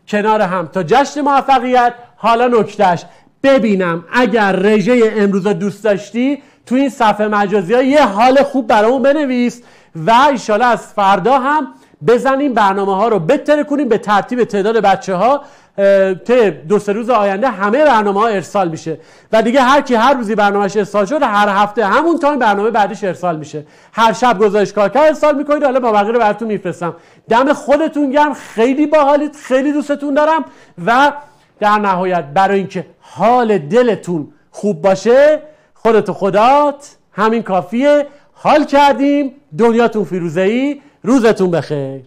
S1: کنار هم تا جشن موفقیت. حالا نکتهش ببینم اگر رژه امروز دوست داشتی تو این صفحه مجازی ها یه حال خوب برامون بنویس و انشالله از فردا هم بزنیم برنامه ها رو بهتر کنیم به ترتیب تعداد بچه ها. تا 2-3 روز آینده همه برنامه ها ارسال میشه و دیگه هر کی هر روزی برنامه‌اش ارسال شد هر هفته همون تایم برنامه بعدش ارسال میشه. هر شب گزارش کارکرد ارسال میکنید، حالا با بقیه رو براتون میفرستم. دم خودتون گرم، خیلی باحالید، خیلی دوستتون دارم و در نهایت برای اینکه حال دلتون خوب باشه خودت و خدات، همین کافیه. حال کردیم، دنیاتون فیروزه‌ای، روزتون بخیر.